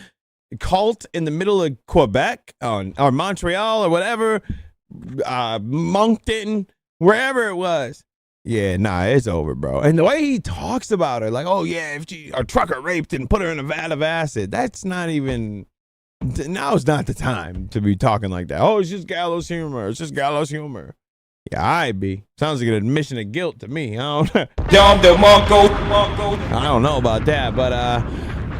cult in the middle of Quebec or Montreal or whatever, Moncton, wherever it was. Yeah, nah, it's over, bro. And the way he talks about her, like, oh yeah, if a trucker raped and put her in a vat of acid, that's not even... Now's not the time to be talking like that. Oh, it's just gallows humor. It's just gallows humor. Yeah, I be. Sounds like an admission of guilt to me. I don't know about that, but all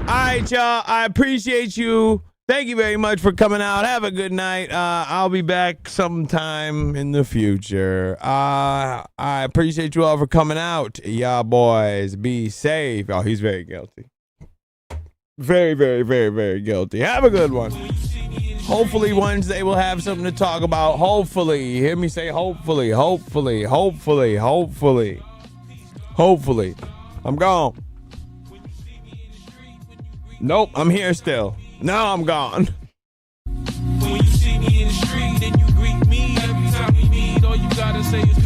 right, y'all. I appreciate you. Thank you very much for coming out. Have a good night. I'll be back sometime in the future. I appreciate you all for coming out. Y'all boys, be safe. Oh, he's very guilty. Very, very, very, very guilty. Have a good one. Hopefully Wednesday we'll have something to talk about. Hopefully. You hear me say hopefully, hopefully, hopefully, hopefully. Hopefully. I'm gone. Nope, I'm here still. Now I'm gone. When you see me in the street and you greet me, every time we meet, all you gotta say is